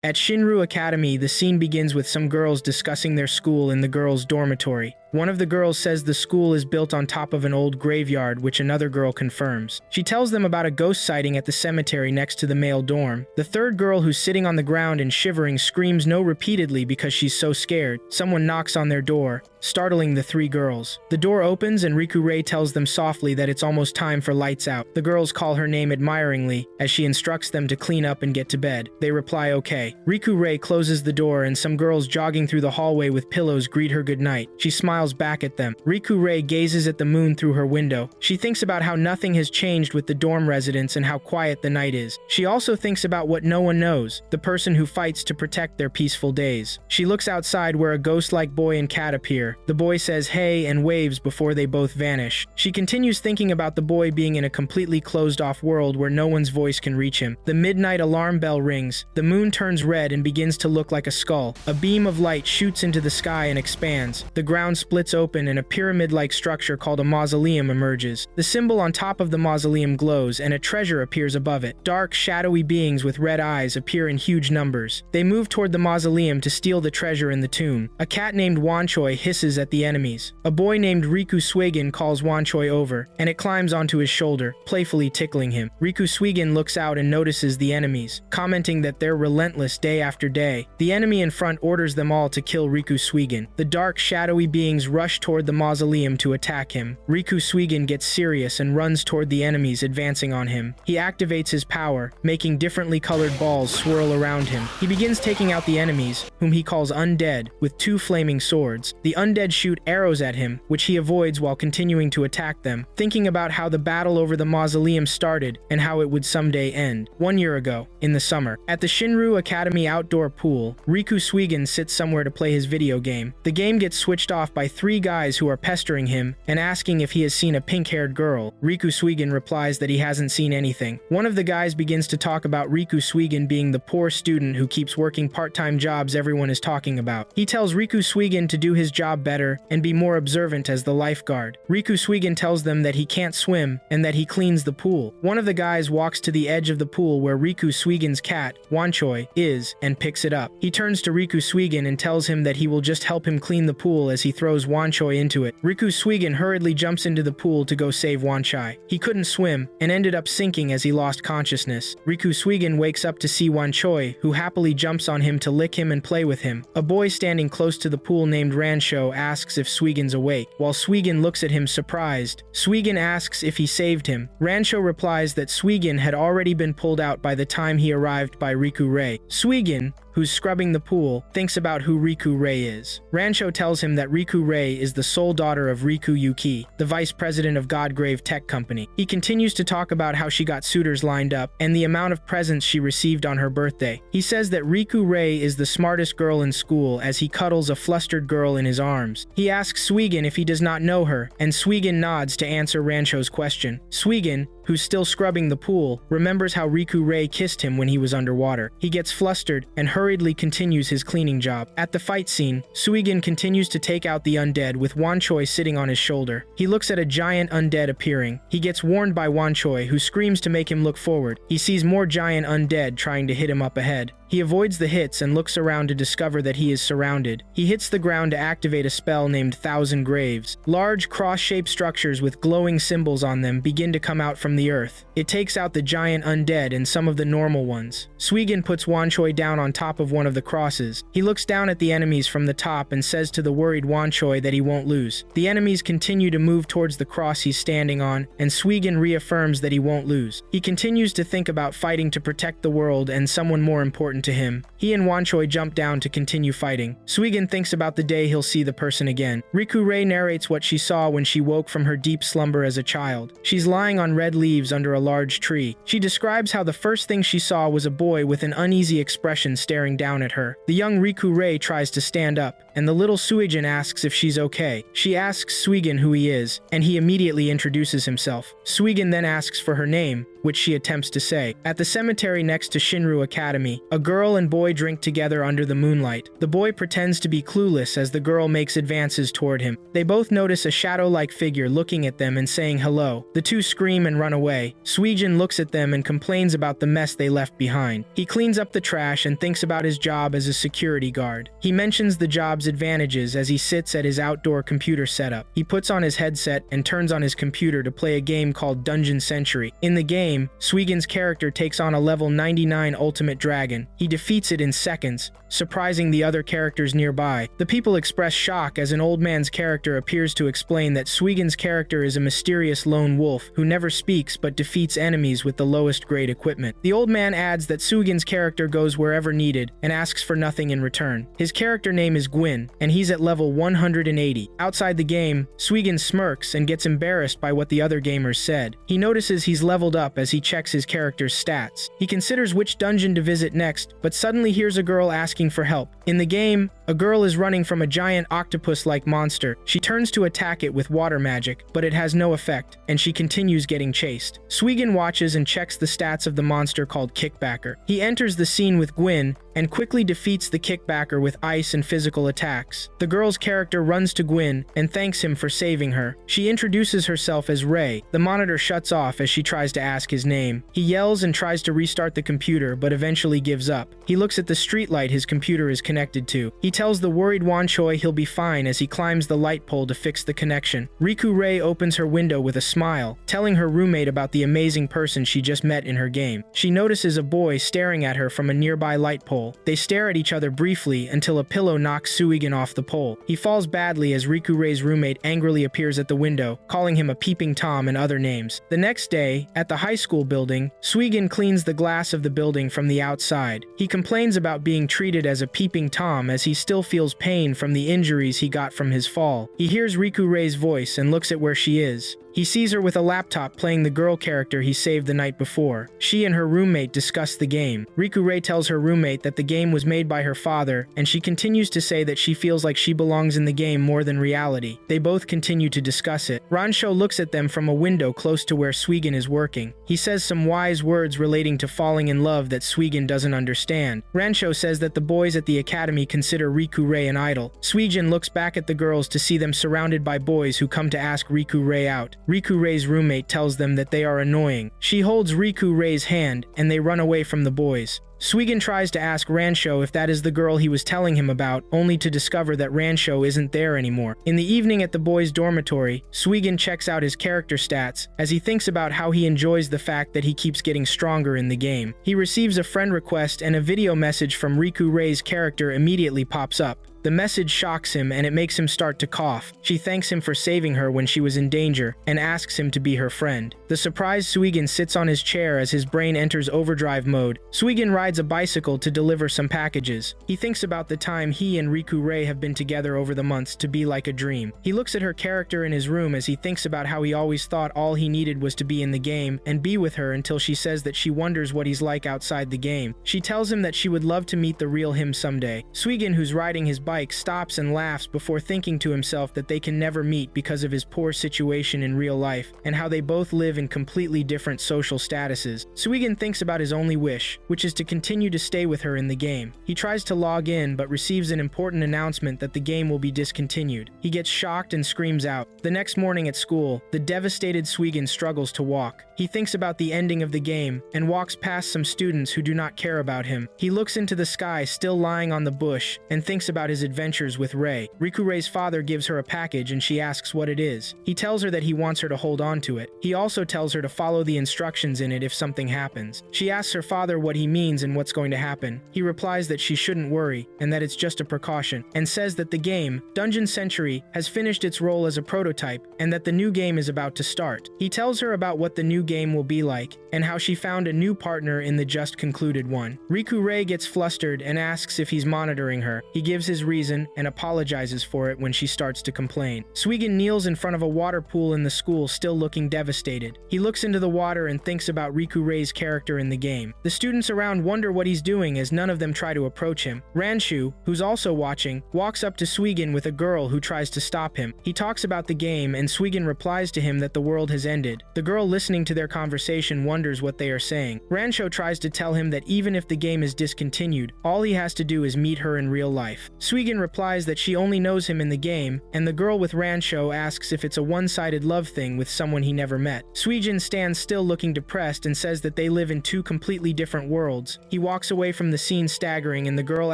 At Shinru Academy, the scene begins with some girls discussing their school in the girls' dormitory. One of the girls says the school is built on top of an old graveyard, which another girl confirms. She tells them about a ghost sighting at the cemetery next to the male dorm. The third girl, who's sitting on the ground and shivering, screams no repeatedly because she's so scared. Someone knocks on their door, startling the three girls. The door opens and Riku Rei tells them softly that it's almost time for lights out. The girls call her name admiringly as she instructs them to clean up and get to bed. They reply okay. Riku Rei closes the door and some girls jogging through the hallway with pillows greet her goodnight. She smiles back at them. Riku Rei gazes at the moon through her window. She thinks about how nothing has changed with the dorm residents and how quiet the night is. She also thinks about what no one knows, the person who fights to protect their peaceful days. She looks outside where a ghost-like boy and cat appear. The boy says hey and waves before they both vanish. She continues thinking about the boy being in a completely closed-off world where no one's voice can reach him. The midnight alarm bell rings. The moon turns red and begins to look like a skull. A beam of light shoots into the sky and expands. The ground splits open and a pyramid-like structure called a mausoleum emerges. The symbol on top of the mausoleum glows and a treasure appears above it. Dark, shadowy beings with red eyes appear in huge numbers. They move toward the mausoleum to steal the treasure in the tomb. A cat named Wanchoi hisses at the enemies. A boy named Riku Suigin calls Wanchoi over, and it climbs onto his shoulder, playfully tickling him. Riku Suigin looks out and notices the enemies, commenting that they're relentless day after day. The enemy in front orders them all to kill Riku Suigin. The dark, shadowy beings rush toward the mausoleum to attack him. Riku Suigin gets serious and runs toward the enemies advancing on him. He activates his power, making differently colored balls swirl around him. He begins taking out the enemies, whom he calls undead, with two flaming swords. The undead shoot arrows at him, which he avoids while continuing to attack them, thinking about how the battle over the mausoleum started and how it would someday end. 1 year ago, in the summer, at the Shinru Academy outdoor pool, Riku Suigin sits somewhere to play his video game. The game gets switched off by three guys who are pestering him and asking if he has seen a pink-haired girl. Riku Suigin replies that he hasn't seen anything. One of the guys begins to talk about Riku Suigin being the poor student who keeps working part-time jobs everyone is talking about. He tells Riku Suigin to do his job better and be more observant as the lifeguard. Riku Suigin tells them that he can't swim and that he cleans the pool. One of the guys walks to the edge of the pool where Riku Suigin's cat, Wanchoi, is and picks it up. He turns to Riku Suigin and tells him that he will just help him clean the pool as he throws Wanchoi into it. Riku Suigin hurriedly jumps into the pool to go save Wanchai. He couldn't swim and ended up sinking as he lost consciousness. Riku Suigin wakes up to see Wanchoi, who happily jumps on him to lick him and play with him. A boy standing close to the pool named Ransho asks if Suigin's awake. While Suigin looks at him surprised, Suigin asks if he saved him. Ransho replies that Suigin had already been pulled out by the time he arrived by Riku Rei. Suigin, who's scrubbing the pool, thinks about who Riku Rei is. Ransho tells him that Riku Rei is the sole daughter of Riku Yuki, the vice president of Godgrave Tech Company. He continues to talk about how she got suitors lined up and the amount of presents she received on her birthday. He says that Riku Rei is the smartest girl in school as he cuddles a flustered girl in his arms. He asks Suigin if he does not know her, and Suigin nods to answer Ransho's question. Suigin, who's still scrubbing the pool, remembers how Riku Rei kissed him when he was underwater. He gets flustered and hurriedly continues his cleaning job. At the fight scene, Suigin continues to take out the undead with Wanchoi sitting on his shoulder. He looks at a giant undead appearing. He gets warned by Wanchoi, who screams to make him look forward. He sees more giant undead trying to hit him up ahead. He avoids the hits and looks around to discover that he is surrounded. He hits the ground to activate a spell named Thousand Graves. Large cross-shaped structures with glowing symbols on them begin to come out from the earth. It takes out the giant undead and some of the normal ones. Suigin puts Wanchoi down on top of one of the crosses. He looks down at the enemies from the top and says to the worried Wanchoi that he won't lose. The enemies continue to move towards the cross he's standing on, and Suigin reaffirms that he won't lose. He continues to think about fighting to protect the world and someone more important to him. He and Wanchoi jump down to continue fighting. Suigin thinks about the day he'll see the person again. Riku Rei narrates what she saw when she woke from her deep slumber as a child. She's lying on red leaves under a large tree. She describes how the first thing she saw was a boy with an uneasy expression staring down at her. The young Riku Rei tries to stand up, and the little Suigin asks if she's okay. She asks Suigin who he is, and he immediately introduces himself. Suigin then asks for her name, which she attempts to say. At the cemetery next to Shinru Academy, a girl and boy boy drink together under the moonlight. The boy pretends to be clueless as the girl makes advances toward him. They both notice a shadow-like figure looking at them and saying hello. The two scream and run away. Suigin looks at them and complains about the mess they left behind. He cleans up the trash and thinks about his job as a security guard. He mentions the job's advantages as he sits at his outdoor computer setup. He puts on his headset and turns on his computer to play a game called Dungeon Century. In the game, Suigin's character takes on a level 99 ultimate dragon. He defeats it in seconds, surprising the other characters nearby. The people express shock as an old man's character appears to explain that Suigin's character is a mysterious lone wolf who never speaks but defeats enemies with the lowest grade equipment. The old man adds that Suigin's character goes wherever needed and asks for nothing in return. His character name is Gwyn, and he's at level 180. Outside the game, Suigin smirks and gets embarrassed by what the other gamers said. He notices he's leveled up as he checks his character's stats. He considers which dungeon to visit next, but suddenly hears a girl asking for help. In the game, a girl is running from a giant octopus-like monster. She turns to attack it with water magic, but it has no effect, and she continues getting chased. Suigin watches and checks the stats of the monster called Kickbacker. He enters the scene with Gwyn and quickly defeats the Kickbacker with ice and physical attacks. The girl's character runs to Gwyn and thanks him for saving her. She introduces herself as Rei. The monitor shuts off as she tries to ask his name. He yells and tries to restart the computer, but eventually gives up. He looks at the streetlight his computer is connected to. He tells the worried Wanchoi he'll be fine as he climbs the light pole to fix the connection. Riku Rei opens her window with a smile, telling her roommate about the amazing person she just met in her game. She notices a boy staring at her from a nearby light pole. They stare at each other briefly until a pillow knocks Suigin off the pole. He falls badly as Riku Rei's roommate angrily appears at the window, calling him a peeping Tom and other names. The next day, at the high school building, Suigin cleans the glass of the building from the outside. He complains about being treated as a peeping Tom as he still feels pain from the injuries he got from his fall. He hears Riku Rei's voice and looks at where she is. He sees her with a laptop playing the girl character he saved the night before. She and her roommate discuss the game. Riku Rei tells her roommate that the game was made by her father, and she continues to say that she feels like she belongs in the game more than reality. They both continue to discuss it. Rancho looks at them from a window close to where Suigin is working. He says some wise words relating to falling in love that Suigin doesn't understand. Rancho says that the boys at the academy consider Riku Rei an idol. Suigin looks back at the girls to see them surrounded by boys who come to ask Riku Rei out. Riku Rei's roommate tells them that they are annoying. She holds Riku Rei's hand, and they run away from the boys. Suigin tries to ask Rancho if that is the girl he was telling him about, only to discover that Rancho isn't there anymore. In the evening at the boys' dormitory, Suigin checks out his character stats as he thinks about how he enjoys the fact that he keeps getting stronger in the game. He receives a friend request and a video message from Riku Rei's character immediately pops up. The message shocks him and it makes him start to cough. She thanks him for saving her when she was in danger and asks him to be her friend. The surprised Suigin sits on his chair as his brain enters overdrive mode. Suigin rides a bicycle to deliver some packages. He thinks about the time he and Riku Rei have been together over the months to be like a dream. He looks at her character in his room as he thinks about how he always thought all he needed was to be in the game and be with her until she says that she wonders what he's like outside the game. She tells him that she would love to meet the real him someday. Suigin, who's riding his bike, stops and laughs before thinking to himself that they can never meet because of his poor situation in real life and how they both live in completely different social statuses. Suigin thinks about his only wish, which is to continue to stay with her in the game. He tries to log in but receives an important announcement that the game will be discontinued. He gets shocked and screams out. The next morning at school, the devastated Suigin struggles to walk. He thinks about the ending of the game and walks past some students who do not care about him. He looks into the sky still lying on the bush and thinks about his adventures with Rei. Riku Rei's father gives her a package and she asks what it is. He tells her that he wants her to hold on to it. He also tells her to follow the instructions in it if something happens. She asks her father what he means and what's going to happen. He replies that she shouldn't worry and that it's just a precaution, and says that the game, Dungeon Century, has finished its role as a prototype and that the new game is about to start. He tells her about what the new game will be like and how she found a new partner in the just concluded one. Riku Rei gets flustered and asks if he's monitoring her. He gives his reason and apologizes for it when she starts to complain. Suigin kneels in front of a water pool in the school, still looking devastated. He looks into the water and thinks about Riku Rei's character in the game. The students around wonder what he's doing as none of them try to approach him. Ranshu, who's also watching, walks up to Suigin with a girl who tries to stop him. He talks about the game and Suigin replies to him that the world has ended. The girl listening to their conversation wonders what they are saying. Ranshu tries to tell him that even if the game is discontinued, all he has to do is meet her in real life. Suigin replies that she only knows him in the game, and the girl with Ranshu asks if it's a one-sided love thing with someone he never met. Suigin stands still looking depressed and says that they live in two completely different worlds. He walks away from the scene staggering and the girl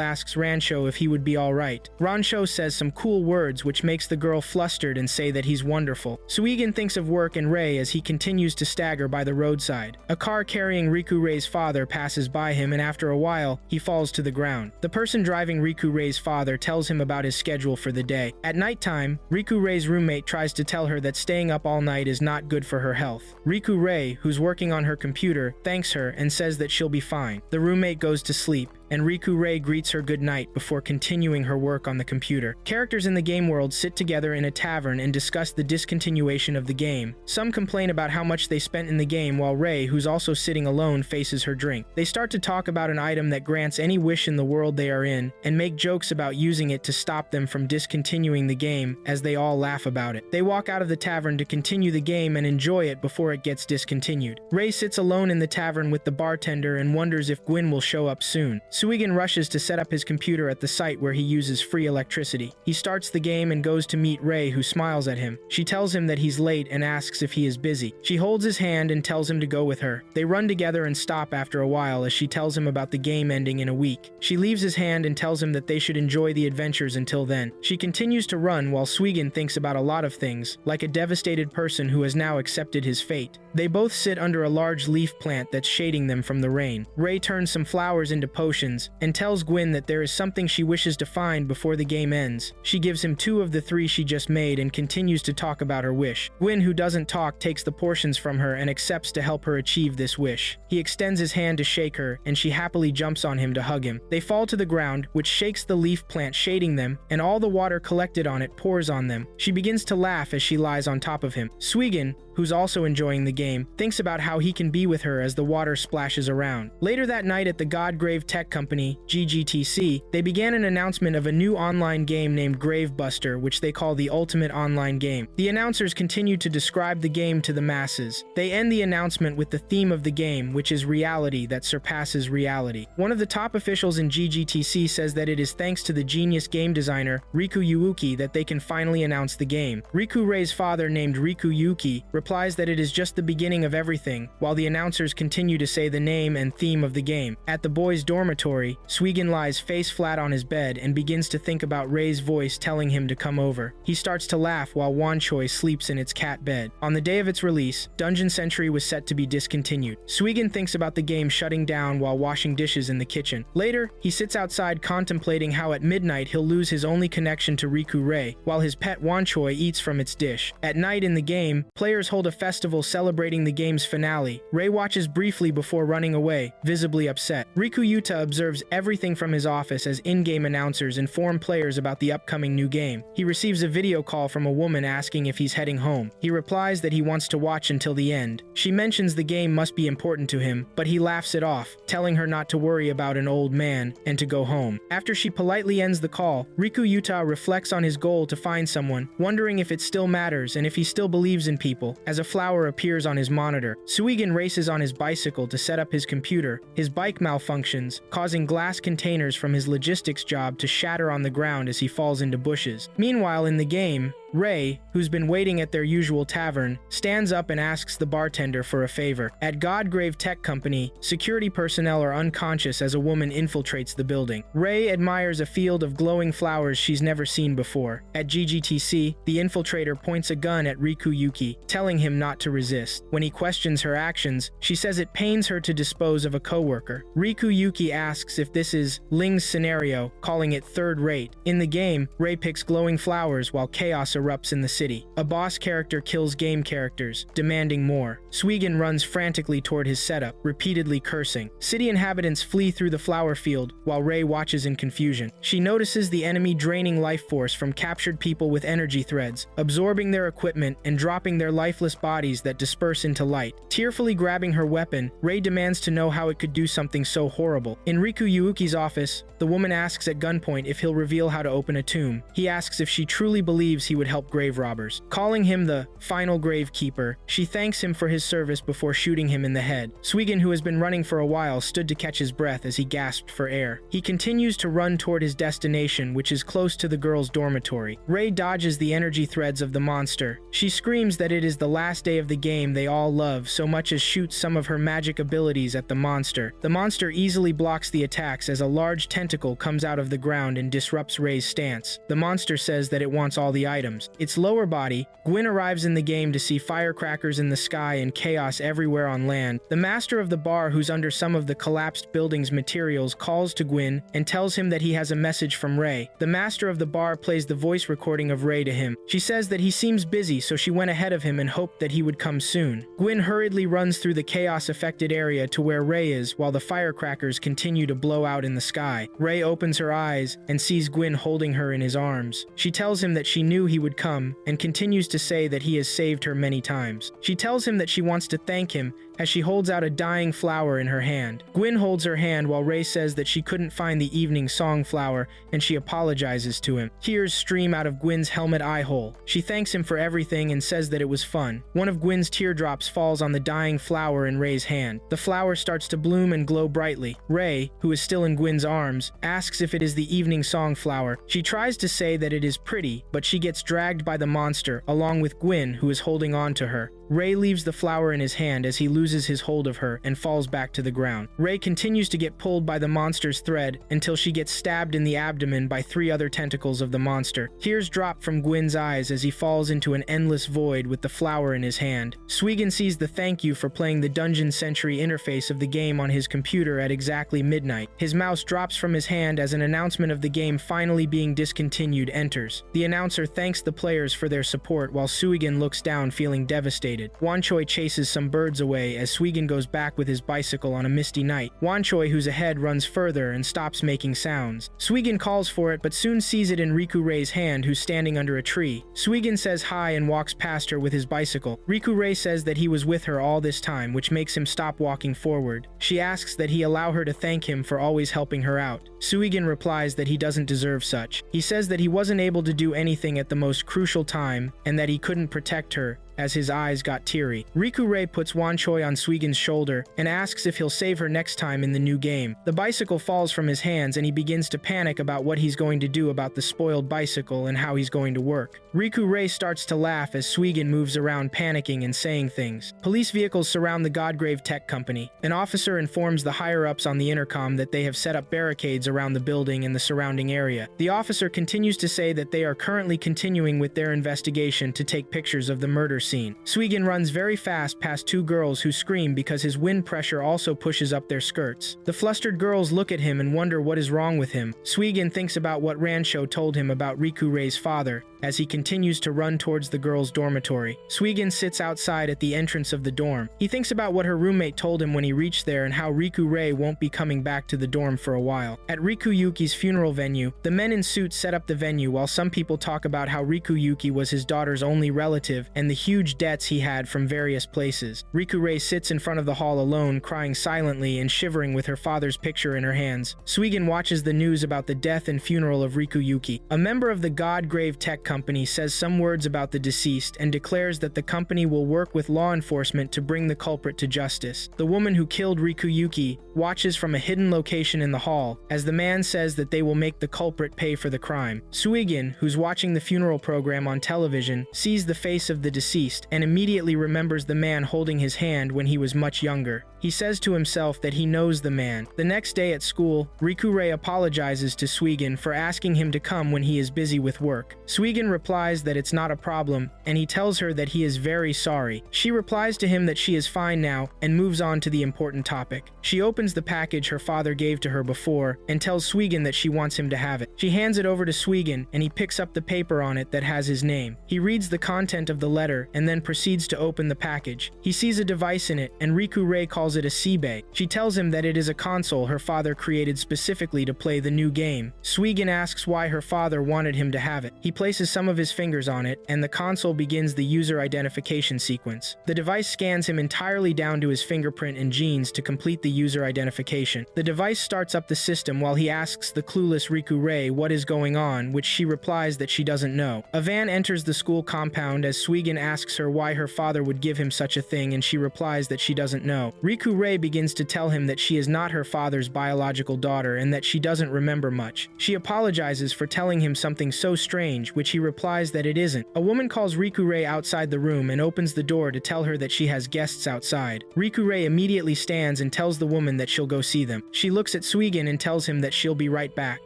asks Ranshu if he would be alright. Ranshu says some cool words which makes the girl flustered and say that he's wonderful. Suigin thinks of work and Rei as he continues to stagger by the roadside. A car carrying Riku Rei's father passes by him and after a while, he falls to the ground. The person driving Riku Rei's father tells him about his schedule for the day. At nighttime, Riku Rei's roommate tries to tell her that staying up all night is not good for her health. Riku Rei, who's working on her computer, thanks her and says that she'll be fine. The roommate goes to sleep, and Riku Rei greets her goodnight before continuing her work on the computer. Characters in the game world sit together in a tavern and discuss the discontinuation of the game. Some complain about how much they spent in the game while Rei, who's also sitting alone, faces her drink. They start to talk about an item that grants any wish in the world they are in, and make jokes about using it to stop them from discontinuing the game as they all laugh about it. They walk out of the tavern to continue the game and enjoy it before it gets discontinued. Rei sits alone in the tavern with the bartender and wonders if Gwyn will show up soon. Suigin rushes to set up his computer at the site where he uses free electricity. He starts the game and goes to meet Rei, who smiles at him. She tells him that he's late and asks if he is busy. She holds his hand and tells him to go with her. They run together and stop after a while as she tells him about the game ending in a week. She leaves his hand and tells him that they should enjoy the adventures until then. She continues to run while Suigin thinks about a lot of things, like a devastated person who has now accepted his fate. They both sit under a large leaf plant that's shading them from the rain. Rei turns some flowers into potions and tells Gwyn that there is something she wishes to find before the game ends. She gives him 2 of the 3 she just made and continues to talk about her wish. Gwyn, who doesn't talk, takes the portions from her and accepts to help her achieve this wish. He extends his hand to shake her, and she happily jumps on him to hug him. They fall to the ground, which shakes the leaf plant shading them, and all the water collected on it pours on them. She begins to laugh as she lies on top of him. Suigin, who's also enjoying the game, thinks about how he can be with her as the water splashes around. Later that night at the Godgrave Tech Company, GGTC, they began an announcement of a new online game named Gravebuster, which they call the ultimate online game. The announcers continue to describe the game to the masses. They end the announcement with the theme of the game, which is reality that surpasses reality. One of the top officials in GGTC says that it is thanks to the genius game designer, Riku Yuuki, that they can finally announce the game. Riku Rei's father, named Riku Yuki, replies that it is just the beginning of everything, while the announcers continue to say the name and theme of the game. At the boys' dormitory, Suigin lies face flat on his bed and begins to think about Rei's voice telling him to come over. He starts to laugh while Wanchoi sleeps in its cat bed. On the day of its release, Dungeon Sentry was set to be discontinued. Suigin thinks about the game shutting down while washing dishes in the kitchen. Later, he sits outside contemplating how at midnight he'll lose his only connection to Riku Rei, while his pet Wanchoi eats from its dish. At night in the game, players hold a festival celebrating the game's finale. Rei watches briefly before running away, visibly upset. Riku Yuta observes everything from his office as in-game announcers inform players about the upcoming new game. He receives a video call from a woman asking if he's heading home. He replies that he wants to watch until the end. She mentions the game must be important to him, but he laughs it off, telling her not to worry about an old man and to go home. After she politely ends the call, Riku Yuta reflects on his goal to find someone, wondering if it still matters and if he still believes in people, as a flower appears on his monitor. Suigin races on his bicycle to set up his computer. His bike malfunctions, causing glass containers from his logistics job to shatter on the ground as he falls into bushes. Meanwhile, in the game, Rei, who's been waiting at their usual tavern, stands up and asks the bartender for a favor. At Godgrave Tech Company, security personnel are unconscious as a woman infiltrates the building. Rei admires a field of glowing flowers she's never seen before. At GGTC, the infiltrator points a gun at Riku Yuki, telling him not to resist. When he questions her actions, she says it pains her to dispose of a coworker. Riku Yuki asks if this is Ling's scenario, calling it third rate. In the game, Rei picks glowing flowers while chaos erupts in the city. A boss character kills game characters, demanding more. Suigin runs frantically toward his setup, repeatedly cursing. City inhabitants flee through the flower field, while Rei watches in confusion. She notices the enemy draining life force from captured people with energy threads, absorbing their equipment and dropping their lifeless bodies that disperse into light. Tearfully grabbing her weapon, Rei demands to know how it could do something so horrible. In Riku Yuuki's office, the woman asks at gunpoint if he'll reveal how to open a tomb. He asks if she truly believes he would help grave robbers. Calling him the final Gravekeeper, she thanks him for his service before shooting him in the head. Suigin, who has been running for a while, stood to catch his breath as he gasped for air. He continues to run toward his destination, which is close to the girls' dormitory. Rei dodges the energy threads of the monster. She screams that it is the last day of the game they all love, so much as shoots some of her magic abilities at the monster. The monster easily blocks the attacks as a large tentacle comes out of the ground and disrupts Rei's stance. The monster says that it wants all the items. Its lower body, Gwyn arrives in the game to see firecrackers in the sky and chaos everywhere on land. The master of the bar, who's under some of the collapsed building's materials, calls to Gwyn and tells him that he has a message from Rei. The master of the bar plays the voice recording of Rei to him. She says that he seems busy, so she went ahead of him and hoped that he would come soon. Gwyn hurriedly runs through the chaos-affected area to where Rei is, while the firecrackers continue to blow out in the sky. Rei opens her eyes and sees Gwyn holding her in his arms. She tells him that she knew he would come and continues to say that he has saved her many times. She tells him that she wants to thank him as she holds out a dying flower in her hand. Gwyn holds her hand while Rei says that she couldn't find the evening song flower and she apologizes to him. Tears stream out of Gwyn's helmet eye hole. She thanks him for everything and says that it was fun. One of Gwyn's teardrops falls on the dying flower in Rei's hand. The flower starts to bloom and glow brightly. Rei, who is still in Gwyn's arms, asks if it is the evening song flower. She tries to say that it is pretty, but she gets dragged by the monster along with Gwyn, who is holding on to her. Rei leaves the flower in his hand as he loses his hold of her and falls back to the ground. Rei continues to get pulled by the monster's thread until she gets stabbed in the abdomen by 3 other tentacles of the monster. Tears drop from Gwyn's eyes as he falls into an endless void with the flower in his hand. Suigin sees the thank you for playing the Dungeon Century interface of the game on his computer at exactly midnight. His mouse drops from his hand as an announcement of the game finally being discontinued enters. The announcer thanks the players for their support while Suigin looks down feeling devastated. Wanchoi chases some birds away as Suigin goes back with his bicycle on a misty night. Wanchoi, who's ahead, runs further and stops making sounds. Suigin calls for it but soon sees it in Riku Rei's hand, who's standing under a tree. Suigin says hi and walks past her with his bicycle. Riku Rei says that he was with her all this time, which makes him stop walking forward. She asks that he allow her to thank him for always helping her out. Suigin replies that he doesn't deserve such. He says that he wasn't able to do anything at the most crucial time and that he couldn't protect her, as his eyes got teary. Riku Rei puts Wanchoi on Suigin's shoulder and asks if he'll save her next time in the new game. The bicycle falls from his hands and he begins to panic about what he's going to do about the spoiled bicycle and how he's going to work. Riku Rei starts to laugh as Suigin moves around panicking and saying things. Police vehicles surround the Godgrave Tech Company. An officer informs the higher-ups on the intercom that they have set up barricades around the building and the surrounding area. The officer continues to say that they are currently continuing with their investigation to take pictures of the murder scene. Suigin runs very fast past 2 girls who scream because his wind pressure also pushes up their skirts. The flustered girls look at him and wonder what is wrong with him. Suigin thinks about what Rancho told him about Riku Rei's father as he continues to run towards the girls' dormitory. Suigin sits outside at the entrance of the dorm. He thinks about what her roommate told him when he reached there and how Riku Rei won't be coming back to the dorm for a while. At Riku Yuki's funeral venue, the men in suits set up the venue while some people talk about how Riku Yuki was his daughter's only relative and the huge debts he had from various places. Riku Rei sits in front of the hall alone, crying silently and shivering with her father's picture in her hands. Suigin watches the news about the death and funeral of Riku Yuki. A member of the Godgrave Tech Company says some words about the deceased and declares that the company will work with law enforcement to bring the culprit to justice. The woman who killed Riku Yuki watches from a hidden location in the hall as the man says that they will make the culprit pay for the crime. Suigin, who's watching the funeral program on television, sees the face of the deceased and immediately remembers the man holding his hand when he was much younger. He says to himself that he knows the man. The next day at school, Riku Rei apologizes to Suigin for asking him to come when he is busy with work. Suigin Suigin replies that it's not a problem, and he tells her that he is very sorry. She replies to him that she is fine now, and moves on to the important topic. She opens the package her father gave to her before, and tells Suigin that she wants him to have it. She hands it over to Suigin, and he picks up the paper on it that has his name. He reads the content of the letter, and then proceeds to open the package. He sees a device in it, and Riku Rei calls it a Seibei. She tells him that it is a console her father created specifically to play the new game. Suigin asks why her father wanted him to have it. He places some of his fingers on it, and the console begins the user identification sequence. The device scans him entirely down to his fingerprint and genes to complete the user identification. The device starts up the system while he asks the clueless Riku Rei what is going on, which she replies that she doesn't know. A van enters the school compound as Suigin asks her why her father would give him such a thing, and she replies that she doesn't know. Riku Rei begins to tell him that she is not her father's biological daughter and that she doesn't remember much. She apologizes for telling him something so strange, which he replies that it isn't. A woman calls Riku Rei outside the room and opens the door to tell her that she has guests outside. Riku Rei immediately stands and tells the woman that she'll go see them. She looks at Suigin and tells him that she'll be right back.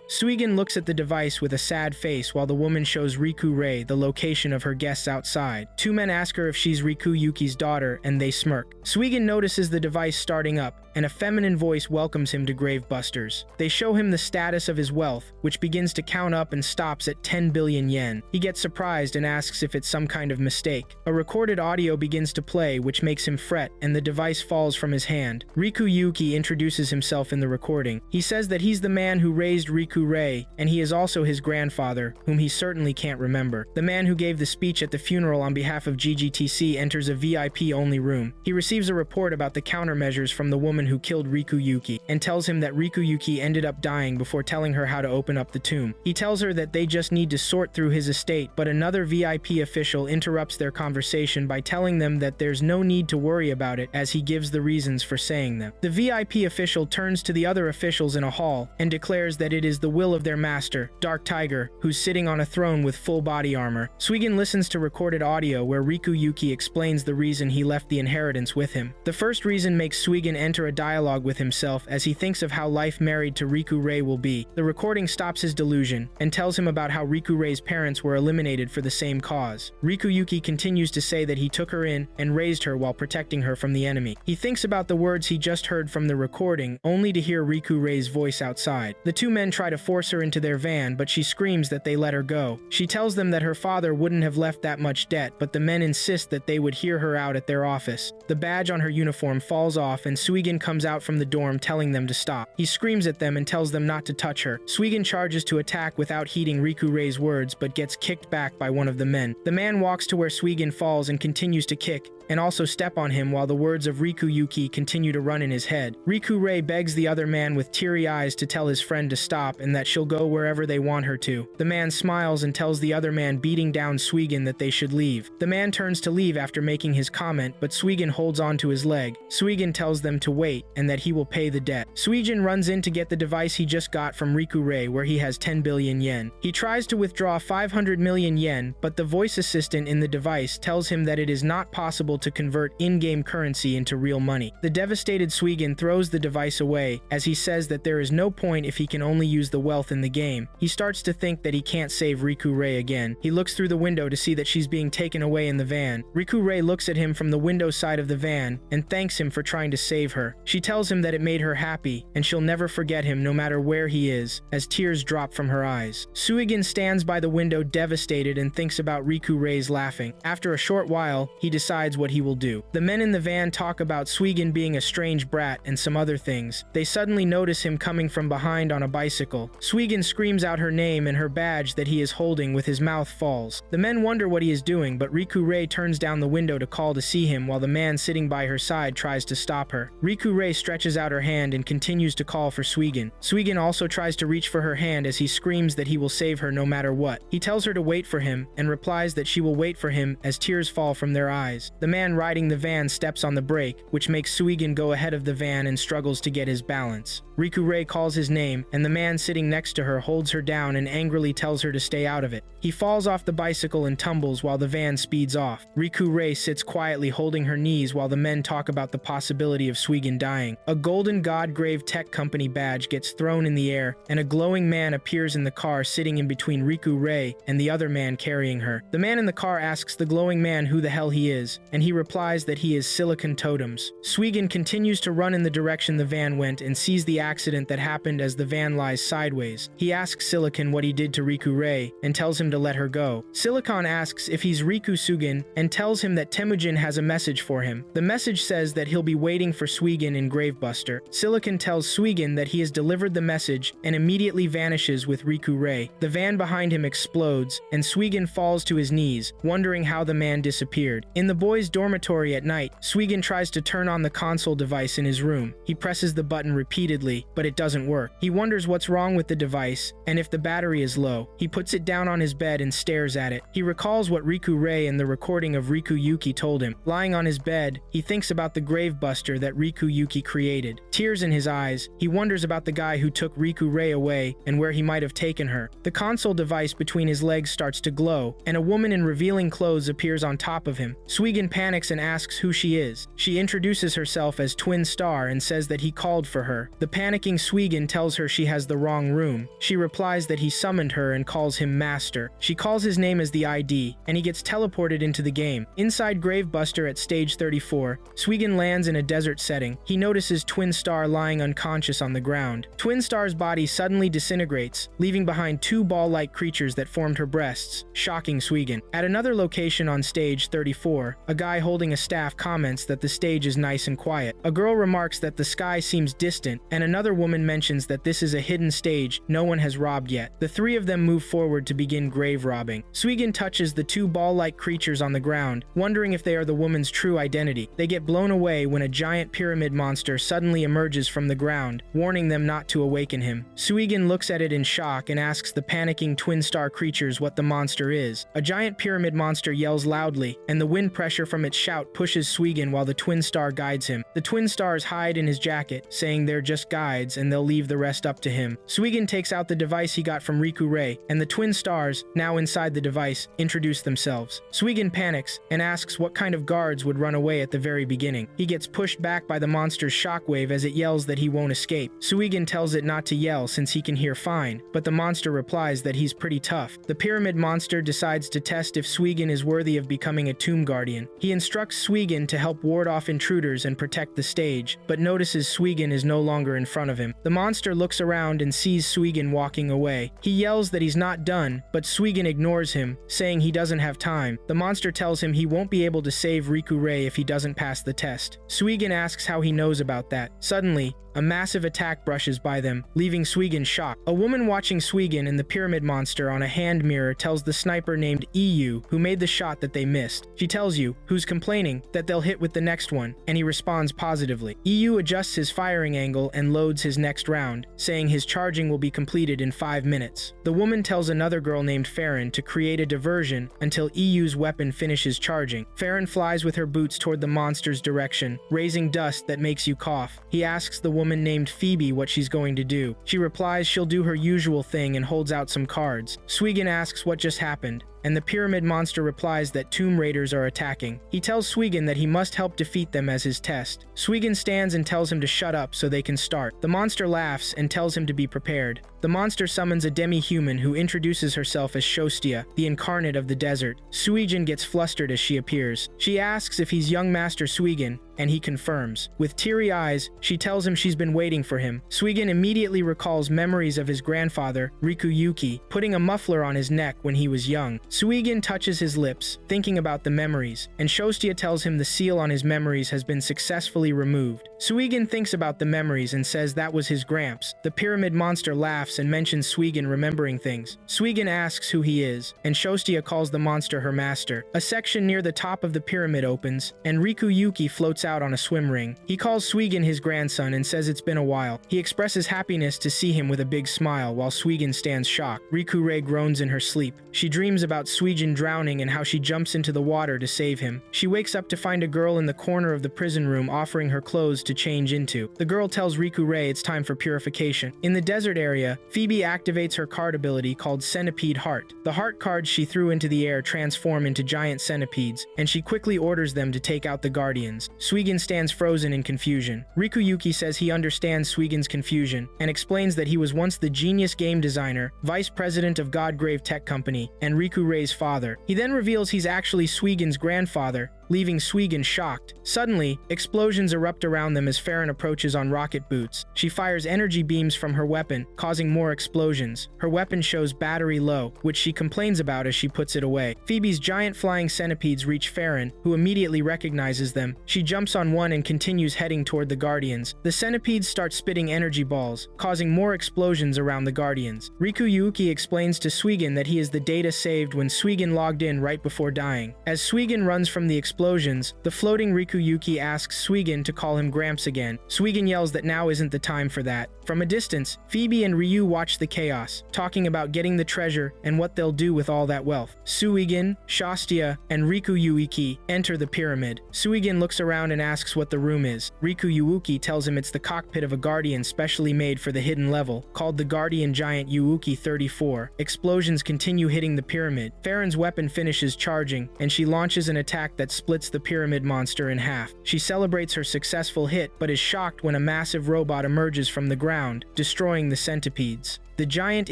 Suigin looks at the device with a sad face while the woman shows Riku Rei the location of her guests outside. Two men ask her if she's Riku Yuki's daughter, and they smirk. Suigin notices the device starting up, and a feminine voice welcomes him to Gravebusters. They show him the status of his wealth, which begins to count up and stops at 10 billion yen. He gets surprised and asks if it's some kind of mistake. A recorded audio begins to play, which makes him fret, and the device falls from his hand. Riku Yuki introduces himself in the recording. He says that he's the man who raised Riku Rei, and he is also his grandfather, whom he certainly can't remember. The man who gave the speech at the funeral on behalf of GGTC enters a VIP-only room. He receives a report about the countermeasures from the woman who killed Riku Yuki, and tells him that Riku Yuki ended up dying before telling her how to open up the tomb. He tells her that they just need to sort through his estate, but another VIP official interrupts their conversation by telling them that there's no need to worry about it, as he gives the reasons for saying them. The VIP official turns to the other officials in a hall and declares that it is the will of their master, Dark Tiger, who's sitting on a throne with full body armor. Suigin listens to recorded audio where Riku Yuki explains the reason he left the inheritance with him. The first reason makes Suigin enter a dialogue with himself as he thinks of how life married to Riku Rei will be. The recording stops his delusion and tells him about how Riku Rei's parents were eliminated for the same cause. Riku Yuki continues to say that he took her in and raised her while protecting her from the enemy. He thinks about the words he just heard from the recording, only to hear Riku Rei's voice outside. The two men try to force her into their van, but she screams that they let her go. She tells them that her father wouldn't have left that much debt, but the men insist that they would hear her out at their office. The badge on her uniform falls off, and Suigin comes out from the dorm telling them to stop. He screams at them and tells them not to touch her. Suigin charges to attack without heeding Riku Rei's words, but gets kicked back by one of the men. The man walks to where Suigin falls and continues to kick, and also step on him while the words of Riku Yuki continue to run in his head. Riku Rei begs the other man with teary eyes to tell his friend to stop and that she'll go wherever they want her to. The man smiles and tells the other man beating down Suigin that they should leave. The man turns to leave after making his comment, but Suigin holds on to his leg. Suigin tells them to wait and that he will pay the debt. Suigin runs in to get the device he just got from Riku Rei, where he has 10 billion yen. He tries to withdraw 500 million yen, but the voice assistant in the device tells him that it is not possible to convert in-game currency into real money. The devastated Suigin throws the device away, as he says that there is no point if he can only use the wealth in the game. He starts to think that he can't save Riku Rei again. He looks through the window to see that she's being taken away in the van. Riku Rei looks at him from the window side of the van and thanks him for trying to save her. She tells him that it made her happy, and she'll never forget him no matter where he is, as tears drop from her eyes. Suigin stands by the window devastated and thinks about Riku Rei's laughing. After a short while, he decides what he will do. The men in the van talk about Suigin being a strange brat and some other things. They suddenly notice him coming from behind on a bicycle. Suigin screams out her name, and her badge that he is holding with his mouth falls. The men wonder what he is doing, but Riku Rei turns down the window to call to see him while the man sitting by her side tries to stop her. Riku Rei stretches out her hand and continues to call for Suigin. Suigin also tries to reach for her hand as he screams that he will save her no matter what. He tells her to wait for him and replies that she will wait for him as tears fall from their eyes. The man man riding the van steps on the brake, which makes Suigin go ahead of the van and struggles to get his balance. Riku Rei calls his name, and the man sitting next to her holds her down and angrily tells her to stay out of it. He falls off the bicycle and tumbles while the van speeds off. Riku Rei sits quietly holding her knees while the men talk about the possibility of Suigin dying. A golden god grave tech company badge gets thrown in the air, and a glowing man appears in the car sitting in between Riku Rei and the other man carrying her. The man in the car asks the glowing man who the hell he is, and he replies that he is Silicon Totems. Suigin continues to run in the direction the van went and sees the accident that happened as the van lies sideways. He asks Silicon what he did to Riku Rei and tells him to let her go. Silicon asks if he's Riku Suigin and tells him that Temujin has a message for him. The message says that he'll be waiting for Suigin in Gravebuster. Silicon tells Suigin that he has delivered the message and immediately vanishes with Riku Rei. The van behind him explodes and Suigin falls to his knees, wondering how the man disappeared. In the boys' dormitory at night, Suigin tries to turn on the console device in his room. He presses the button repeatedly, but it doesn't work. He wonders what's wrong with the device and if the battery is low. He puts it down on his bed and stares at it. He recalls what Riku Rei and the recording of Riku Yuki told him. Lying on his bed, he thinks about the Gravebuster that Riku Yuki created. Tears in his eyes, he wonders about the guy who took Riku Rei away and where he might have taken her. The console device between his legs starts to glow, and a woman in revealing clothes appears on top of him. Suigin panics and asks who she is. She introduces herself as Twin Star and says that he called for her. The panicking Suigin tells her she has the wrong room. She replies that he summoned her and calls him Master. She calls his name as the ID, and he gets teleported into the game. Inside Gravebuster at stage 34, Suigin lands in a desert setting. He notices Twin Star lying unconscious on the ground. Twin Star's body suddenly disintegrates, leaving behind two ball-like creatures that formed her breasts, shocking Suigin. At another location on stage 34, a guy holding a staff comments that the stage is nice and quiet. A girl remarks that the sky seems distant, and another woman mentions that this is a hidden stage no one has robbed yet. The three of them move forward to begin grave robbing. Suigin touches the two ball-like creatures on the ground, wondering if they are the woman's true identity. They get blown away when a giant pyramid monster suddenly emerges from the ground, warning them not to awaken him. Suigin looks at it in shock and asks the panicking Twin Star creatures what the monster is. A giant pyramid monster yells loudly, and the wind pressure from its shout pushes Suigin while the Twin Star guides him. The Twin Stars hide in his jacket, saying they're just guides and they'll leave the rest up to him. Suigin takes out the device he got from Riku Rei, and the Twin Stars, now inside the device, introduce themselves. Suigin panics and asks what kind of guards would run away at the very beginning. He gets pushed back by the monster's shockwave as it yells that he won't escape. Suigin tells it not to yell since he can hear fine, but the monster replies that he's pretty tough. The pyramid monster decides to test if Suigin is worthy of becoming a tomb guardian. He instructs Suigin to help ward off intruders and protect the stage, but notices Suigin is no longer in front of him. The monster looks around and sees Suigin walking away. He yells that he's not done, but Suigin ignores him, saying he doesn't have time. The monster tells him he won't be able to save Riku Rei if he doesn't pass the test. Suigin asks how he knows about that. Suddenly, a massive attack brushes by them, leaving Suigin shocked. A woman watching Suigin and the pyramid monster on a hand mirror tells the sniper named EU, who made the shot, that they missed. She tells you, who's complaining, that they'll hit with the next one, and he responds positively. EU adjusts his firing angle and loads his next round, saying his charging will be completed in 5 minutes. The woman tells another girl named Farron to create a diversion until EU's weapon finishes charging. Farron flies with her boots toward the monster's direction, raising dust that makes you cough. He asks the woman named Phoebe what she's going to do. She replies she'll do her usual thing and holds out some cards. Suigin asks what just happened, and the pyramid monster replies that tomb raiders are attacking. He tells Suigin that he must help defeat them as his test. Suigin stands and tells him to shut up so they can start. The monster laughs and tells him to be prepared. The monster summons a demi-human who introduces herself as Shostia, the incarnate of the desert. Suigin gets flustered as she appears. She asks if he's young Master Suigin, and he confirms. With teary eyes, she tells him she's been waiting for him. Suigin immediately recalls memories of his grandfather, Riku Yuki, putting a muffler on his neck when he was young. Suigin touches his lips, thinking about the memories, and Shostia tells him the seal on his memories has been successfully removed. Suigin thinks about the memories and says that was his gramps. The pyramid monster laughs and mentions Suigin remembering things. Suigin asks who he is, and Shostia calls the monster her master. A section near the top of the pyramid opens, and Riku Yuki floats out on a swim ring. He calls Suigin his grandson and says it's been a while. He expresses happiness to see him with a big smile while Suigin stands shocked. Riku Rei groans in her sleep. She dreams about Suigin drowning and how she jumps into the water to save him. She wakes up to find a girl in the corner of the prison room offering her clothes to change into. The girl tells Riku Rei it's time for purification. In the desert area, Phoebe activates her card ability called Centipede Heart. The heart cards she threw into the air transform into giant centipedes, and she quickly orders them to take out the guardians. Suigin stands frozen in confusion. Rikuyuki says he understands Suigin's confusion and explains that he was once the genius game designer, vice president of Godgrave Tech Company, and Riku Rei's father. He then reveals he's actually Suigin's grandfather, leaving Suigin shocked. Suddenly, explosions erupt around them as Farron approaches on rocket boots. She fires energy beams from her weapon, causing more explosions. Her weapon shows battery low, which she complains about as she puts it away. Phoebe's giant flying centipedes reach Farron, who immediately recognizes them. She jumps on one and continues heading toward the Guardians. The centipedes start spitting energy balls, causing more explosions around the Guardians. Rikuyuki explains to Suigin that he is the data saved when Suigin logged in right before dying. As Suigin runs from the explosions, the floating Rikuyuki asks Suigin to call him Gramps again. Suigin yells that now isn't the time for that. From a distance, Phoebe and Ryu watch the chaos, talking about getting the treasure and what they'll do with all that wealth. Suigin, Shastia, and Rikuyuki enter the pyramid. Suigin looks around and asks what the room is. Rikuyuki tells him it's the cockpit of a guardian specially made for the hidden level, called the Guardian Giant Yuuki 34. Explosions continue hitting the pyramid. Farron's weapon finishes charging, and she launches an attack that splits the pyramid monster in half. She celebrates her successful hit, but is shocked when a massive robot emerges from the ground, destroying the centipedes. The giant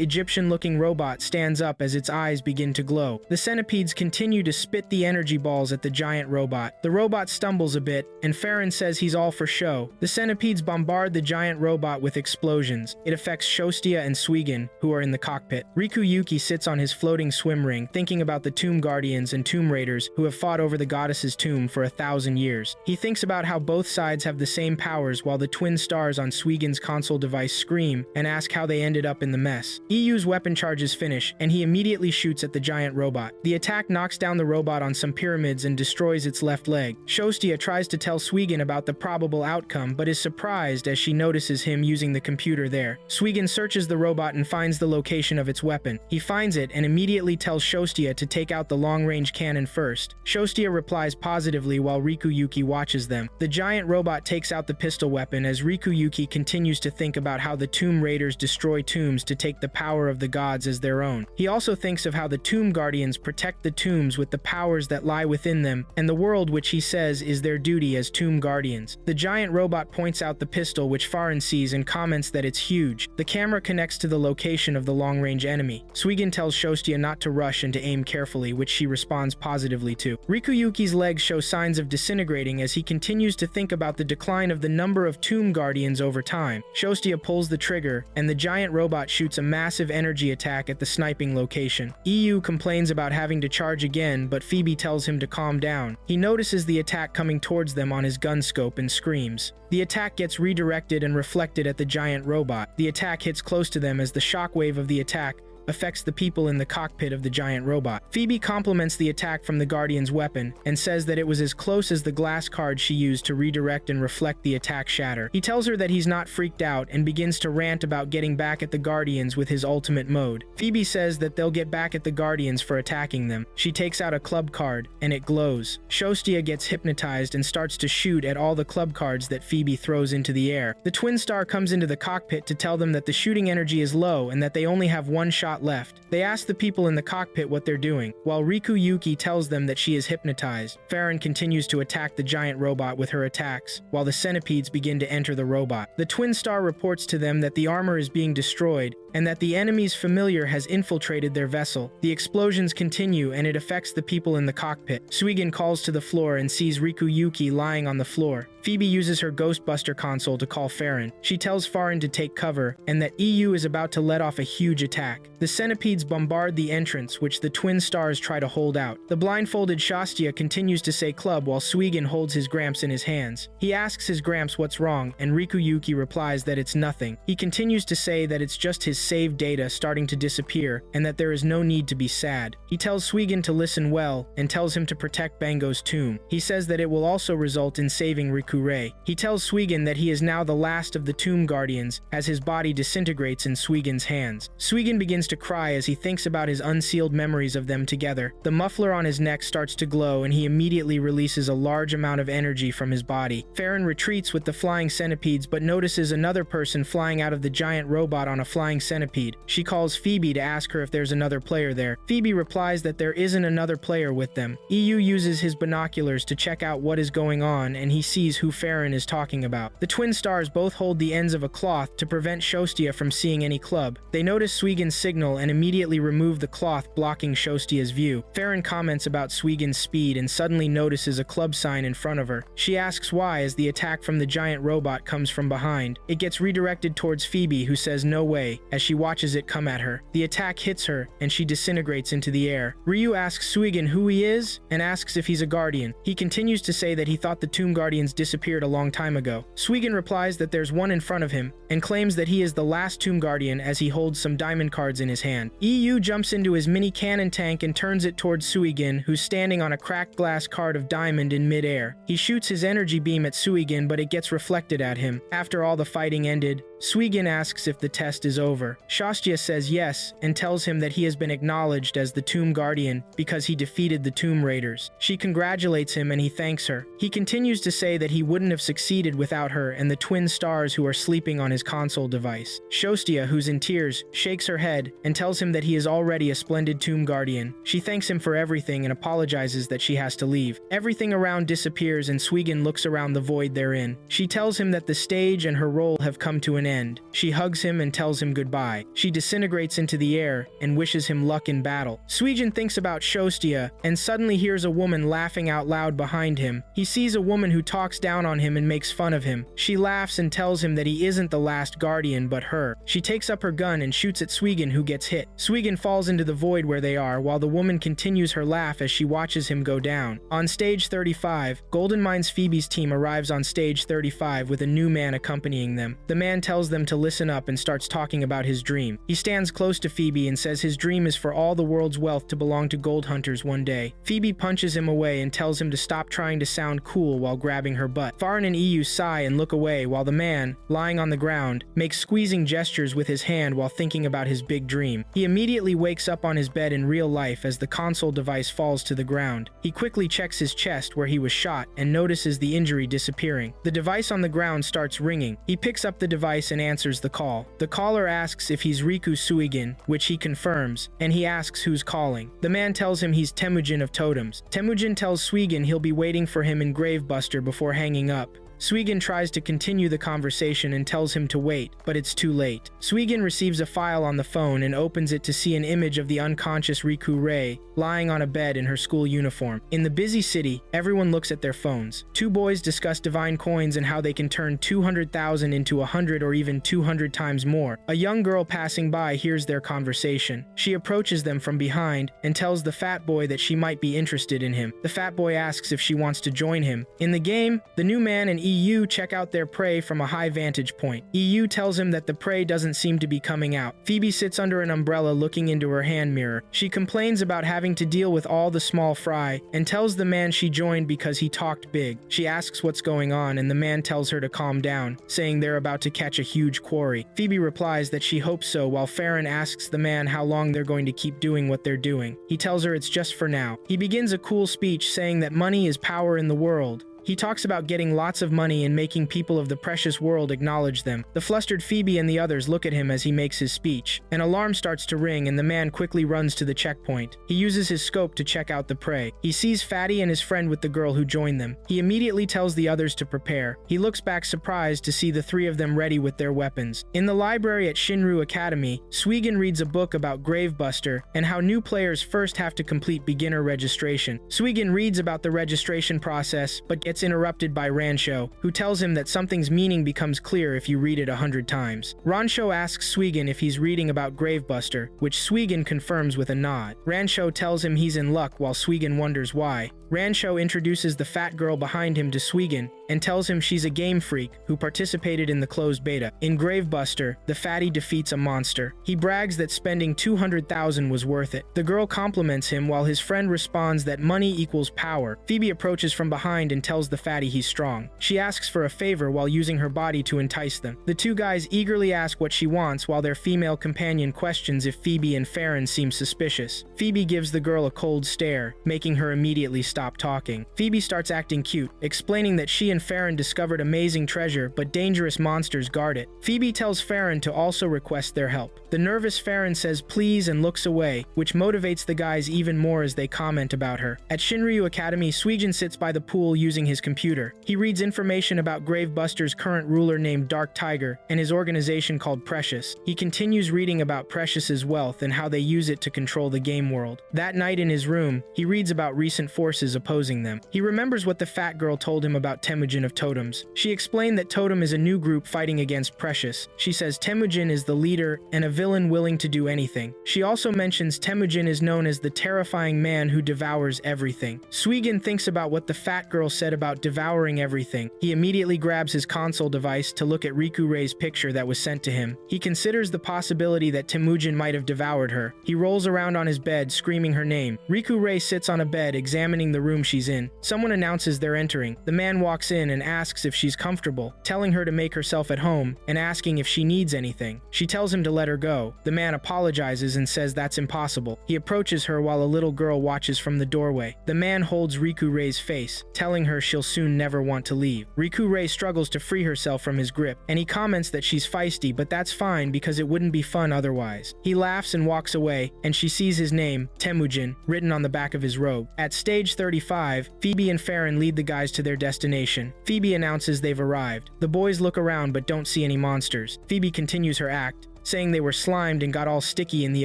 Egyptian-looking robot stands up as its eyes begin to glow. The centipedes continue to spit the energy balls at the giant robot. The robot stumbles a bit, and Farron says he's all for show. The centipedes bombard the giant robot with explosions. It affects Shostia and Suigin, who are in the cockpit. Rikuyuki sits on his floating swim ring, thinking about the Tomb Guardians and Tomb Raiders who have fought over the goddess's tomb for 1,000 years. He thinks about how both sides have the same powers while the twin stars on Suigin's console device scream and ask how they ended up in the mess. EU's weapon charges finish, and he immediately shoots at the giant robot. The attack knocks down the robot on some pyramids and destroys its left leg. Shostia tries to tell Suigin about the probable outcome, but is surprised as she notices him using the computer there. Suigin searches the robot and finds the location of its weapon. He finds it and immediately tells Shostia to take out the long-range cannon first. Shostia replies positively while Rikuyuki watches them. The giant robot takes out the pistol weapon as Rikuyuki continues to think about how the Tomb Raiders destroy tombs to take the power of the gods as their own. He also thinks of how the Tomb Guardians protect the tombs with the powers that lie within them, and the world which he says is their duty as Tomb Guardians. The giant robot points out the pistol which Farron sees and comments that it's huge. The camera connects to the location of the long-range enemy. Suigin tells Shostia not to rush and to aim carefully, which she responds positively to. Rikuyuki's legs show signs of disintegrating as he continues to think about the decline of the number of Tomb Guardians over time. Shostia pulls the trigger, and the giant robot shoots a massive energy attack at the sniping location. EU complains about having to charge again, but Phoebe tells him to calm down. He notices the attack coming towards them on his gun scope and screams. The attack gets redirected and reflected at the giant robot. The attack hits close to them as the shockwave of the attack affects the people in the cockpit of the giant robot. Phoebe compliments the attack from the Guardian's weapon and says that it was as close as the glass card she used to redirect and reflect the attack shatter. He tells her that he's not freaked out and begins to rant about getting back at the Guardians with his ultimate mode. Phoebe says that they'll get back at the Guardians for attacking them. She takes out a club card, and it glows. Shostia gets hypnotized and starts to shoot at all the club cards that Phoebe throws into the air. The twin star comes into the cockpit to tell them that the shooting energy is low and that they only have one shot left. They ask the people in the cockpit what they're doing, while Rikuyuki tells them that she is hypnotized. Farron continues to attack the giant robot with her attacks, while the centipedes begin to enter the robot. The twin star reports to them that the armor is being destroyed, and that the enemy's familiar has infiltrated their vessel. The explosions continue, and it affects the people in the cockpit. Suigin calls to the floor and sees Rikuyuki lying on the floor. Phoebe uses her Ghostbuster console to call Farron. She tells Farron to take cover, and that EU is about to let off a huge attack. The centipedes bombard the entrance, which the twin stars try to hold out. The blindfolded Shastia continues to say club while Suigin holds his Gramps in his hands. He asks his Gramps what's wrong, and Rikuyuki replies that it's nothing. He continues to say that it's just his saved data starting to disappear and that there is no need to be sad. He tells Suigin to listen well and tells him to protect Bango's tomb. He says that it will also result in saving Riku Rei. He tells Suigin that he is now the last of the tomb guardians as his body disintegrates in Suigin's hands. Suigin begins to cry as he thinks about his unsealed memories of them together. The muffler on his neck starts to glow and he immediately releases a large amount of energy from his body. Farron retreats with the flying centipedes but notices another person flying out of the giant robot on a flying centipede. She calls Phoebe to ask her if there's another player there. Phoebe replies that there isn't another player with them. EU uses his binoculars to check out what is going on and he sees who Farron is talking about. The twin stars both hold the ends of a cloth to prevent Shostia from seeing any club. They notice Suigin's signal and immediately remove the cloth blocking Shostia's view. Farron comments about Suigin's speed and suddenly notices a club sign in front of her. She asks why as the attack from the giant robot comes from behind. It gets redirected towards Phoebe who says no way as she watches it come at her. The attack hits her and she disintegrates into the air. Ryu asks Suigin who he is and asks if he's a guardian. He continues to say that he thought the tomb guardians disappeared a long time ago. Suigin replies that there's one in front of him and claims that he is the last tomb guardian as he holds some diamond cards in his hand. EU jumps into his mini cannon tank and turns it towards Suigin who's standing on a cracked glass card of diamond in midair. He shoots his energy beam at Suigin but it gets reflected at him. After all the fighting ended, Suigin asks if the test is over. Shostia says yes and tells him that he has been acknowledged as the tomb guardian because he defeated the tomb raiders. She congratulates him and he thanks her. He continues to say that he wouldn't have succeeded without her and the twin stars who are sleeping on his console device. Shostia, who's in tears, shakes her head and tells him that he is already a splendid tomb guardian. She thanks him for everything and apologizes that she has to leave. Everything around disappears and Suigin looks around the void they're in. She tells him that the stage and her role have come to an end. She hugs him and tells him goodbye. She disintegrates into the air and wishes him luck in battle. Suigin thinks about Shostia and suddenly hears a woman laughing out loud behind him. He sees a woman who talks down on him and makes fun of him. She laughs and tells him that he isn't the last guardian but her. She takes up her gun and shoots at Suigin who gets hit. Suigin falls into the void where they are while the woman continues her laugh as she watches him go down. On stage 35, Golden Mind's Phoebe's team arrives on stage 35 with a new man accompanying them. The man tells them to listen up and starts talking about his dream. He stands close to Phoebe and says his dream is for all the world's wealth to belong to gold hunters one day. Phoebe punches him away and tells him to stop trying to sound cool while grabbing her butt. Farron and EU sigh and look away while the man, lying on the ground, makes squeezing gestures with his hand while thinking about his big dream. He immediately wakes up on his bed in real life as the console device falls to the ground. He quickly checks his chest where he was shot and notices the injury disappearing. The device on the ground starts ringing. He picks up the device and answers the call. The caller asks if he's Riku Suigin, which he confirms, and he asks who's calling. The man tells him he's Temujin of Totems. Temujin tells Suigin he'll be waiting for him in Gravebuster before hanging up. Suigin tries to continue the conversation and tells him to wait, but it's too late. Suigin receives a file on the phone and opens it to see an image of the unconscious Riku Rei lying on a bed in her school uniform. In the busy city, everyone looks at their phones. Two boys discuss divine coins and how they can turn 200,000 into 100 or even 200 times more. A young girl passing by hears their conversation. She approaches them from behind and tells the fat boy that she might be interested in him. The fat boy asks if she wants to join him. In the game, the new man and EU check out their prey from a high vantage point. EU tells him that the prey doesn't seem to be coming out. Phoebe sits under an umbrella looking into her hand mirror. She complains about having to deal with all the small fry and tells the man she joined because he talked big. She asks what's going on and the man tells her to calm down, saying they're about to catch a huge quarry. Phoebe replies that she hopes so while Farron asks the man how long they're going to keep doing what they're doing. He tells her it's just for now. He begins a cool speech saying that money is power in the world. He talks about getting lots of money and making people of the precious world acknowledge them. The flustered Phoebe and the others look at him as he makes his speech. An alarm starts to ring and the man quickly runs to the checkpoint. He uses his scope to check out the prey. He sees Fatty and his friend with the girl who joined them. He immediately tells the others to prepare. He looks back surprised to see the three of them ready with their weapons. In the library at Shinru Academy, Suigin reads a book about Gravebuster and how new players first have to complete beginner registration. Suigin reads about the registration process, but gets interrupted by Rancho, who tells him that something's meaning becomes clear if you read it 100 times. Rancho asks Suigin if he's reading about Gravebuster, which Suigin confirms with a nod. Rancho tells him he's in luck while Suigin wonders why. Rancho introduces the fat girl behind him to Suigin and tells him she's a game freak who participated in the closed beta. In Gravebuster, the fatty defeats a monster. He brags that spending 200,000 was worth it. The girl compliments him while his friend responds that money equals power. Phoebe approaches from behind and tells the fatty he's strong. She asks for a favor while using her body to entice them. The two guys eagerly ask what she wants while their female companion questions if Phoebe and Farron seem suspicious. Phoebe gives the girl a cold stare, making her immediately stop talking. Phoebe starts acting cute, explaining that she and Farron discovered amazing treasure, but dangerous monsters guard it. Phoebe tells Farron to also request their help. The nervous Farron says please and looks away, which motivates the guys even more as they comment about her. At Shinryu Academy, Suigin sits by the pool using his computer. He reads information about Gravebuster's current ruler named Dark Tiger and his organization called Precious. He continues reading about Precious's wealth and how they use it to control the game world. That night in his room, he reads about recent forces opposing them. He remembers what the fat girl told him about Temujin of Totems. She explained that Totem is a new group fighting against Precious. She says Temujin is the leader and a villain willing to do anything. She also mentions Temujin is known as the terrifying man who devours everything. Suigin thinks about what the fat girl said about devouring everything. He immediately grabs his console device to look at Riku Rei's picture that was sent to him. He considers the possibility that Temujin might have devoured her. He rolls around on his bed, screaming her name. Riku Rei sits on a bed, examining the room she's in. Someone announces they're entering. The man walks in and asks if she's comfortable, telling her to make herself at home and asking if she needs anything. She tells him to let her go. The man apologizes and says that's impossible. He approaches her while a little girl watches from the doorway. The man holds Riku Rei's face, telling her she'll soon never want to leave. Riku Rei struggles to free herself from his grip, and he comments that she's feisty, but that's fine because it wouldn't be fun otherwise. He laughs and walks away, and she sees his name, Temujin, written on the back of his robe. At stage 35, Phoebe and Farron lead the guys to their destination. Phoebe announces they've arrived. The boys look around but don't see any monsters. Phoebe continues her act, saying they were slimed and got all sticky in the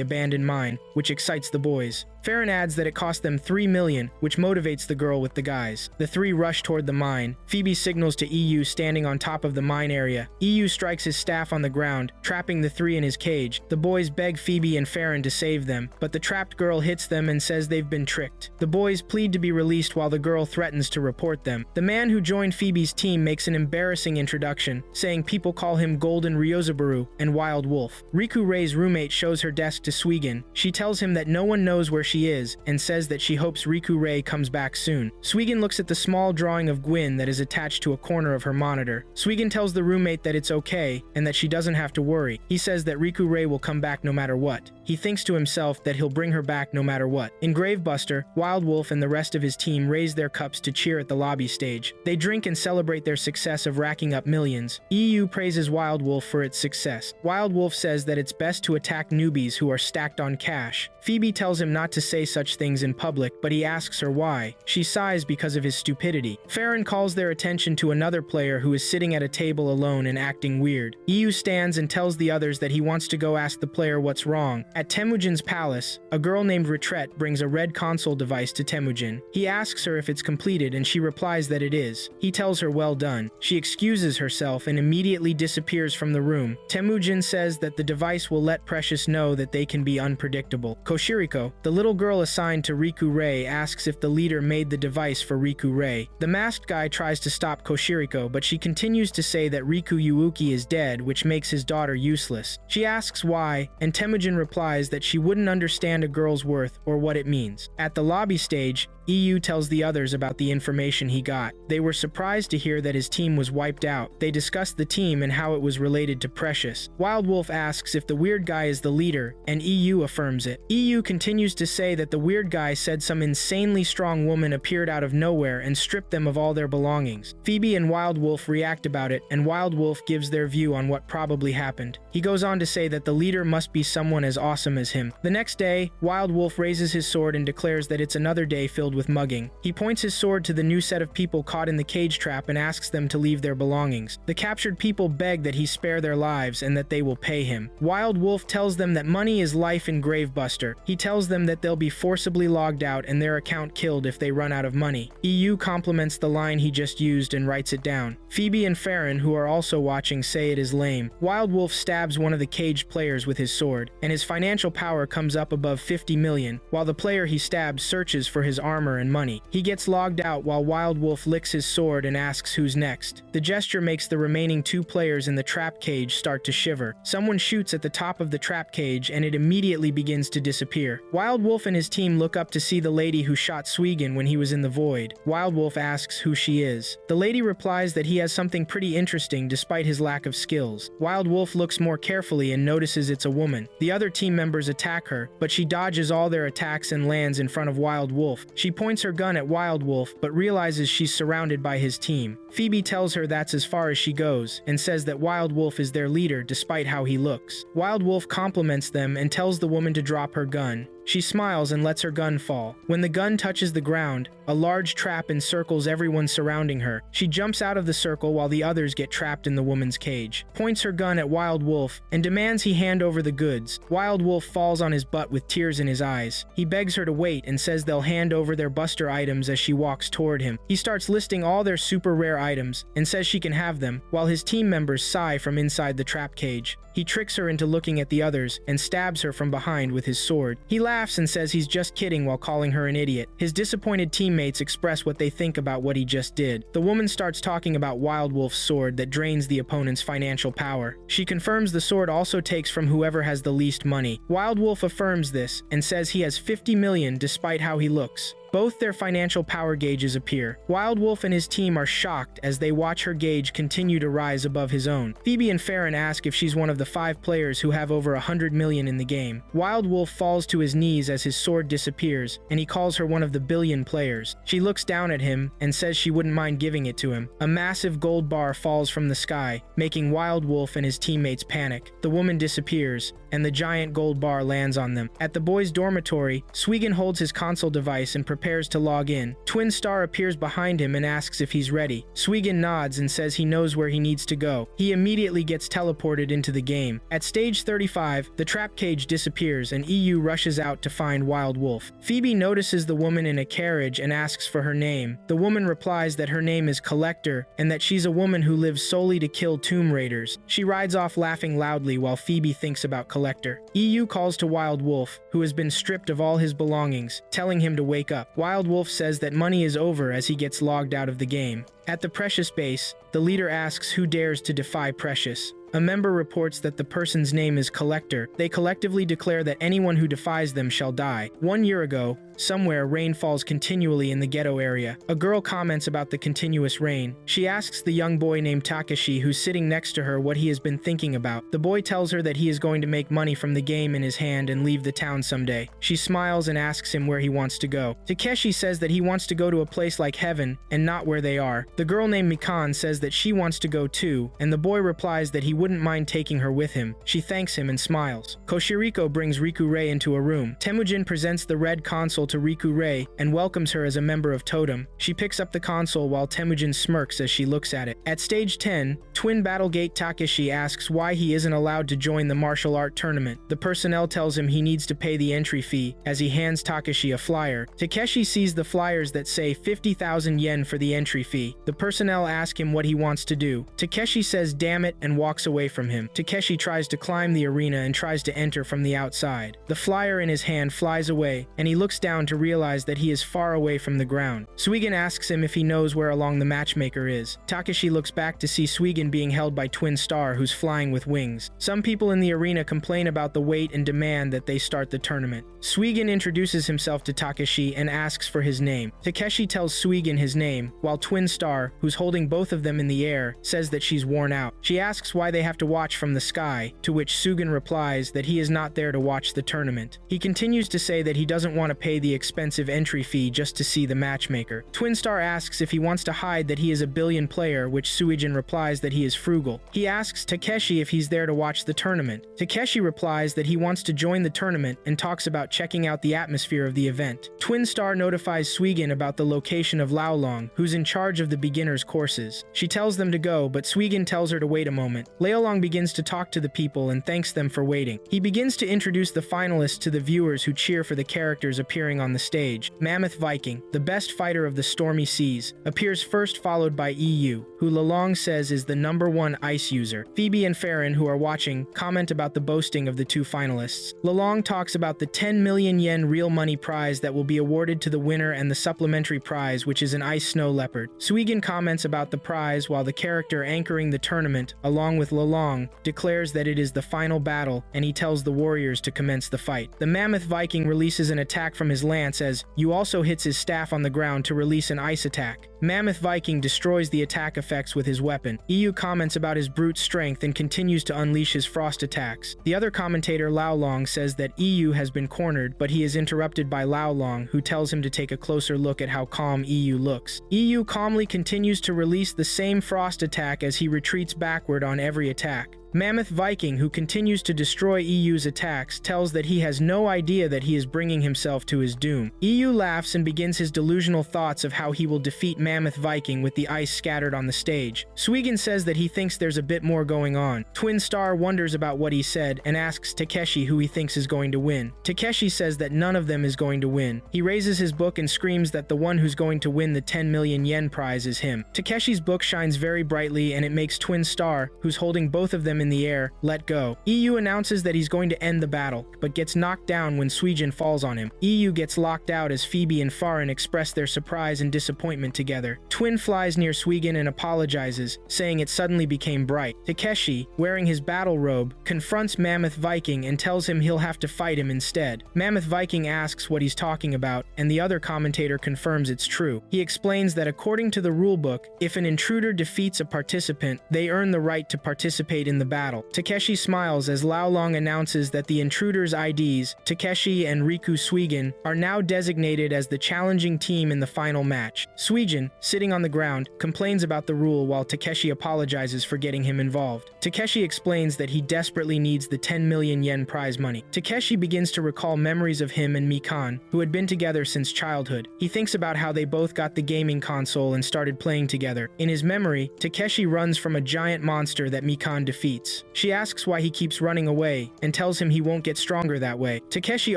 abandoned mine, which excites the boys. Farron adds that it cost them 3 million, which motivates the girl with the guys. The three rush toward the mine. Phoebe signals to EU standing on top of the mine area. EU strikes his staff on the ground, trapping the three in his cage. The boys beg Phoebe and Farron to save them, but the trapped girl hits them and says they've been tricked. The boys plead to be released while the girl threatens to report them. The man who joined Phoebe's team makes an embarrassing introduction, saying people call him Golden Ryozabaru and Wild Wolf. Riku Rei's roommate shows her desk to Suigin. She tells him that no one knows where she is and says that she hopes Riku Rei comes back soon. Suigin looks at the small drawing of Gwyn that is attached to a corner of her monitor. Suigin tells the roommate that it's okay and that she doesn't have to worry. He says that Riku Rei will come back no matter what. He thinks to himself that he'll bring her back no matter what. In Gravebuster, Wild Wolf and the rest of his team raise their cups to cheer at the lobby stage. They drink and celebrate their success of racking up millions. EU praises Wild Wolf for its success. Wild Wolf says that it's best to attack newbies who are stacked on cash. Phoebe tells him not to say such things in public, but he asks her why. She sighs because of his stupidity. Farron calls their attention to another player who is sitting at a table alone and acting weird. EU stands and tells the others that he wants to go ask the player what's wrong. At Temujin's palace, a girl named Retret brings a red console device to Temujin. He asks her if it's completed and she replies that it is. He tells her well done. She excuses herself and immediately disappears from the room. Temujin says that the device will let Precious know that they can be unpredictable. Koshiriko, the little girl assigned to Riku Rei, asks if the leader made the device for Riku Rei. The masked guy tries to stop Koshiriko, but she continues to say that Riku Yuuki is dead, which makes his daughter useless. She asks why, and Temujin replies that she wouldn't understand a girl's worth or what it means. At the lobby stage, EU tells the others about the information he got. They were surprised to hear that his team was wiped out. They discussed the team and how it was related to Precious. Wild Wolf asks if the weird guy is the leader, and EU affirms it. EU continues to say that the weird guy said some insanely strong woman appeared out of nowhere and stripped them of all their belongings. Phoebe and Wild Wolf react about it, and Wild Wolf gives their view on what probably happened. He goes on to say that the leader must be someone as awesome as him. The next day, Wild Wolf raises his sword and declares that it's another day filled with mugging. He points his sword to the new set of people caught in the cage trap and asks them to leave their belongings. The captured people beg that he spare their lives and that they will pay him. Wild Wolf tells them that money is life in Gravebuster. He tells them that they'll be forcibly logged out and their account killed if they run out of money. EU compliments the line he just used and writes it down. Phoebe and Farron, who are also watching, say it is lame. Wild Wolf stabs one of the caged players with his sword, and his financial power comes up above 50 million, while the player he stabbed searches for his armor armor and money. He gets logged out while Wild Wolf licks his sword and asks who's next. The gesture makes the remaining 2 players in the trap cage start to shiver. Someone shoots at the top of the trap cage and it immediately begins to disappear. Wild Wolf and his team look up to see the lady who shot Suigin when he was in the void. Wild Wolf asks who she is. The lady replies that he has something pretty interesting despite his lack of skills. Wild Wolf looks more carefully and notices it's a woman. The other team members attack her, but she dodges all their attacks and lands in front of Wild Wolf. She points her gun at Wild Wolf, but realizes she's surrounded by his team. Phoebe tells her that's as far as she goes, and says that Wild Wolf is their leader despite how he looks. Wild Wolf compliments them and tells the woman to drop her gun. She smiles and lets her gun fall. When the gun touches the ground, a large trap encircles everyone surrounding her. She jumps out of the circle while the others get trapped in the woman's cage, points her gun at Wild Wolf, and demands he hand over the goods. Wild Wolf falls on his butt with tears in his eyes. He begs her to wait and says they'll hand over their buster items as she walks toward him. He starts listing all their super rare items and says she can have them, while his team members sigh from inside the trap cage. He tricks her into looking at the others and stabs her from behind with his sword. He laughs and says he's just kidding while calling her an idiot. His disappointed teammates express what they think about what he just did. The woman starts talking about Wild Wolf's sword that drains the opponent's financial power. She confirms the sword also takes from whoever has the least money. Wild Wolf affirms this and says he has 50 million despite how he looks. Both their financial power gauges appear. Wild Wolf and his team are shocked as they watch her gauge continue to rise above his own. Phoebe and Farron ask if she's one of the 5 players who have over 100 million in the game. Wild Wolf falls to his knees as his sword disappears, and he calls her one of the billion players. She looks down at him and says she wouldn't mind giving it to him. A massive gold bar falls from the sky, making Wild Wolf and his teammates panic. The woman disappears, and the giant gold bar lands on them. At the boys' dormitory, Suigin holds his console device and prepares to log in. Twin Star appears behind him and asks if he's ready. Suigin nods and says he knows where he needs to go. He immediately gets teleported into the game. At stage 35, the trap cage disappears and EU rushes out to find Wild Wolf. Phoebe notices the woman in a carriage and asks for her name. The woman replies that her name is Collector and that she's a woman who lives solely to kill tomb raiders. She rides off laughing loudly while Phoebe thinks about Collector. EU calls to Wild Wolf, who has been stripped of all his belongings, telling him to wake up. Wild Wolf says that money is over as he gets logged out of the game. At the Precious base, the leader asks who dares to defy Precious. A member reports that the person's name is Collector. They collectively declare that anyone who defies them shall die. 1 year ago, somewhere rain falls continually in the ghetto area. A girl comments about the continuous rain. She asks the young boy named Takashi who's sitting next to her what he has been thinking about. The boy tells her that he is going to make money from the game in his hand and leave the town someday. She smiles and asks him where he wants to go. Takeshi says that he wants to go to a place like heaven and not where they are. The girl named Mikan says that she wants to go too, and the boy replies that he wouldn't mind taking her with him. She thanks him and smiles. Koshiriko brings Riku Rei into a room. Temujin presents the red console to Riku Rei and welcomes her as a member of Totem. She picks up the console while Temujin smirks as she looks at it. At stage 10, Twin Battlegate Takeshi asks why he isn't allowed to join the martial art tournament. The personnel tells him he needs to pay the entry fee as he hands Takeshi a flyer. Takeshi sees the flyers that say 50,000 yen for the entry fee. The personnel ask him what he wants to do. Takeshi says damn it and walks away from him. Takeshi tries to climb the arena and tries to enter from the outside. The flyer in his hand flies away and he looks down to realize that he is far away from the ground. Suigin asks him if he knows where along the matchmaker is. Takeshi looks back to see Suigin being held by Twin Star who's flying with wings. Some people in the arena complain about the wait and demand that they start the tournament. Suigin introduces himself to Takeshi and asks for his name. Takeshi tells Suigin his name, while Twin Star, who's holding both of them in the air, says that she's worn out. She asks why they have to watch from the sky, to which Suigin replies that he is not there to watch the tournament. He continues to say that he doesn't want to pay the expensive entry fee just to see the matchmaker. Twin Star asks if he wants to hide that he is a billion player, which Suigin replies that he is frugal. He asks Takeshi if he's there to watch the tournament. Takeshi replies that he wants to join the tournament and talks about checking out the atmosphere of the event. Twin Star notifies Suigin about the location of Laolong, who's in charge of the beginner's courses. She tells them to go, but Suigin tells her to wait a moment. Laolong begins to talk to the people and thanks them for waiting. He begins to introduce the finalists to the viewers who cheer for the characters appearing on the stage. Mammoth Viking, the best fighter of the stormy seas, appears first, followed by EU, who Laolong says is the #1 ice user. Phoebe and Farron, who are watching, comment about the boasting of the two finalists. Laolong talks about the 10 million yen real money prize that will be awarded to the winner and the supplementary prize, which is an ice snow leopard. Suigin comments about the prize while the character anchoring the tournament, along with Lelong, declares that it is the final battle, and he tells the warriors to commence the fight. The mammoth Viking releases an attack from his lance as Yu also hits his staff on the ground to release an ice attack. Mammoth Viking destroys the attack effects with his weapon. Yu comments about his brute strength and continues to unleash his frost attacks. The other commentator, Laolong, says that Yu has been cornered, but he is interrupted by Laolong, who tells him to take a closer look at how calm Yu looks. Yu calmly continues to release the same frost attack as he retreats backward on every attack. Mammoth Viking, who continues to destroy Yu's attacks, tells that he has no idea that he is bringing himself to his doom. Yu laughs and begins his delusional thoughts of how he will defeat Mammoth Viking with the ice scattered on the stage. Suigin says that he thinks there's a bit more going on. Twin Star wonders about what he said and asks Takeshi who he thinks is going to win. Takeshi says that none of them is going to win. He raises his book and screams that the one who's going to win the 10 million yen prize is him. Takeshi's book shines very brightly and it makes Twin Star, who's holding both of them in the air, let go. Yu announces that he's going to end the battle, but gets knocked down when Suigin falls on him. Yu gets locked out as Phoebe and Farin express their surprise and disappointment together. Twin flies near Suigin and apologizes, saying it suddenly became bright. Takeshi, wearing his battle robe, confronts Mammoth Viking and tells him he'll have to fight him instead. Mammoth Viking asks what he's talking about, and the other commentator confirms it's true. He explains that according to the rulebook, if an intruder defeats a participant, they earn the right to participate in the battle. Takeshi smiles as Laolong announces that the intruders' IDs, Takeshi and Riku Suigin, are now designated as the challenging team in the final match. Suigin, sitting on the ground, complains about the rule while Takeshi apologizes for getting him involved. Takeshi explains that he desperately needs the 10 million yen prize money. Takeshi begins to recall memories of him and Mikan, who had been together since childhood. He thinks about how they both got the gaming console and started playing together. In his memory, Takeshi runs from a giant monster that Mikan defeats. She asks why he keeps running away, and tells him he won't get stronger that way. Takeshi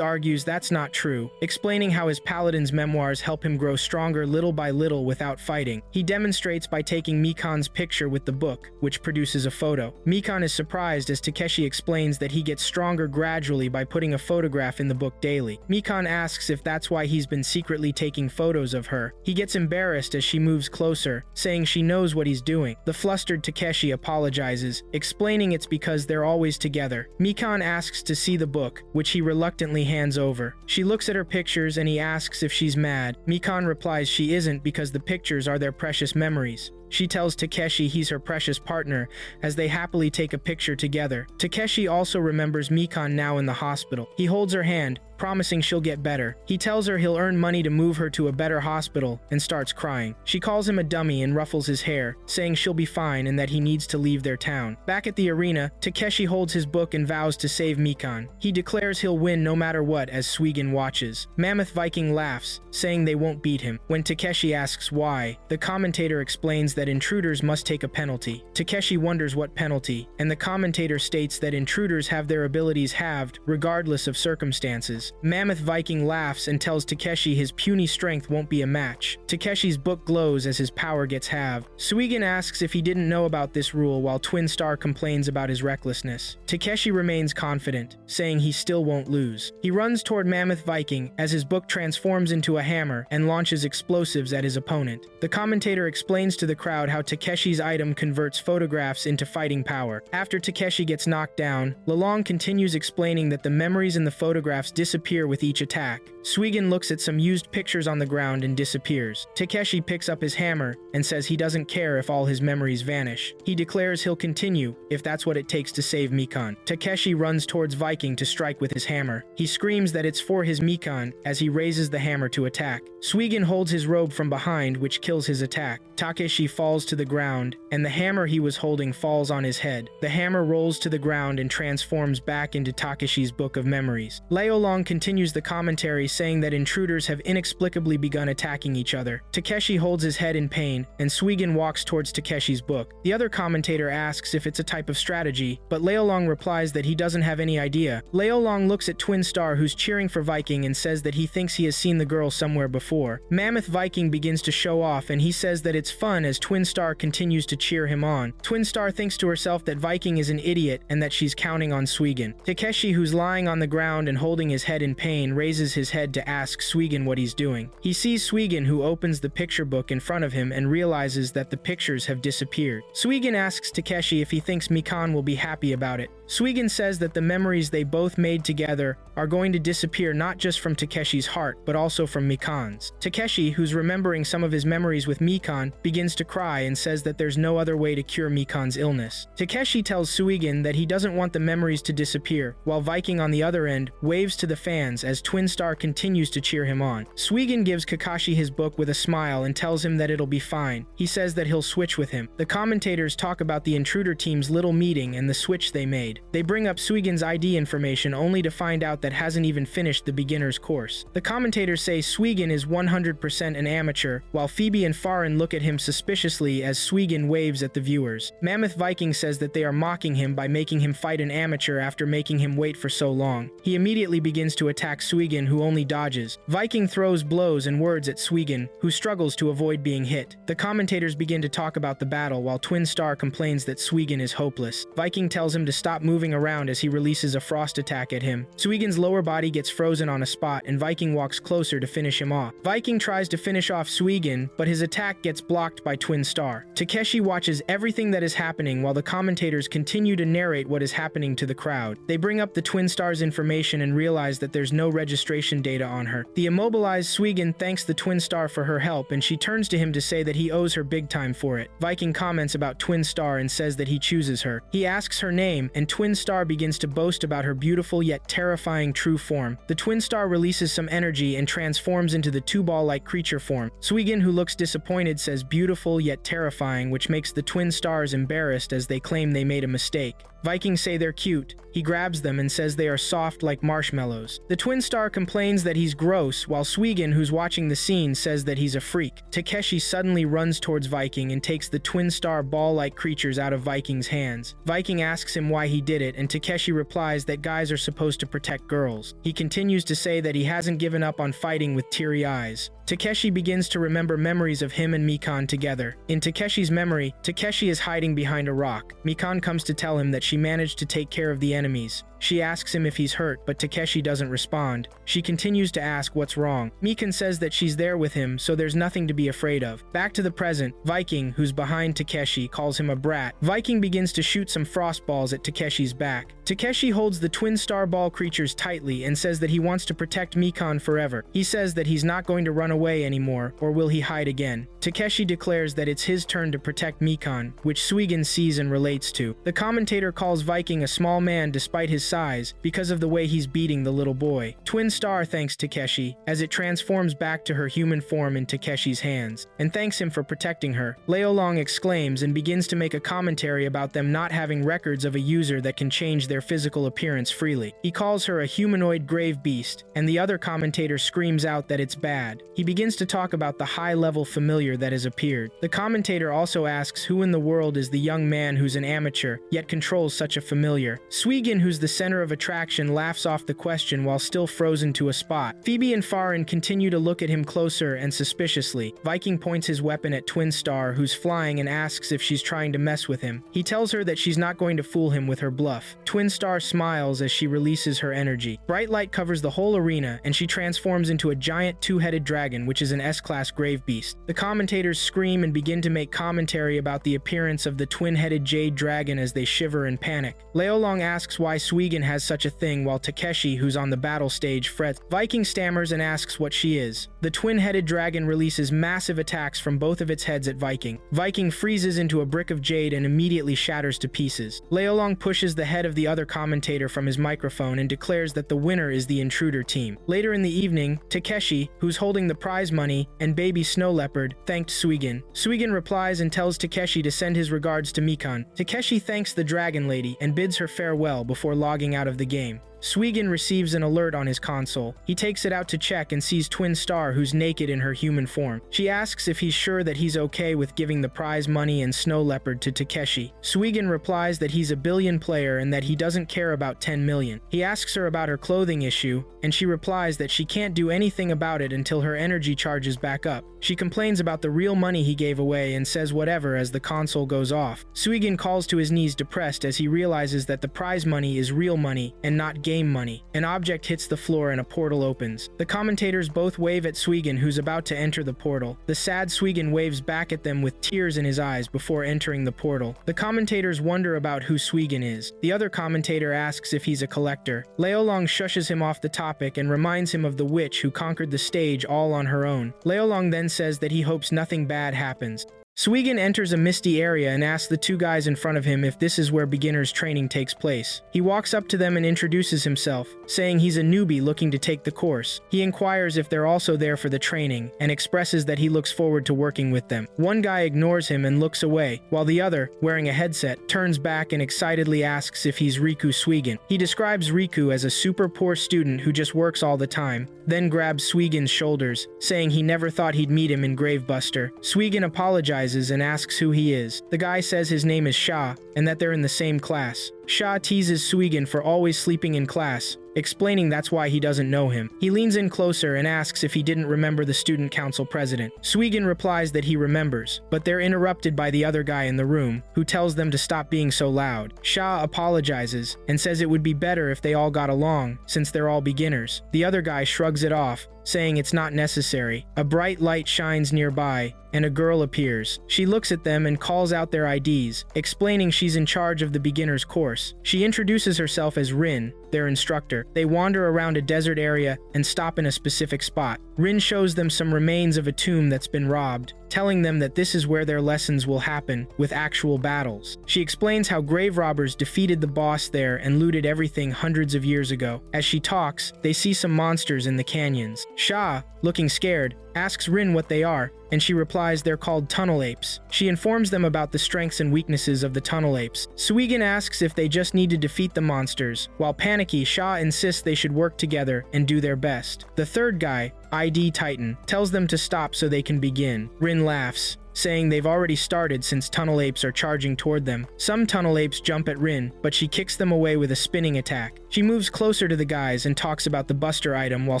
argues that's not true, explaining how his paladin's memoirs help him grow stronger little by little without fighting. He demonstrates by taking Mikan's picture with the book, which produces a photo. Mikan is surprised as Takeshi explains that he gets stronger gradually by putting a photograph in the book daily. Mikan asks if that's why he's been secretly taking photos of her. He gets embarrassed as she moves closer, saying she knows what he's doing. The flustered Takeshi apologizes, explaining it's because they're always together. Mikan asks to see the book, which he reluctantly hands over. She looks at her pictures and he asks if she's mad. Mikan replies she isn't because the pictures are their precious memories. She tells Takeshi he's her precious partner as they happily take a picture together. Takeshi also remembers Mikan now in the hospital. He holds her hand, promising she'll get better. He tells her he'll earn money to move her to a better hospital and starts crying. She calls him a dummy and ruffles his hair, saying she'll be fine and that he needs to leave their town. Back at the arena, Takeshi holds his book and vows to save Mikan. He declares he'll win no matter what as Suigin watches. Mammoth Viking laughs, saying they won't beat him. When Takeshi asks why, the commentator explains that intruders must take a penalty. Takeshi wonders what penalty, and the commentator states that intruders have their abilities halved, regardless of circumstances. Mammoth Viking laughs and tells Takeshi his puny strength won't be a match. Takeshi's book glows as his power gets halved. Suigin asks if he didn't know about this rule while Twin Star complains about his recklessness. Takeshi remains confident, saying he still won't lose. He runs toward Mammoth Viking as his book transforms into a hammer and launches explosives at his opponent. The commentator explains to the crowd how Takeshi's item converts photographs into fighting power. After Takeshi gets knocked down, Lelong continues explaining that the memories in the photographs disappear with each attack. Suigin looks at some used pictures on the ground and disappears. Takeshi picks up his hammer and says he doesn't care if all his memories vanish. He declares he'll continue if that's what it takes to save Mikan. Takeshi runs towards Viking to strike with his hammer. He screams that it's for his Mikan as he raises the hammer to attack. Suigin holds his robe from behind, which kills his attack. Takeshi falls to the ground, and the hammer he was holding falls on his head. The hammer rolls to the ground and transforms back into Takeshi's book of memories. Laolong continues the commentary saying that intruders have inexplicably begun attacking each other. Takeshi holds his head in pain, and Suigin walks towards Takeshi's book. The other commentator asks if it's a type of strategy, but Laolong replies that he doesn't have any idea. Laolong looks at Twin Star, who's cheering for Viking, and says that he thinks he has seen the girl somewhere before. Mammoth Viking begins to show off, and he says that it's fun as Twin Star continues to cheer him on. Twin Star thinks to herself that Viking is an idiot and that she's counting on Suigin. Takeshi, who's lying on the ground and holding his head head in pain, raises his head to ask Suigin what he's doing. He sees Suigin, who opens the picture book in front of him and realizes that the pictures have disappeared. Suigin asks Takeshi if he thinks Mikan will be happy about it. Suigin says that the memories they both made together are going to disappear not just from Takeshi's heart, but also from Mikan's. Takeshi, who's remembering some of his memories with Mikan, begins to cry and says that there's no other way to cure Mikan's illness. Takeshi tells Suigin that he doesn't want the memories to disappear, while Viking on the other end waves to the fans as Twin Star continues to cheer him on. Suigin gives Kakashi his book with a smile and tells him that it'll be fine. He says that he'll switch with him. The commentators talk about the intruder team's little meeting and the switch they made. They bring up Suigin's ID information only to find out that hasn't even finished the beginner's course. The commentators say Suigin is 100% an amateur, while Phoebe and Farin look at him suspiciously as Suigin waves at the viewers. Mammoth Viking says that they are mocking him by making him fight an amateur after making him wait for so long. He immediately begins to attack Suigin, who only dodges. Viking throws blows and words at Suigin, who struggles to avoid being hit. The commentators begin to talk about the battle while Twin Star complains that Suigin is hopeless. Viking tells him to stop moving around as he releases a frost attack at him. Suigin's lower body gets frozen on a spot and Viking walks closer to finish him off. Viking tries to finish off Suigin, but his attack gets blocked by Twin Star. Takeshi watches everything that is happening while the commentators continue to narrate what is happening to the crowd. They bring up the Twin Star's information and realize that there's no registration data on her. The immobilized Suigin thanks the Twin Star for her help and she turns to him to say that he owes her big time for it. Viking comments about Twin Star and says that he chooses her. He asks her name and Twin Star begins to boast about her beautiful yet terrifying true form. The Twin Star releases some energy and transforms into the two-ball-like creature form. Suigin, who looks disappointed, says beautiful yet terrifying, which makes the Twin Stars embarrassed as they claim they made a mistake. Vikings say they're cute. He grabs them and says they are soft like marshmallows. The Twin Star complains that he's gross, while Suigin, who's watching the scene, says that he's a freak. Takeshi suddenly runs towards Viking and takes the Twin Star ball-like creatures out of Viking's hands. Viking asks him why he did it, and Takeshi replies that guys are supposed to protect girls. He continues to say that he hasn't given up on fighting with teary eyes. Takeshi begins to remember memories of him and Mikan together. In Takeshi's memory, Takeshi is hiding behind a rock. Mikan comes to tell him that she managed to take care of the enemies. She asks him if he's hurt, but Takeshi doesn't respond. She continues to ask what's wrong. Mikan says that she's there with him, so there's nothing to be afraid of. Back to the present, Viking, who's behind Takeshi, calls him a brat. Viking begins to shoot some frost balls at Takeshi's back. Takeshi holds the Twin Star ball creatures tightly and says that he wants to protect Mikan forever. He says that he's not going to run away anymore, or will he hide again? Takeshi declares that it's his turn to protect Mikan, which Suigin sees and relates to. The commentator calls Viking a small man despite his size because of the way he's beating the little boy. Twin Star thanks Takeshi as it transforms back to her human form in Takeshi's hands, and thanks him for protecting her. Leolong exclaims and begins to make a commentary about them not having records of a user that can change their physical appearance freely. He calls her a humanoid grave beast, and the other commentator screams out that it's bad. He begins to talk about the high-level familiar that has appeared. The commentator also asks who in the world is the young man who's an amateur, yet controls such a familiar. Suigin, who's the center of attraction, laughs off the question while still frozen to a spot. Phoebe and Farin continue to look at him closer and suspiciously. Viking points his weapon at Twin Star, who's flying, and asks if she's trying to mess with him. He tells her that she's not going to fool him with her bluff. Twin Star smiles as she releases her energy. Bright light covers the whole arena, and she transforms into a giant two-headed dragon, which is an S-class grave beast. The commentators scream and begin to make commentary about the appearance of the twin-headed jade dragon as they shiver in panic. Leolong asks why Suigin has such a thing, while Takeshi, who's on the battle stage, frets. Viking stammers and asks what she is. The twin-headed dragon releases massive attacks from both of its heads at Viking. Viking freezes into a brick of jade and immediately shatters to pieces. Leolong pushes the head of the other commentator from his microphone and declares that the winner is the intruder team. Later in the evening, Takeshi, who's holding the prize money, and baby Snow Leopard, thanked Suigin. Suigin replies and tells Takeshi to send his regards to Mikan. Takeshi thanks the dragon lady and bids her farewell before logging out of the game. Suigin receives an alert on his console. He takes it out to check and sees Twin Star, who's naked in her human form. She asks if he's sure that he's okay with giving the prize money and Snow Leopard to Takeshi. Suigin replies that he's a billion player and that he doesn't care about 10 million. He asks her about her clothing issue, and she replies that she can't do anything about it until her energy charges back up. She complains about the real money he gave away and says whatever as the console goes off. Suigin calls to his knees depressed as he realizes that the prize money is real money and not game money. An object hits the floor and a portal opens. The commentators both wave at Suigin, who's about to enter the portal. The sad Suigin waves back at them with tears in his eyes before entering the portal. The commentators wonder about who Suigin is. The other commentator asks if he's a collector. Leolong shushes him off the topic and reminds him of the witch who conquered the stage all on her own. Leolong then says that he hopes nothing bad happens. Suigin enters a misty area and asks the two guys in front of him if this is where beginner's training takes place. He walks up to them and introduces himself, saying he's a newbie looking to take the course. He inquires if they're also there for the training, and expresses that he looks forward to working with them. One guy ignores him and looks away, while the other, wearing a headset, turns back and excitedly asks if he's Riku Suigin. He describes Riku as a super poor student who just works all the time, then grabs Suigin's shoulders, saying he never thought he'd meet him in Gravebuster. Suigin apologizes and asks who he is. The guy says his name is Sha, and that they're in the same class. Sha teases Suigin for always sleeping in class, explaining that's why he doesn't know him. He leans in closer and asks if he didn't remember the student council president. Suigin replies that he remembers, but they're interrupted by the other guy in the room, who tells them to stop being so loud. Sha apologizes and says it would be better if they all got along, since they're all beginners. The other guy shrugs it off, saying it's not necessary. A bright light shines nearby, and a girl appears. She looks at them and calls out their IDs, explaining she's in charge of the beginner's course. She introduces herself as Rin, their instructor. They wander around a desert area and stop in a specific spot. Rin shows them some remains of a tomb that's been robbed, telling them that this is where their lessons will happen, with actual battles. She explains how grave robbers defeated the boss there and looted everything hundreds of years ago. As she talks, they see some monsters in the canyons. Sha, looking scared, asks Rin what they are, and she replies they're called tunnel apes. She informs them about the strengths and weaknesses of the tunnel apes. Suigin asks if they just need to defeat the monsters, while panicky, Sha insists they should work together and do their best. The third guy, ID Titan, tells them to stop so they can begin. Rin laughs, saying they've already started since tunnel apes are charging toward them. Some tunnel apes jump at Rin, but she kicks them away with a spinning attack. She moves closer to the guys and talks about the buster item while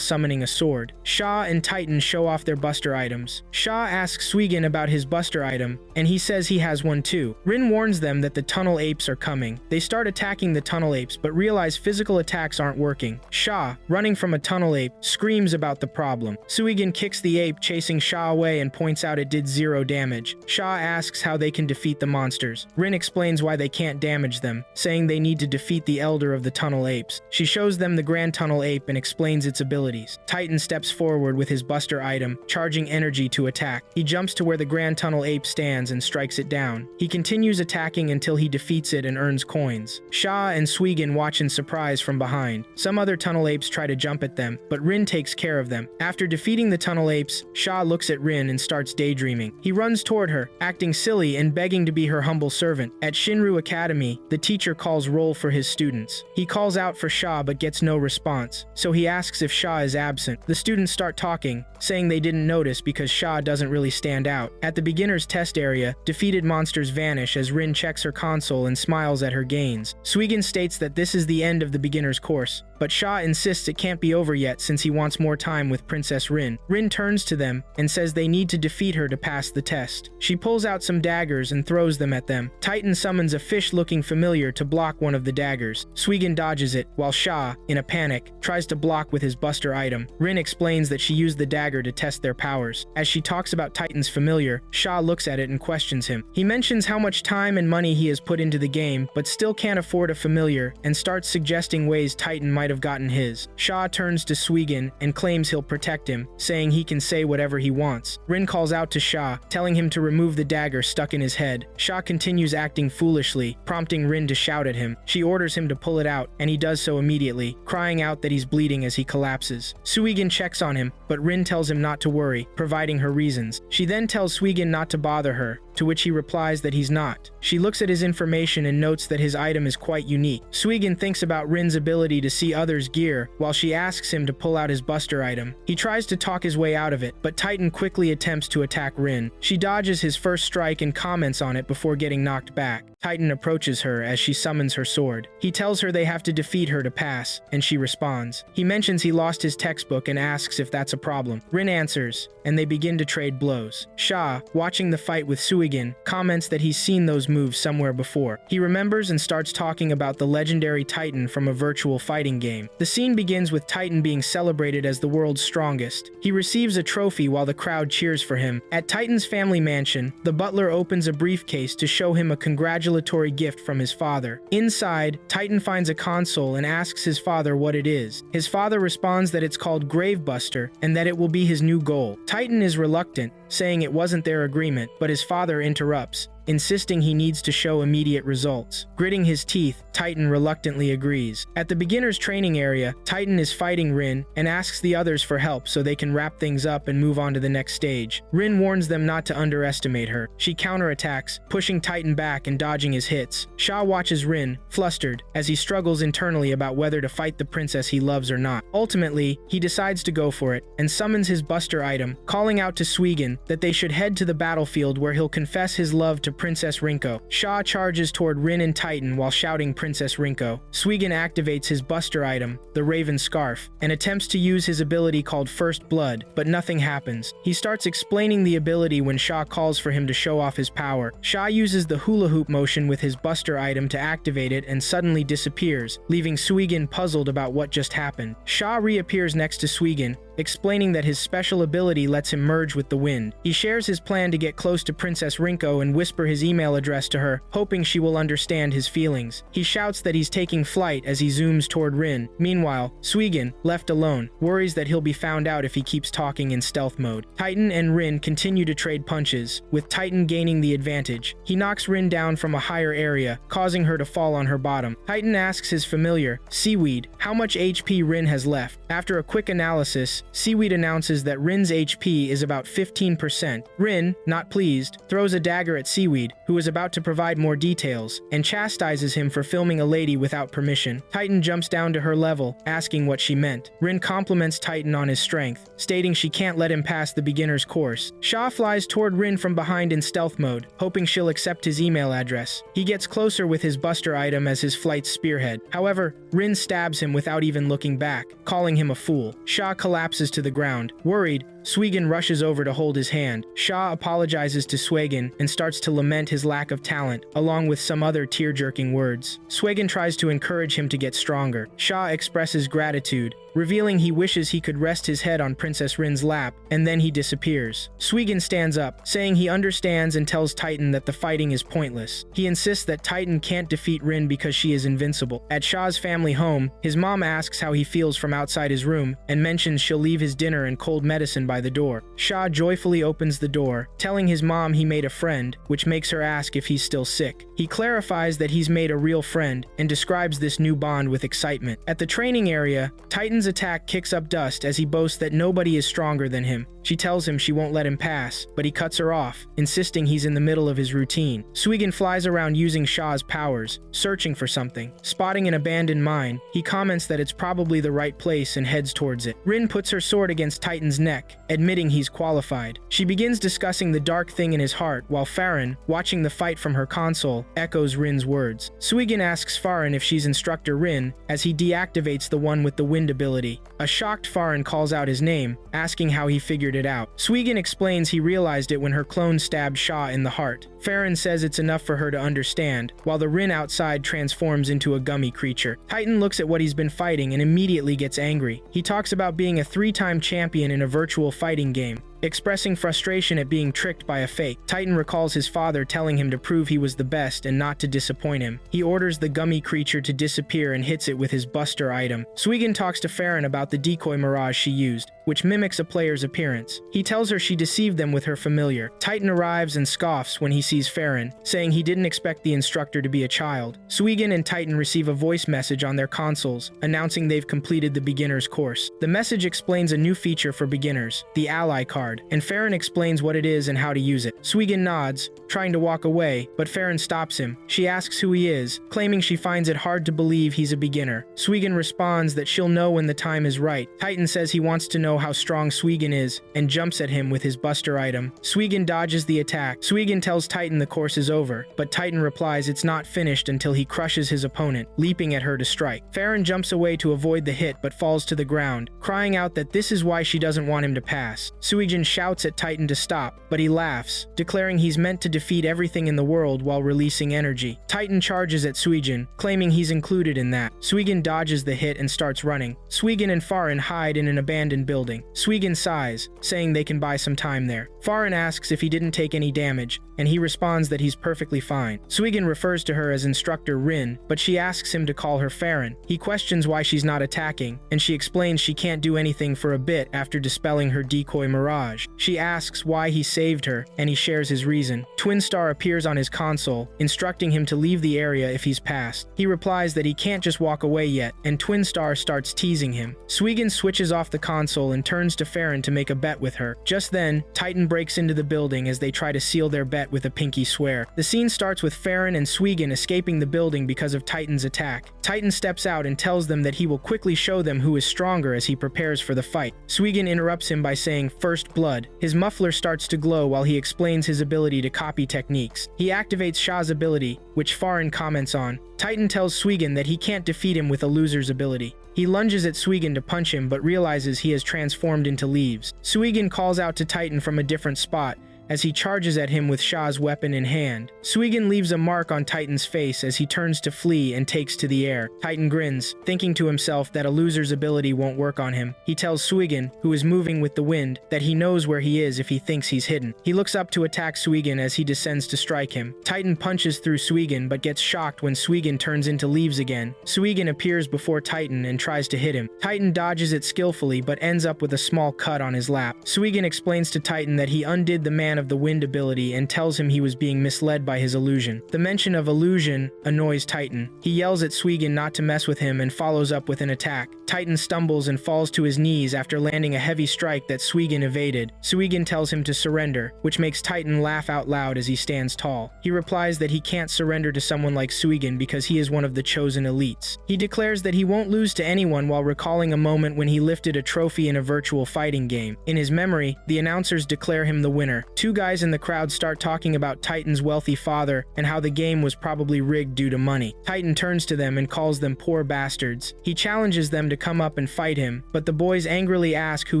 summoning a sword. Sha and Titan show off their buster items. Sha asks Suigin about his buster item, and he says he has one too. Rin warns them that the tunnel apes are coming. They start attacking the tunnel apes, but realize physical attacks aren't working. Sha, running from a tunnel ape, screams about the problem. Suigin kicks the ape, chasing Sha away, and points out it did 0 damage. Sha asks how they can defeat the monsters. Rin explains why they can't damage them, saying they need to defeat the elder of the tunnel apes. She shows them the Grand Tunnel Ape and explains its abilities. Titan steps forward with his buster item, charging energy to attack. He jumps to where the Grand Tunnel Ape stands and strikes it down. He continues attacking until he defeats it and earns coins. Sha and Suigin watch in surprise from behind. Some other tunnel apes try to jump at them, but Rin takes care of them. After defeating the tunnel apes, Sha looks at Rin and starts daydreaming. He runs toward her, acting silly and begging to be her humble servant. At Shinru Academy, the teacher calls roll for his students. He calls out for Sha but gets no response, so he asks if Sha is absent. The students start talking, saying they didn't notice because Sha doesn't really stand out. At the beginner's test area, defeated monsters vanish as Rin checks her console and smiles at her gains. Suigin states that this is the end of the beginner's course, but Sha insists it can't be over yet since he wants more time with Princess Rin. Rin turns to them and says they need to defeat her to pass the test. She pulls out some daggers and throws them at them. Titan summons a fish-looking familiar to block one of the daggers. Suigin dodges it, while Sha, in a panic, tries to block with his buster item. Rin explains that she used the dagger to test their powers. As she talks about Titan's familiar, Sha looks at it and questions him. He mentions how much time and money he has put into the game, but still can't afford a familiar, and starts suggesting ways Titan might have gotten his. Sha turns to Suigin and claims he'll protect him, saying he can say whatever he wants. Rin calls out to Sha, telling him to remove the dagger stuck in his head. Sha continues acting foolishly, prompting Rin to shout at him. She orders him to pull it out, and he does so immediately, crying out that he's bleeding as he collapses. Suigin checks on him, but Rin tells him not to worry, providing her reasons. She then tells Suigin not to bother her, to which he replies that he's not. She looks at his information and notes that his item is quite unique. Suigin thinks about Rin's ability to see others' gear, while she asks him to pull out his buster item. He tries to talk his way out of it, but Titan quickly attempts to attack Rin. She dodges his first strike and comments on it before getting knocked back. Titan approaches her as she summons her sword. He tells her they have to defeat her to pass, and she responds. He mentions he lost his textbook and asks if that's a problem. Rin answers, and they begin to trade blows. Sha, watching the fight with Suigin, comments that he's seen those moves somewhere before. He remembers and starts talking about the legendary Titan from a virtual fighting game. The scene begins with Titan being celebrated as the world's strongest. He receives a trophy while the crowd cheers for him. At Titan's family mansion, the butler opens a briefcase to show him a congratulatory gift from his father. Inside, Titan finds a console and asks his father what it is. His father responds that it's called Gravebuster and that it will be his new goal. Titan is reluctant, saying it wasn't their agreement, but his father interrupts, insisting he needs to show immediate results. Gritting his teeth, Titan reluctantly agrees. At the beginner's training area, Titan is fighting Rin and asks the others for help so they can wrap things up and move on to the next stage. Rin warns them not to underestimate her. She counterattacks, pushing Titan back and dodging his hits. Sha watches Rin, flustered, as he struggles internally about whether to fight the princess he loves or not. Ultimately, he decides to go for it and summons his buster item, calling out to Suigin that they should head to the battlefield where he'll confess his love to Princess Rinko. Sha charges toward Rin and Titan while shouting Princess Rinko. Suigin activates his buster item, the Raven Scarf, and attempts to use his ability called First Blood, but nothing happens. He starts explaining the ability when Sha calls for him to show off his power. Sha uses the hula hoop motion with his buster item to activate it and suddenly disappears, leaving Suigin puzzled about what just happened. Sha reappears next to Suigin, explaining that his special ability lets him merge with the wind. He shares his plan to get close to Princess Rinko and whisper his email address to her, hoping she will understand his feelings. He shouts that he's taking flight as he zooms toward Rin. Meanwhile, Suigin, left alone, worries that he'll be found out if he keeps talking in stealth mode. Titan and Rin continue to trade punches, with Titan gaining the advantage. He knocks Rin down from a higher area, causing her to fall on her bottom. Titan asks his familiar, Seaweed, how much HP Rin has left. After a quick analysis, Seaweed announces that Rin's HP is about 15%. Rin, not pleased, throws a dagger at Seaweed, who is about to provide more details, and chastises him for filming a lady without permission. Titan jumps down to her level, asking what she meant. Rin compliments Titan on his strength, stating she can't let him pass the beginner's course. Sha flies toward Rin from behind in stealth mode, hoping she'll accept his email address. He gets closer with his buster item as his flight's spearhead. However, Rin stabs him without even looking back, calling him a fool. Sha collapses to the ground. Worried, Suigin rushes over to hold his hand. Sha apologizes to Suigin and starts to lament his lack of talent, along with some other tear-jerking words. Suigin tries to encourage him to get stronger. Sha expresses gratitude, revealing he wishes he could rest his head on Princess Rin's lap, and then he disappears. Suigin stands up, saying he understands and tells Titan that the fighting is pointless. He insists that Titan can't defeat Rin because she is invincible. At Sha's family home, his mom asks how he feels from outside his room, and mentions she'll leave his dinner and cold medicine by the door. Sha joyfully opens the door, telling his mom he made a friend, which makes her ask if he's still sick. He clarifies that he's made a real friend, and describes this new bond with excitement. At the training area, Titan's attack kicks up dust as he boasts that nobody is stronger than him. She tells him she won't let him pass, but he cuts her off, insisting he's in the middle of his routine. Suigin flies around using Sha's powers, searching for something. Spotting an abandoned mine, he comments that it's probably the right place and heads towards it. Rin puts her sword against Titan's neck, admitting he's qualified. She begins discussing the dark thing in his heart, while Farron, watching the fight from her console, echoes Rin's words. Suigin asks Farron if she's Instructor Rin, as he deactivates the one with the wind ability. A shocked Farron calls out his name, asking how he figured it out. Suigin explains he realized it when her clone stabbed Sha in the heart. Farron says it's enough for her to understand, while the Rin outside transforms into a gummy creature. Titan looks at what he's been fighting and immediately gets angry. He talks about being a 3-time champion in a virtual fighting game, expressing frustration at being tricked by a fake. Titan recalls his father telling him to prove he was the best and not to disappoint him. He orders the gummy creature to disappear and hits it with his buster item. Suigin talks to Farron about the decoy mirage she used, which mimics a player's appearance. He tells her she deceived them with her familiar. Titan arrives and scoffs when he sees Farron, saying he didn't expect the instructor to be a child. Suigin and Titan receive a voice message on their consoles, announcing they've completed the beginner's course. The message explains a new feature for beginners, the ally card, card, and Farron explains what it is and how to use it. Suigin nods, trying to walk away, but Farron stops him. She asks who he is, claiming she finds it hard to believe he's a beginner. Suigin responds that she'll know when the time is right. Titan says he wants to know how strong Suigin is, and jumps at him with his buster item. Suigin dodges the attack. Suigin tells Titan the course is over, but Titan replies it's not finished until he crushes his opponent, leaping at her to strike. Farron jumps away to avoid the hit but falls to the ground, crying out that this is why she doesn't want him to pass. Suigin shouts at Titan to stop, but he laughs, declaring he's meant to defeat everything in the world while releasing energy. Titan charges at Suigin, claiming he's included in that. Suigin dodges the hit and starts running. Suigin and Farron hide in an abandoned building. Suigin sighs, saying they can buy some time there. Farron asks if he didn't take any damage, and he responds that he's perfectly fine. Suigin refers to her as Instructor Rin, but she asks him to call her Farron. He questions why she's not attacking, and she explains she can't do anything for a bit after dispelling her decoy mirage. She asks why he saved her, and he shares his reason. Twinstar appears on his console, instructing him to leave the area if he's passed. He replies that he can't just walk away yet, and Twinstar starts teasing him. Suigin switches off the console and turns to Farron to make a bet with her. Just then, Titan breaks into the building as they try to seal their bet with a pinky swear. The scene starts with Farron and Suigin escaping the building because of Titan's attack. Titan steps out and tells them that he will quickly show them who is stronger as he prepares for the fight. Suigin interrupts him by saying "First blood." His muffler starts to glow while he explains his ability to copy techniques. He activates Sha's ability, which Farron comments on. Titan tells Suigin that he can't defeat him with a loser's ability. He lunges at Suigin to punch him but realizes he has transformed into leaves. Suigin calls out to Titan from a different spot as he charges at him with Sha's weapon in hand. Suigin leaves a mark on Titan's face as he turns to flee and takes to the air. Titan grins, thinking to himself that a loser's ability won't work on him. He tells Suigin, who is moving with the wind, that he knows where he is if he thinks he's hidden. He looks up to attack Suigin as he descends to strike him. Titan punches through Suigin but gets shocked when Suigin turns into leaves again. Suigin appears before Titan and tries to hit him. Titan dodges it skillfully but ends up with a small cut on his lap. Suigin explains to Titan that he undid the Man of the Wind ability and tells him he was being misled by his illusion. The mention of illusion annoys Titan. He yells at Suigin not to mess with him and follows up with an attack. Titan stumbles and falls to his knees after landing a heavy strike that Suigin evaded. Suigin tells him to surrender, which makes Titan laugh out loud as he stands tall. He replies that he can't surrender to someone like Suigin because he is one of the chosen elites. He declares that he won't lose to anyone while recalling a moment when he lifted a trophy in a virtual fighting game. In his memory, the announcers declare him the winner. Two guys in the crowd start talking about Titan's wealthy father and how the game was probably rigged due to money. Titan turns to them and calls them poor bastards. He challenges them to come up and fight him, but the boys angrily ask who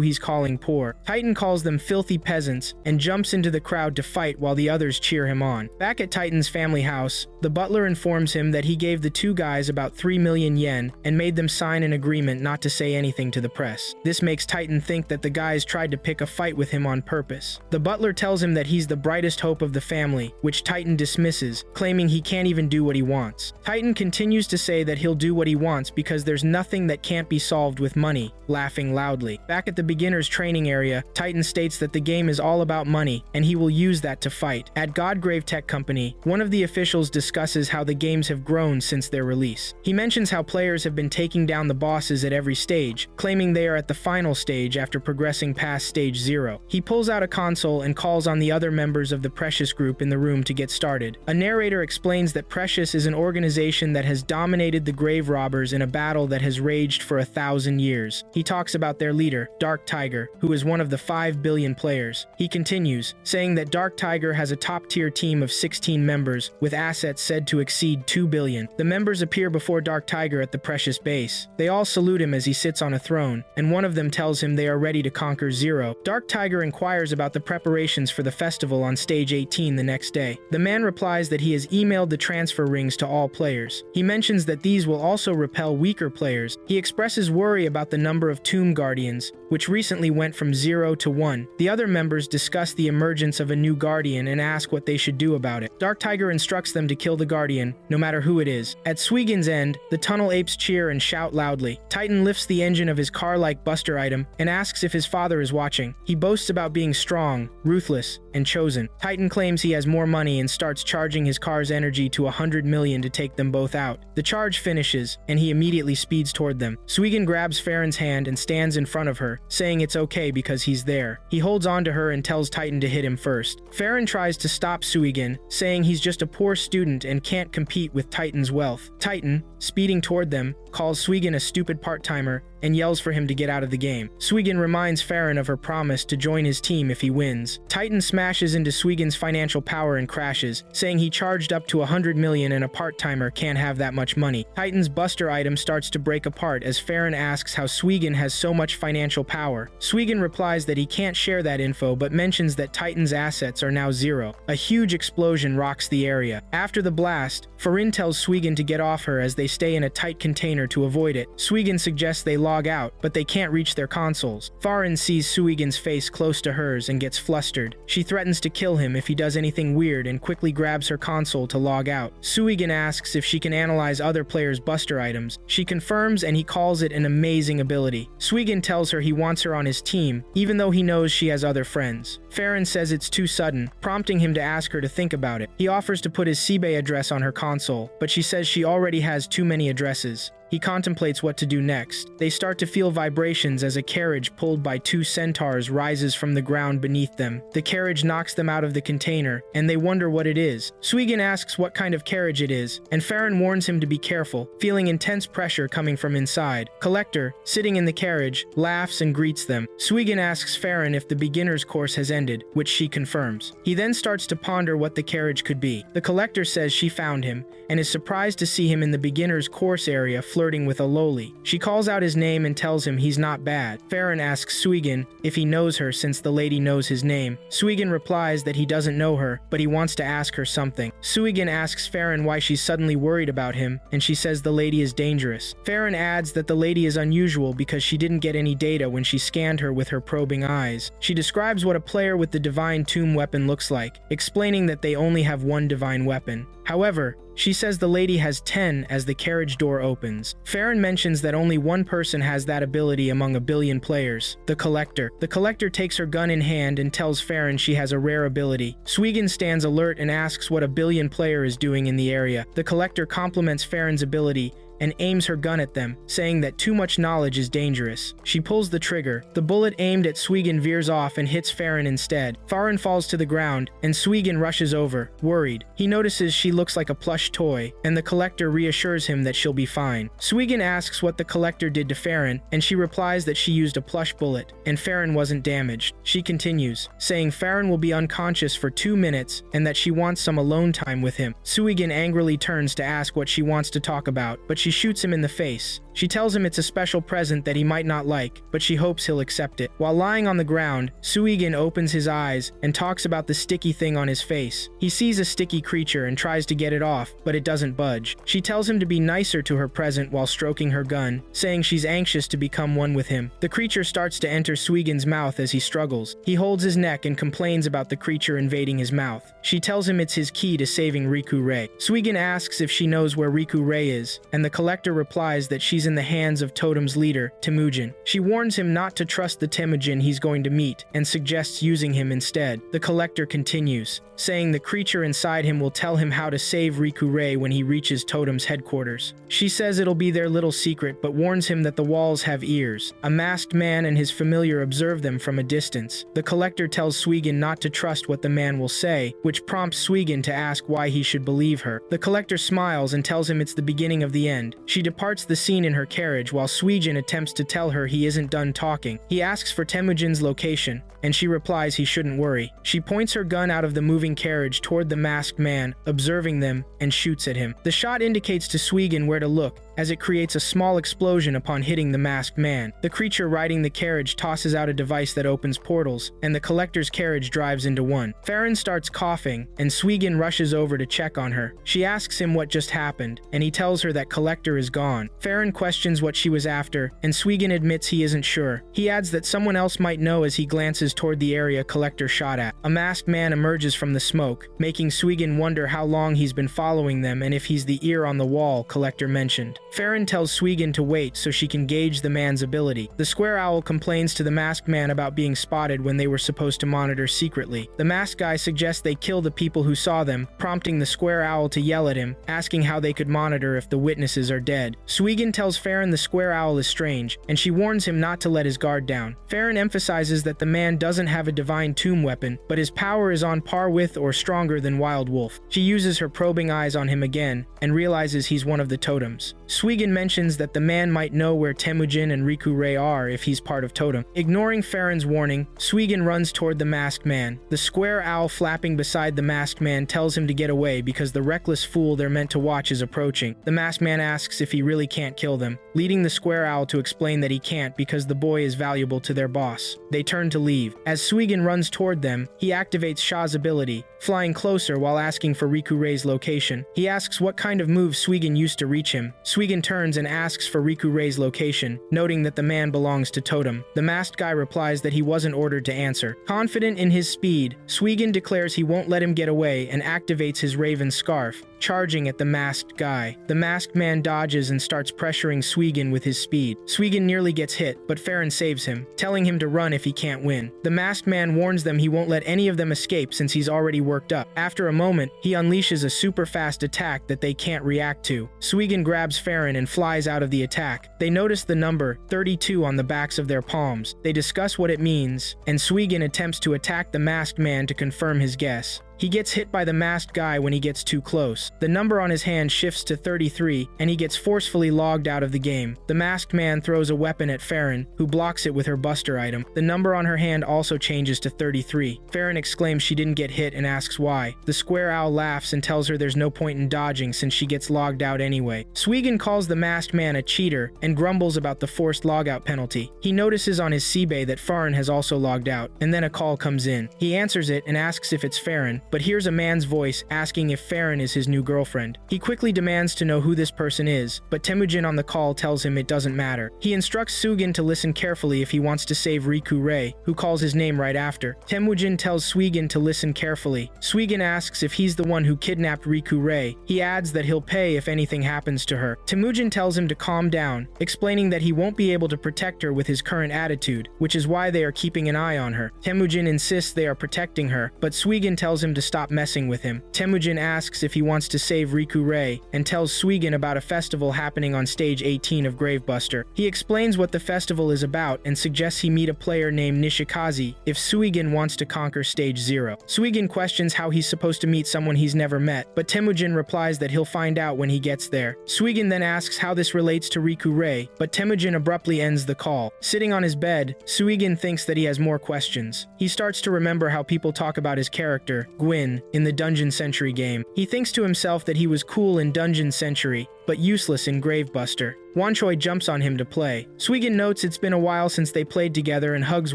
he's calling poor. Titan calls them filthy peasants and jumps into the crowd to fight while the others cheer him on. Back at Titan's family house, the butler informs him that he gave the two guys about 3 million yen and made them sign an agreement not to say anything to the press. This makes Titan think that the guys tried to pick a fight with him on purpose. The butler tells him that he's the brightest hope of the family, which Titan dismisses, claiming he can't even do what he wants. Titan continues to say that he'll do what he wants because there's nothing that can't be solved with money, laughing loudly. Back at the beginner's training area, Titan states that the game is all about money, and he will use that to fight. At Godgrave Tech Company, one of the officials discusses how the games have grown since their release. He mentions how players have been taking down the bosses at every stage, claiming they are at the final stage after progressing past stage 0. He pulls out a console and calls on the other members of the Precious group in the room to get started. A narrator explains that Precious is an organization that has dominated the grave robbers in a battle that has raged for 1,000 years. He talks about their leader, Dark Tiger, who is one of the 5 billion players. He continues, saying that Dark Tiger has a top-tier team of 16 members, with assets said to exceed 2 billion. The members appear before Dark Tiger at the Precious base. They all salute him as he sits on a throne, and one of them tells him they are ready to conquer Zero. Dark Tiger inquires about the preparations for the festival on stage 18 the next day. The man replies that he has emailed the transfer rings to all players. He mentions that these will also repel weaker players. He expresses worry about the number of Tomb Guardians, which recently went from 0 to 1. The other members discuss the emergence of a new Guardian and ask what they should do about it. Dark Tiger instructs them to kill the Guardian, no matter who it is. At Suigin's end, the tunnel apes cheer and shout loudly. Titan lifts the engine of his car-like buster item and asks if his father is watching. He boasts about being strong, ruthless, ruthless, and chosen. Titan claims he has more money and starts charging his car's energy to 100 million to take them both out. The charge finishes, and he immediately speeds toward them. Suigin grabs Farron's hand and stands in front of her, saying it's okay because he's there. He holds on to her and tells Titan to hit him first. Farron tries to stop Suigin, saying he's just a poor student and can't compete with Titan's wealth. Titan, speeding toward them, calls Suigin a stupid part-timer and yells for him to get out of the game. Suigin reminds Farron of her promise to join his team if he wins. Titan smashes into Suigin's financial power and crashes, saying he charged up to 100 million and a part-timer can't have that much money. Titan's buster item starts to break apart as Farron asks how Suigin has so much financial power. Suigin replies that he can't share that info but mentions that Titan's assets are now zero. A huge explosion rocks the area. After the blast, Farron tells Suigin to get off her as they stay in a tight container to avoid it. Suigin suggests they log out, but they can't reach their consoles. Farron sees Suigin's face close to hers and gets flustered. She threatens to kill him if he does anything weird and quickly grabs her console to log out. Suigin asks if she can analyze other players' buster items. She confirms and he calls it an amazing ability. Suigin tells her he wants her on his team, even though he knows she has other friends. Farron says it's too sudden, prompting him to ask her to think about it. He offers to put his eBay address on her console, but she says she already has too many addresses. He contemplates what to do next. They start to feel vibrations as a carriage pulled by two centaurs rises from the ground beneath them. The carriage knocks them out of the container, and they wonder what it is. Suigin asks what kind of carriage it is, and Farron warns him to be careful, feeling intense pressure coming from inside. Collector, sitting in the carriage, laughs and greets them. Suigin asks Farron if the beginner's course has ended, which she confirms. He then starts to ponder what the carriage could be. The collector says she found him, and is surprised to see him in the beginner's course area flirting with a loli. She calls out his name and tells him he's not bad. Farron asks Suigin if he knows her since the lady knows his name. Suigin replies that he doesn't know her, but he wants to ask her something. Suigin asks Farron why she's suddenly worried about him, and she says the lady is dangerous. Farron adds that the lady is unusual because she didn't get any data when she scanned her with her probing eyes. She describes what a player with the divine tomb weapon looks like, explaining that they only have one divine weapon. However, she says the lady has 10 as the carriage door opens. Farron mentions that only one person has that ability among a billion players, the collector. The collector takes her gun in hand and tells Farron she has a rare ability. Suigin stands alert and asks what a billion player is doing in the area. The collector compliments Farron's ability and aims her gun at them, saying that too much knowledge is dangerous. She pulls the trigger. The bullet aimed at Suigin veers off and hits Farron instead. Farron falls to the ground, and Suigin rushes over, worried. He notices she looks like a plush toy, and the collector reassures him that she'll be fine. Suigin asks what the collector did to Farron, and she replies that she used a plush bullet, and Farron wasn't damaged. She continues, saying Farron will be unconscious for 2 minutes, and that she wants some alone time with him. Suigin angrily turns to ask what she wants to talk about, but she shoots him in the face. She tells him it's a special present that he might not like, but she hopes he'll accept it. While lying on the ground, Suigin opens his eyes and talks about the sticky thing on his face. He sees a sticky creature and tries to get it off, but it doesn't budge. She tells him to be nicer to her present while stroking her gun, saying she's anxious to become one with him. The creature starts to enter Suigin's mouth as he struggles. He holds his neck and complains about the creature invading his mouth. She tells him it's his key to saving Riku Rei. Suigin asks if she knows where Riku Rei is, and the collector replies that she's in the hands of Totem's leader, Temujin. She warns him not to trust the Temujin he's going to meet, and suggests using him instead. The collector continues, saying the creature inside him will tell him how to save Riku Rei when he reaches Totem's headquarters. She says it'll be their little secret, but warns him that the walls have ears. A masked man and his familiar observe them from a distance. The collector tells Suigin not to trust what the man will say, which prompts Suigin to ask why he should believe her. The collector smiles and tells him it's the beginning of the end. She departs the scene in her carriage while Suigin attempts to tell her he isn't done talking. He asks for Temujin's location, and she replies he shouldn't worry. She points her gun out of the moving carriage toward the masked man, observing them, and shoots at him. The shot indicates to Suigin where to look, as it creates a small explosion upon hitting the masked man. The creature riding the carriage tosses out a device that opens portals, and the collector's carriage drives into one. Farron starts coughing, and Suigin rushes over to check on her. She asks him what just happened, and he tells her that collector is gone. Farron questions what she was after, and Suigin admits he isn't sure. He adds that someone else might know as he glances toward the area collector shot at. A masked man emerges from the smoke, making Suigin wonder how long he's been following them and if he's the ear on the wall collector mentioned. Farron tells Suigin to wait so she can gauge the man's ability. The square owl complains to the masked man about being spotted when they were supposed to monitor secretly. The masked guy suggests they kill the people who saw them, prompting the square owl to yell at him, asking how they could monitor if the witnesses are dead. Suigin tells Farron the square owl is strange, and she warns him not to let his guard down. Farron emphasizes that the man doesn't have a divine tomb weapon, but his power is on par with or stronger than Wild Wolf. She uses her probing eyes on him again, and realizes he's one of the totems. Suigin mentions that the man might know where Temujin and Riku Rei are if he's part of Totem. Ignoring Farron's warning, Suigin runs toward the masked man. The square owl flapping beside the masked man tells him to get away because the reckless fool they're meant to watch is approaching. The masked man asks if he really can't kill them, leading the square owl to explain that he can't because the boy is valuable to their boss. They turn to leave. As Suigin runs toward them, he activates Sha's ability, flying closer while asking for Riku Rei's location. He asks what kind of move Suigin used to reach him. Suigin turns and asks for Riku Rei's location, noting that the man belongs to Totem. The masked guy replies that he wasn't ordered to answer. Confident in his speed, Suigin declares he won't let him get away and activates his raven scarf, charging at the masked guy. The masked man dodges and starts pressuring Suigin with his speed. Suigin nearly gets hit, but Farron saves him, telling him to run if he can't win. The masked man warns them he won't let any of them escape since he's already worked up. After a moment, he unleashes a super fast attack that they can't react to. Suigin grabs Farron and flies out of the attack. They notice the number 32 on the backs of their palms. They discuss what it means, and Suigin attempts to attack the masked man to confirm his guess. He gets hit by the masked guy when he gets too close. The number on his hand shifts to 33, and he gets forcefully logged out of the game. The masked man throws a weapon at Farron, who blocks it with her buster item. The number on her hand also changes to 33. Farron exclaims she didn't get hit and asks why. The square owl laughs and tells her there's no point in dodging since she gets logged out anyway. Suigin calls the masked man a cheater and grumbles about the forced logout penalty. He notices on his C-Bay that Farron has also logged out, and then a call comes in. He answers it and asks if it's Farron, but hears a man's voice asking if Farron is his new girlfriend. He quickly demands to know who this person is, but Temujin on the call tells him it doesn't matter. He instructs Suigin to listen carefully if he wants to save Riku Rei, who calls his name right after. Temujin tells Suigin to listen carefully. Suigin asks if he's the one who kidnapped Riku Rei. He adds that he'll pay if anything happens to her. Temujin tells him to calm down, explaining that he won't be able to protect her with his current attitude, which is why they are keeping an eye on her. Temujin insists they are protecting her, but Suigin tells him to stop messing with him. Temujin asks if he wants to save Riku Rei and tells Suigin about a festival happening on stage 18 of Gravebuster. He explains what the festival is about and suggests he meet a player named Nishikaze if Suigin wants to conquer stage 0. Suigin questions how he's supposed to meet someone he's never met, but Temujin replies that he'll find out when he gets there. Suigin then asks how this relates to Riku Rei, but Temujin abruptly ends the call. Sitting on his bed, Suigin thinks that he has more questions. He starts to remember how people talk about his character, Gwyn, in the Dungeon Century game. He thinks to himself that he was cool in Dungeon Century, but useless in Gravebuster. Wanchoi jumps on him to play. Suigin notes it's been a while since they played together and hugs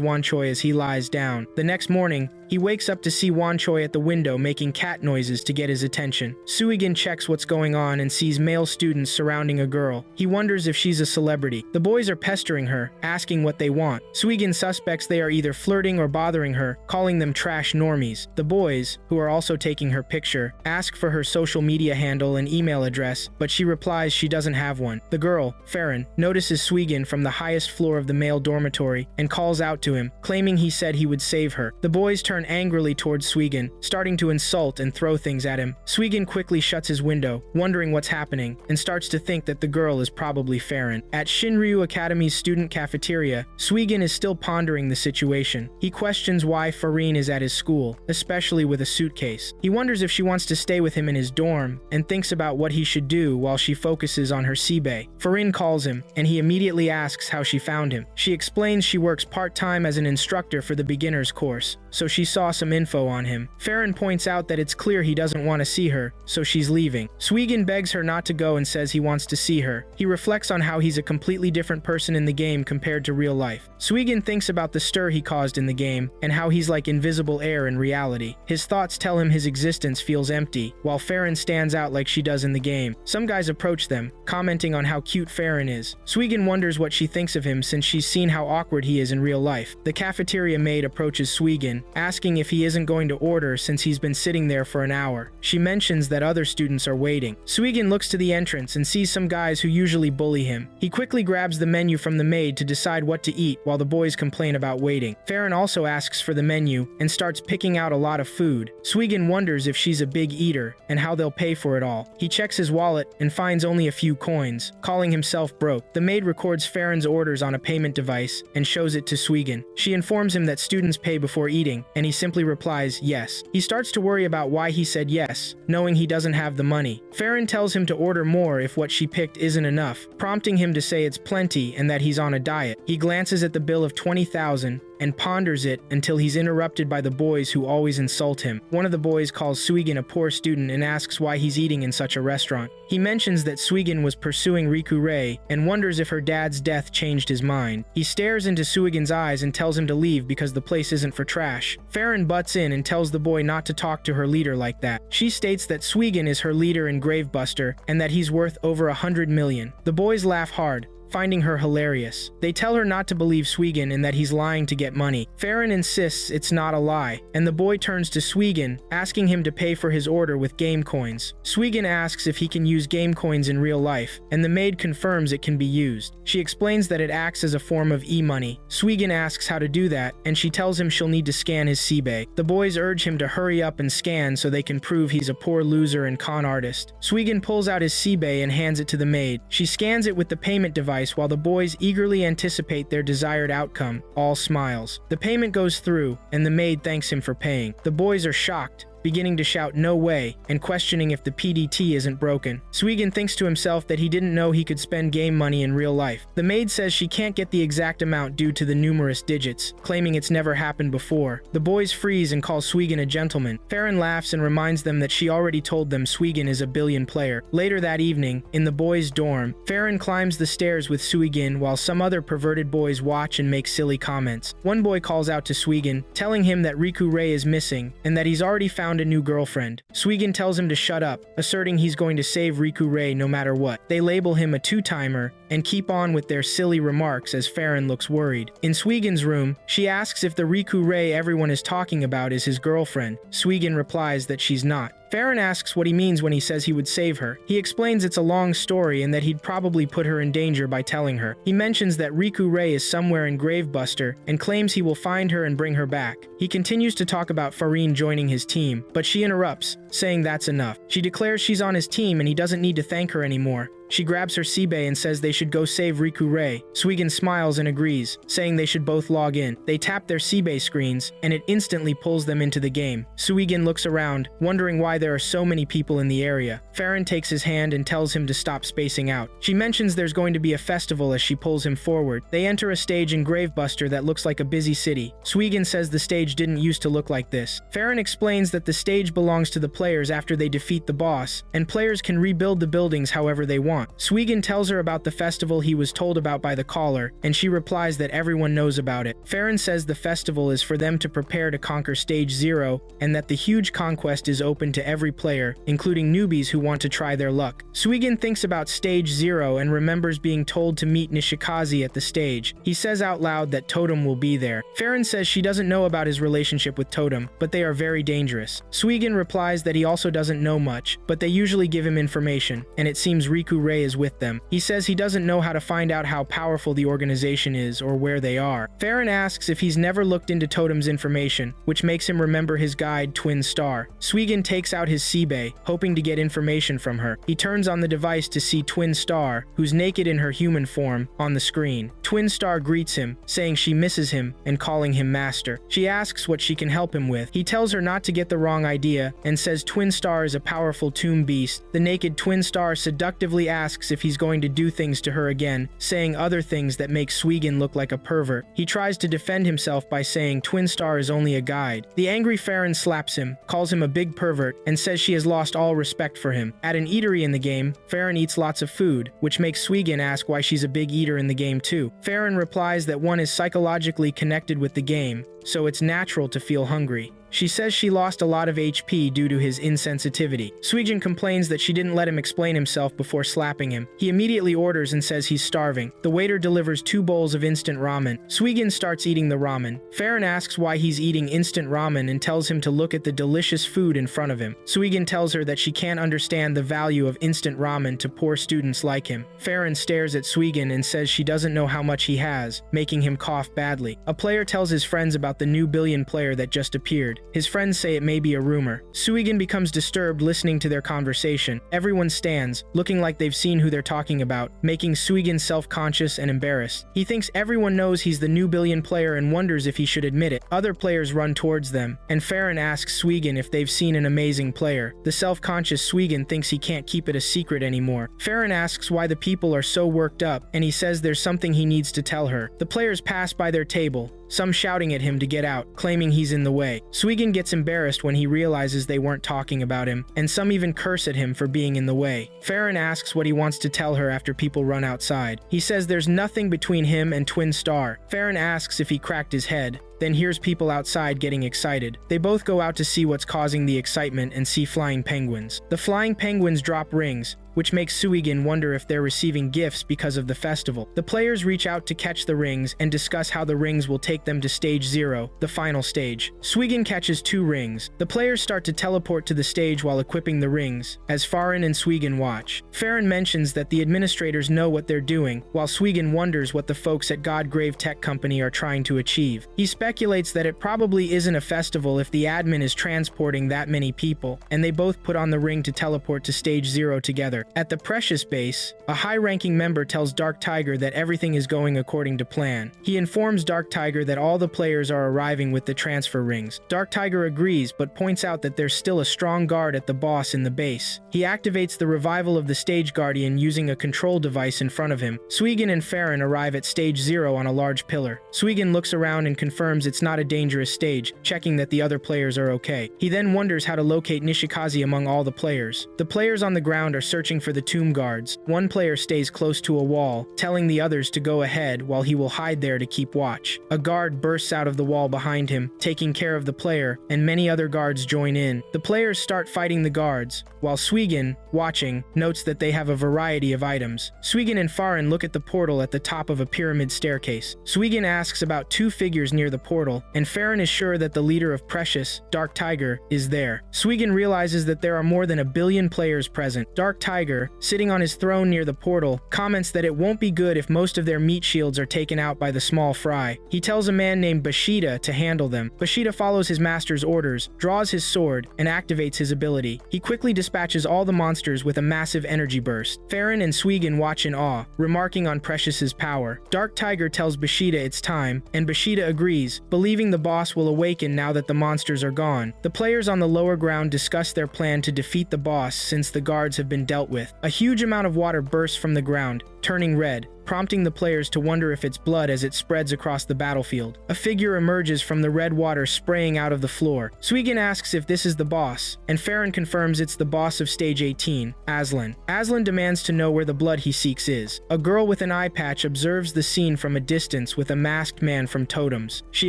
Wanchoi as he lies down. The next morning, he wakes up to see Wanchoi at the window making cat noises to get his attention. Suigin checks what's going on and sees male students surrounding a girl. He wonders if she's a celebrity. The boys are pestering her, asking what they want. Suigin suspects they are either flirting or bothering her, calling them trash normies. The boys, who are also taking her picture, ask for her social media handle and email address, but she replies she doesn't have one. The girl, Farron, notices Suigin from the highest floor of the male dormitory and calls out to him, claiming he said he would save her. The boys turn angrily towards Suigin, starting to insult and throw things at him. Suigin quickly shuts his window, wondering what's happening, and starts to think that the girl is probably Farron. At Shinryu Academy's student cafeteria, Suigin is still pondering the situation. He questions why Farine is at his school, especially with a suitcase. He wonders if she wants to stay with him in his dorm, and thinks about what he should do while she focuses on her C-Bay. Farine calls him, and he immediately asks how she found him. She explains she works part-time as an instructor for the beginner's course, so she saw some info on him. Farron points out that it's clear he doesn't want to see her, so she's leaving. Suigin begs her not to go and says he wants to see her. He reflects on how he's a completely different person in the game compared to real life. Suigin thinks about the stir he caused in the game, and how he's like invisible air in reality. His thoughts tell him his existence feels empty, while Farron stands out like she does in the game. Some guys approach approach them, commenting on how cute Farron is. Suigin wonders what she thinks of him since she's seen how awkward he is in real life. The cafeteria maid approaches Suigin, asking if he isn't going to order since he's been sitting there for an hour. She mentions that other students are waiting. Suigin looks to the entrance and sees some guys who usually bully him. He quickly grabs the menu from the maid to decide what to eat while the boys complain about waiting. Farron also asks for the menu and starts picking out a lot of food. Suigin wonders if she's a big eater and how they'll pay for it all. He checks his wallet and finds only a few coins, calling himself broke. The maid records Farron's orders on a payment device and shows it to Suigin. She informs him that students pay before eating, and he simply replies yes. He starts to worry about why he said yes, knowing he doesn't have the money. Farron tells him to order more if what she picked isn't enough, prompting him to say it's plenty and that he's on a diet. He glances at the bill of 20,000 and ponders it until he's interrupted by the boys who always insult him. One of the boys calls Suigin a poor student and asks why he's eating in such a restaurant. He mentions that Suigin was pursuing Riku Rei and wonders if her dad's death changed his mind. He stares into Suigin's eyes and tells him to leave because the place isn't for trash. Farron butts in and tells the boy not to talk to her leader like that. She states that Suigin is her leader in Gravebuster and that he's worth over 100 million. The boys laugh hard, finding her hilarious. They tell her not to believe Suigin and that he's lying to get money. Farron insists it's not a lie, and the boy turns to Suigin, asking him to pay for his order with game coins. Suigin asks if he can use game coins in real life, and the maid confirms it can be used. She explains that it acts as a form of e-money. Suigin asks how to do that, and she tells him she'll need to scan his Seibei. The boys urge him to hurry up and scan so they can prove he's a poor loser and con artist. Suigin pulls out his Seibei and hands it to the maid. She scans it with the payment device while the boys eagerly anticipate their desired outcome, all smiles. The payment goes through, and the maid thanks him for paying. The boys are shocked, beginning to shout "no way" and questioning if the PDT isn't broken. Suigin thinks to himself that he didn't know he could spend game money in real life. The maid says she can't get the exact amount due to the numerous digits, claiming it's never happened before. The boys freeze and call Suigin a gentleman. Farron laughs and reminds them that she already told them Suigin is a billion player. Later that evening, in the boys' dorm, Farron climbs the stairs with Suigin while some other perverted boys watch and make silly comments. One boy calls out to Suigin, telling him that Riku Rei is missing and that he's already found a new girlfriend. Suigin tells him to shut up, asserting he's going to save Riku Rei no matter what. They label him a two-timer and keep on with their silly remarks as Farron looks worried. In Suigin's room, she asks if the Riku Rei everyone is talking about is his girlfriend. Suigin replies that she's not. Farron asks what he means when he says he would save her. He explains it's a long story and that he'd probably put her in danger by telling her. He mentions that Riku Rei is somewhere in Gravebuster and claims he will find her and bring her back. He continues to talk about Farine joining his team, but she interrupts, saying that's enough. She declares she's on his team and he doesn't need to thank her anymore. She grabs her Seibei and says they should go save Riku Rei. Suigin smiles and agrees, saying they should both log in. They tap their Seibei screens, and it instantly pulls them into the game. Suigin looks around, wondering why there are so many people in the area. Farron takes his hand and tells him to stop spacing out. She mentions there's going to be a festival as she pulls him forward. They enter a stage in Gravebuster that looks like a busy city. Suigin says the stage didn't used to look like this. Farron explains that the stage belongs to the players after they defeat the boss, and players can rebuild the buildings however they want. Suigin tells her about the festival he was told about by the caller, and she replies that everyone knows about it. Farron says the festival is for them to prepare to conquer Stage 0, and that the huge conquest is open to every player, including newbies who want to try their luck. Suigin thinks about Stage 0 and remembers being told to meet Nishikaze at the stage. He says out loud that Totem will be there. Farron says she doesn't know about his relationship with Totem, but they are very dangerous. Suigin replies that he also doesn't know much, but they usually give him information, and it seems Riku Rei is with them. He says he doesn't know how to find out how powerful the organization is or where they are. Farron asks if he's never looked into Totem's information, which makes him remember his guide, Twin Star. Suigin takes out his Seibei, hoping to get information from her. He turns on the device to see Twin Star, who's naked in her human form, on the screen. Twin Star greets him, saying she misses him and calling him master. She asks what she can help him with. He tells her not to get the wrong idea and says Twin Star is a powerful tomb beast. The naked Twin Star seductively asks if he's going to do things to her again, saying other things that make Suigin look like a pervert. He tries to defend himself by saying Twin Star is only a guide. The angry Farron slaps him, calls him a big pervert, and says she has lost all respect for him. At an eatery in the game, Farron eats lots of food, which makes Suigin ask why she's a big eater in the game too. Farron replies that one is psychologically connected with the game, so it's natural to feel hungry. She says she lost a lot of HP due to his insensitivity. Suigin complains that she didn't let him explain himself before slapping him. He immediately orders and says he's starving. The waiter delivers 2 bowls of instant ramen. Suigin starts eating the ramen. Farron asks why he's eating instant ramen and tells him to look at the delicious food in front of him. Suigin tells her that she can't understand the value of instant ramen to poor students like him. Farron stares at Suigin and says she doesn't know how much he has, making him cough badly. A player tells his friends about the new billion player that just appeared. His friends say it may be a rumor. Suigin becomes disturbed listening to their conversation. Everyone stands, looking like they've seen who they're talking about, making Suigin self-conscious and embarrassed. He thinks everyone knows he's the new billion player and wonders if he should admit it. Other players run towards them, and Farron asks Suigin if they've seen an amazing player. The self-conscious Suigin thinks he can't keep it a secret anymore. Farron asks why the people are so worked up, and he says there's something he needs to tell her. The players pass by their table, some shouting at him to get out, claiming he's in the way. Suigin gets embarrassed when he realizes they weren't talking about him, and some even curse at him for being in the way. Farron asks what he wants to tell her after people run outside. He says there's nothing between him and Twin Star. Farron asks if he cracked his head, then hears people outside getting excited. They both go out to see what's causing the excitement and see flying penguins. The flying penguins drop rings, which makes Suigin wonder if they're receiving gifts because of the festival. The players reach out to catch the rings and discuss how the rings will take them to stage 0, the final stage. Suigin catches 2 rings. The players start to teleport to the stage while equipping the rings, as Farron and Suigin watch. Farron mentions that the administrators know what they're doing, while Suigin wonders what the folks at Godgrave Tech Company are trying to achieve. He speculates that it probably isn't a festival if the admin is transporting that many people, and they both put on the ring to teleport to stage 0 together. At the Precious base, a high-ranking member tells Dark Tiger that everything is going according to plan. He informs Dark Tiger that all the players are arriving with the transfer rings. Dark Tiger agrees, but points out that there's still a strong guard at the boss in the base. He activates the revival of the Stage Guardian using a control device in front of him. Suigin and Farron arrive at stage 0 on a large pillar. Suigin looks around and confirms it's not a dangerous stage, checking that the other players are okay. He then wonders how to locate Nishikaze among all the players. The players on the ground are searching for the tomb guards. One player stays close to a wall, telling the others to go ahead while he will hide there to keep watch. A guard bursts out of the wall behind him, taking care of the player, and many other guards join in. The players start fighting the guards, while Suigin, watching, notes that they have a variety of items. Suigin and Farron look at the portal at the top of a pyramid staircase. Suigin asks about 2 figures near the portal, and Farron is sure that the leader of Precious, Dark Tiger, is there. Suigin realizes that there are more than 1 billion players present. Dark Tiger, sitting on his throne near the portal, comments that it won't be good if most of their meat shields are taken out by the small fry. He tells a man named Bashida to handle them. Bashida follows his master's orders, draws his sword, and activates his ability. He quickly dispatches all the monsters with a massive energy burst. Farron and Suigin watch in awe, remarking on Precious's power. Dark Tiger tells Bashida it's time, and Bashida agrees, believing the boss will awaken now that the monsters are gone. The players on the lower ground discuss their plan to defeat the boss since the guards have been dealt with. A huge amount of water bursts from the ground, turning red, prompting the players to wonder if it's blood as it spreads across the battlefield. A figure emerges from the red water spraying out of the floor. Suigin asks if this is the boss, and Farron confirms it's the boss of stage 18, Aslan. Aslan demands to know where the blood he seeks is. A girl with an eye patch observes the scene from a distance with a masked man from Totems. She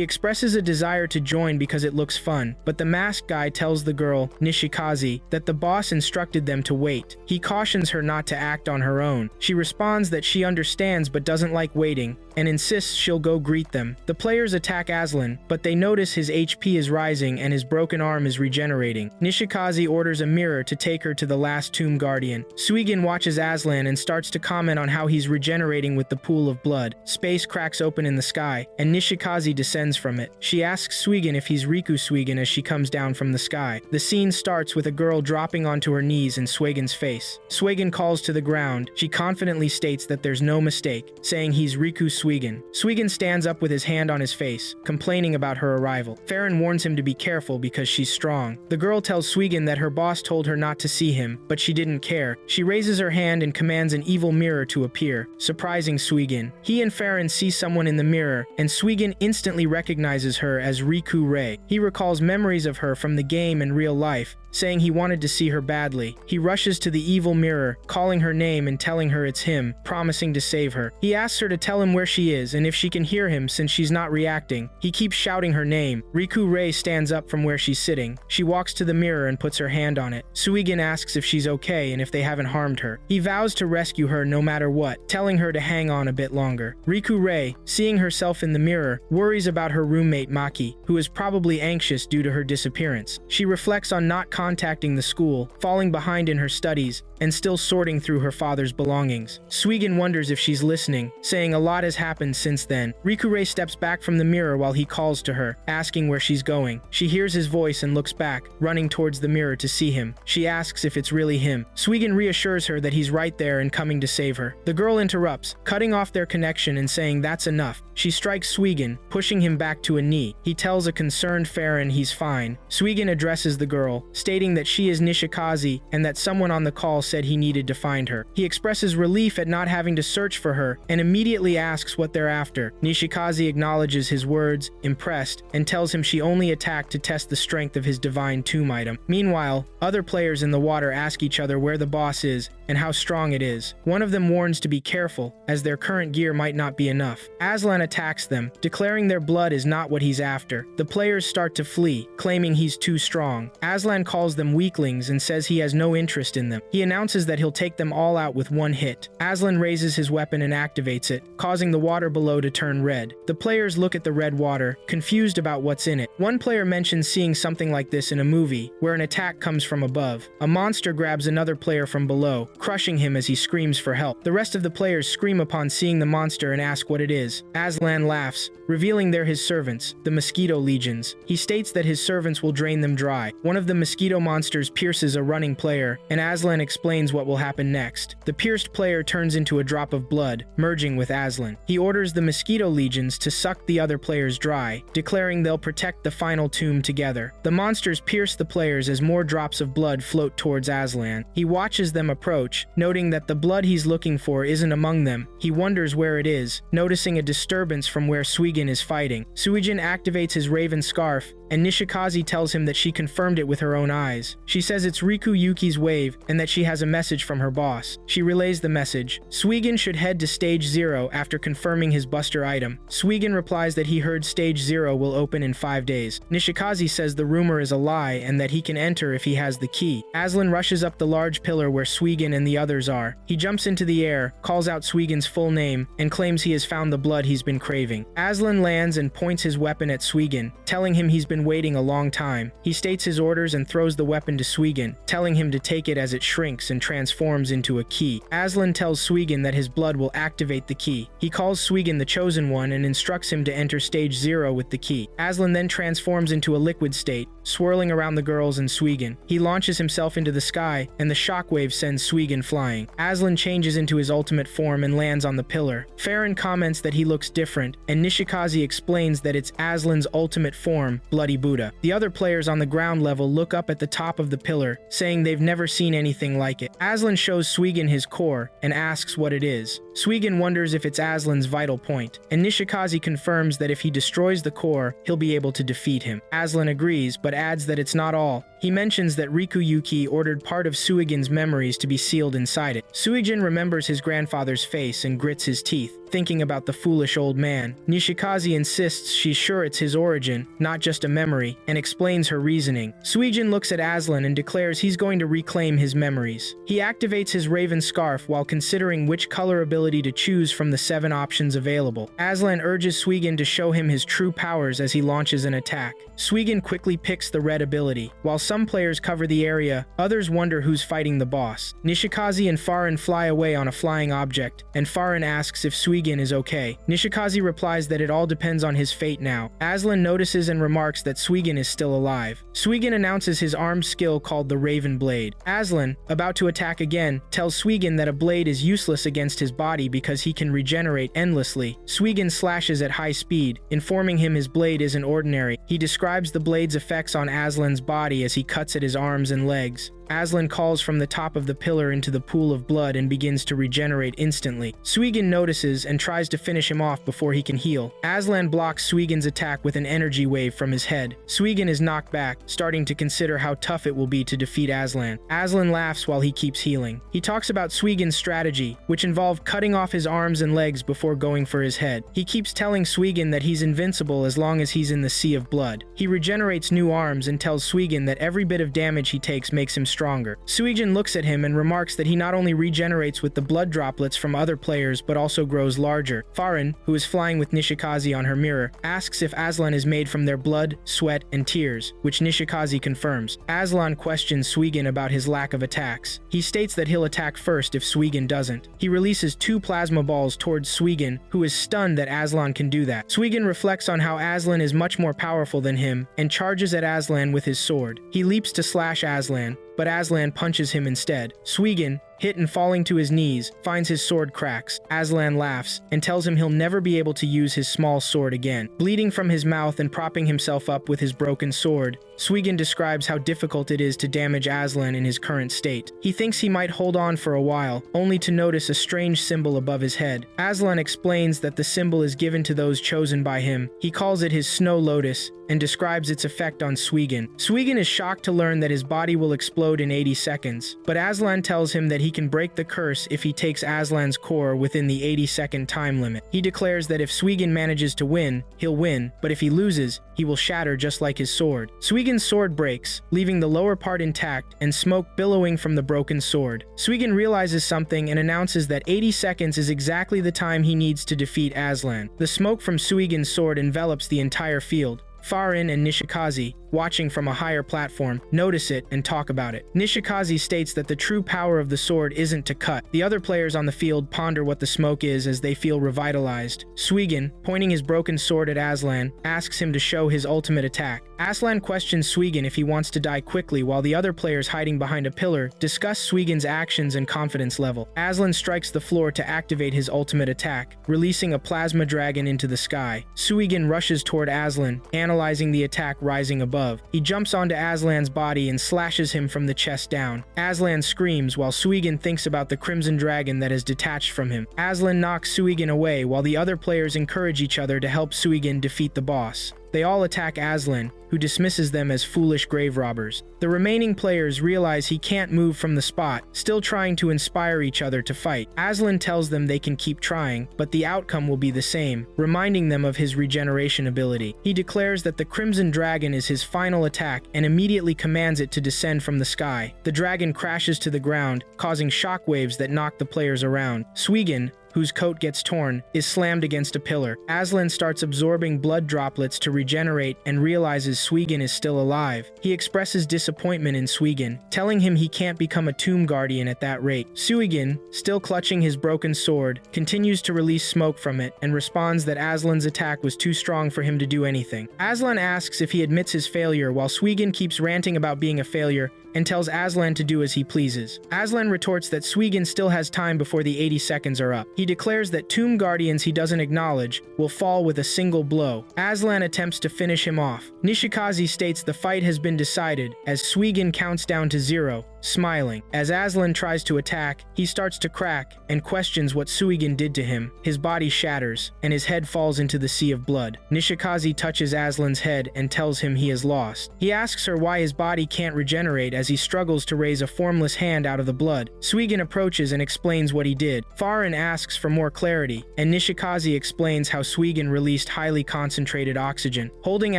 expresses a desire to join because it looks fun, but the masked guy tells the girl, Nishikaze, that the boss instructed them to wait. He cautions her not to act on her own. She responds that she understands but doesn't like waiting, and insists she'll go greet them. The players attack Aslan, but they notice his HP is rising and his broken arm is regenerating. Nishikaze orders a mirror to take her to the last tomb guardian. Suigin watches Aslan and starts to comment on how he's regenerating with the pool of blood. Space cracks open in the sky, and Nishikaze descends from it. She asks Suigin if he's Riku Suigin as she comes down from the sky. The scene starts with a girl dropping onto her knees in Suigin's face. Suigin calls to the ground. She confidently states that there's no mistake, saying he's Riku Suigin. Suigin stands up with his hand on his face, complaining about her arrival. Farron warns him to be careful because she's strong. The girl tells Suigin that her boss told her not to see him, but she didn't care. She raises her hand and commands an evil mirror to appear, surprising Suigin. He and Farron see someone in the mirror, and Suigin instantly recognizes her as Riku Rei. He recalls memories of her from the game and real life, saying he wanted to see her badly. He rushes to the evil mirror, calling her name and telling her it's him, promising to save her. He asks her to tell him where she is and if she can hear him since she's not reacting. He keeps shouting her name. Riku Rei stands up from where she's sitting. She walks to the mirror and puts her hand on it. Suigin asks if she's okay and if they haven't harmed her. He vows to rescue her no matter what, telling her to hang on a bit longer. Riku Rei, seeing herself in the mirror, worries about her roommate Maki, who is probably anxious due to her disappearance. She reflects on not contacting the school, falling behind in her studies, and still sorting through her father's belongings. Suigin wonders if she's listening, saying a lot has happened since then. Riku Rei steps back from the mirror while he calls to her, asking where she's going. She hears his voice and looks back, running towards the mirror to see him. She asks if it's really him. Suigin reassures her that he's right there and coming to save her. The girl interrupts, cutting off their connection and saying that's enough. She strikes Suigin, pushing him back to a knee. He tells a concerned Farron he's fine. Suigin addresses the girl, stating that she is Nishikaze and that someone on the call said he needed to find her. He expresses relief at not having to search for her and immediately asks what they're after. Nishikaze acknowledges his words, impressed, and tells him she only attacked to test the strength of his divine tomb item. Meanwhile, other players in the water ask each other where the boss is and how strong it is. One of them warns to be careful, as their current gear might not be enough. Aslan attacks them, declaring their blood is not what he's after. The players start to flee, claiming he's too strong. Aslan calls them weaklings and says he has no interest in them. He announces that he'll take them all out with one hit. Aslan raises his weapon and activates it, causing the water below to turn red. The players look at the red water, confused about what's in it. One player mentions seeing something like this in a movie, where an attack comes from above. A monster grabs another player from below, crushing him as he screams for help. The rest of the players scream upon seeing the monster and ask what it is. Aslan laughs, revealing they're his servants, the mosquito legions. He states that his servants will drain them dry. One of the mosquito monsters pierces a running player, and Aslan explains what will happen next. The pierced player turns into a drop of blood, merging with Aslan. He orders the mosquito legions to suck the other players dry, declaring they'll protect the final tomb together. The monsters pierce the players as more drops of blood float towards Aslan. He watches them approach, noting that the blood he's looking for isn't among them. He wonders where it is, noticing a disturbance from where Suigin is fighting. Suigin activates his raven scarf, and Nishikaze tells him that she confirmed it with her own eyes. She says it's Riku Yuki's wave and that she has a message from her boss. She relays the message. Suigin should head to Stage 0 after confirming his buster item. Suigin replies that he heard Stage 0 will open in 5 days. Nishikaze says the rumor is a lie and that he can enter if he has the key. Aslan rushes up the large pillar where Suigin and the others are. He jumps into the air, calls out Suigin's full name, and claims he has found the blood he's been craving. Aslan lands and points his weapon at Suigin, telling him he's been waiting a long time. He states his orders and throws the weapon to Suigin, telling him to take it as it shrinks and transforms into a key. Aslan tells Suigin that his blood will activate the key. He calls Suigin the Chosen One and instructs him to enter Stage 0 with the key. Aslan then transforms into a liquid state, swirling around the girls and Suigin. He launches himself into the sky, and the shockwave sends Suigin flying. Aslan changes into his ultimate form and lands on the pillar. Farron comments that he looks different, and Nishikaze explains that it's Aslan's ultimate form, Bloody Buddha. The other players on the ground level look up at the top of the pillar, saying they've never seen anything like it. Aslan shows Suigin his core and asks what it is. Suigin wonders if it's Aslan's vital point, and Nishikaze confirms that if he destroys the core, he'll be able to defeat him. Aslan agrees, but adds that it's not all. He mentions that Riku Yuki ordered part of Suigin's memories to be sealed inside it. Suigin remembers his grandfather's face and grits his teeth, thinking about the foolish old man. Nishikaze insists she's sure it's his origin, not just a memory, and explains her reasoning. Suigin looks at Aslan and declares he's going to reclaim his memories. He activates his raven scarf while considering which color ability to choose from the 7 options available. Aslan urges Suigin to show him his true powers as he launches an attack. Suigin quickly picks the red ability. While some players cover the area, others wonder who's fighting the boss. Nishikaze and Farron fly away on a flying object, and Farron asks if Suigin is okay. Nishikaze replies that it all depends on his fate now. Aslan notices and remarks that Suigin is still alive. Suigin announces his armed skill called the Raven Blade. Aslan, about to attack again, tells Suigin that a blade is useless against his body because he can regenerate endlessly. Suigin slashes at high speed, informing him his blade isn't ordinary. He describes the blade's effects on Aslan's body as he cuts at his arms and legs. Aslan calls from the top of the pillar into the pool of blood and begins to regenerate instantly. Suigin notices and tries to finish him off before he can heal. Aslan blocks Suigin's attack with an energy wave from his head. Suigin is knocked back, starting to consider how tough it will be to defeat Aslan. Aslan laughs while he keeps healing. He talks about Suigin's strategy, which involved cutting off his arms and legs before going for his head. He keeps telling Suigin that he's invincible as long as he's in the sea of blood. He regenerates new arms and tells Suigin that every bit of damage he takes makes him stronger. Suigin looks at him and remarks that he not only regenerates with the blood droplets from other players but also grows larger. Farin, who is flying with Nishikaze on her mirror, asks if Aslan is made from their blood, sweat, and tears, which Nishikaze confirms. Aslan questions Suigin about his lack of attacks. He states that he'll attack first if Suigin doesn't. He releases 2 plasma balls towards Suigin, who is stunned that Aslan can do that. Suigin reflects on how Aslan is much more powerful than him and charges at Aslan with his sword. He leaps to slash Aslan, but Aslan punches him instead. Suigin, hit and falling to his knees, finds his sword cracks. Aslan laughs and tells him he'll never be able to use his small sword again. Bleeding from his mouth and propping himself up with his broken sword, Suigin describes how difficult it is to damage Aslan in his current state. He thinks he might hold on for a while, only to notice a strange symbol above his head. Aslan explains that the symbol is given to those chosen by him. He calls it his snow lotus and describes its effect on Suigin. Suigin is shocked to learn that his body will explode in 80 seconds, but Aslan tells him that he can break the curse if he takes Aslan's core within the 80-second time limit. He declares that if Suigin manages to win, he'll win, but if he loses, he will shatter just like his sword. Suigin's sword breaks, leaving the lower part intact and smoke billowing from the broken sword. Suigin realizes something and announces that 80 seconds is exactly the time he needs to defeat Aslan. The smoke from Suigin's sword envelops the entire field. Farin and Nishikaze, watching from a higher platform, notice it and talk about it. Nishikaze states that the true power of the sword isn't to cut. The other players on the field ponder what the smoke is as they feel revitalized. Suigin, pointing his broken sword at Aslan, asks him to show his ultimate attack. Aslan questions Suigin if he wants to die quickly while the other players hiding behind a pillar discuss Suigin's actions and confidence level. Aslan strikes the floor to activate his ultimate attack, releasing a plasma dragon into the sky. Suigin rushes toward Aslan, analyzing the attack rising above. He jumps onto Aslan's body and slashes him from the chest down. Aslan screams while Suigin thinks about the crimson dragon that is detached from him. Aslan knocks Suigin away while the other players encourage each other to help Suigin defeat the boss. They all attack Aslan, who dismisses them as foolish grave robbers. The remaining players realize he can't move from the spot, still trying to inspire each other to fight. Aslan tells them they can keep trying, but the outcome will be the same, reminding them of his regeneration ability. He declares that the Crimson Dragon is his final attack and immediately commands it to descend from the sky. The dragon crashes to the ground, causing shockwaves that knock the players around. Suigin, whose coat gets torn, is slammed against a pillar. Aslan starts absorbing blood droplets to regenerate and realizes Suigin is still alive. He expresses disappointment in Suigin, telling him he can't become a tomb guardian at that rate. Suigin, still clutching his broken sword, continues to release smoke from it and responds that Aslan's attack was too strong for him to do anything. Aslan asks if he admits his failure while Suigin keeps ranting about being a failure and tells Aslan to do as he pleases. Aslan retorts that Suigin still has time before the 80 seconds are up. He declares that tomb guardians he doesn't acknowledge will fall with a single blow. Aslan attempts to finish him off. Nishikaze states the fight has been decided as Suigin counts down to 0, smiling. As Aslan tries to attack, he starts to crack and questions what Suigin did to him. His body shatters, and his head falls into the sea of blood. Nishikaze touches Aslan's head and tells him he is lost. He asks her why his body can't regenerate as he struggles to raise a formless hand out of the blood. Suigin approaches and explains what he did. Farin asks for more clarity, and Nishikaze explains how Suigin released highly concentrated oxygen. Holding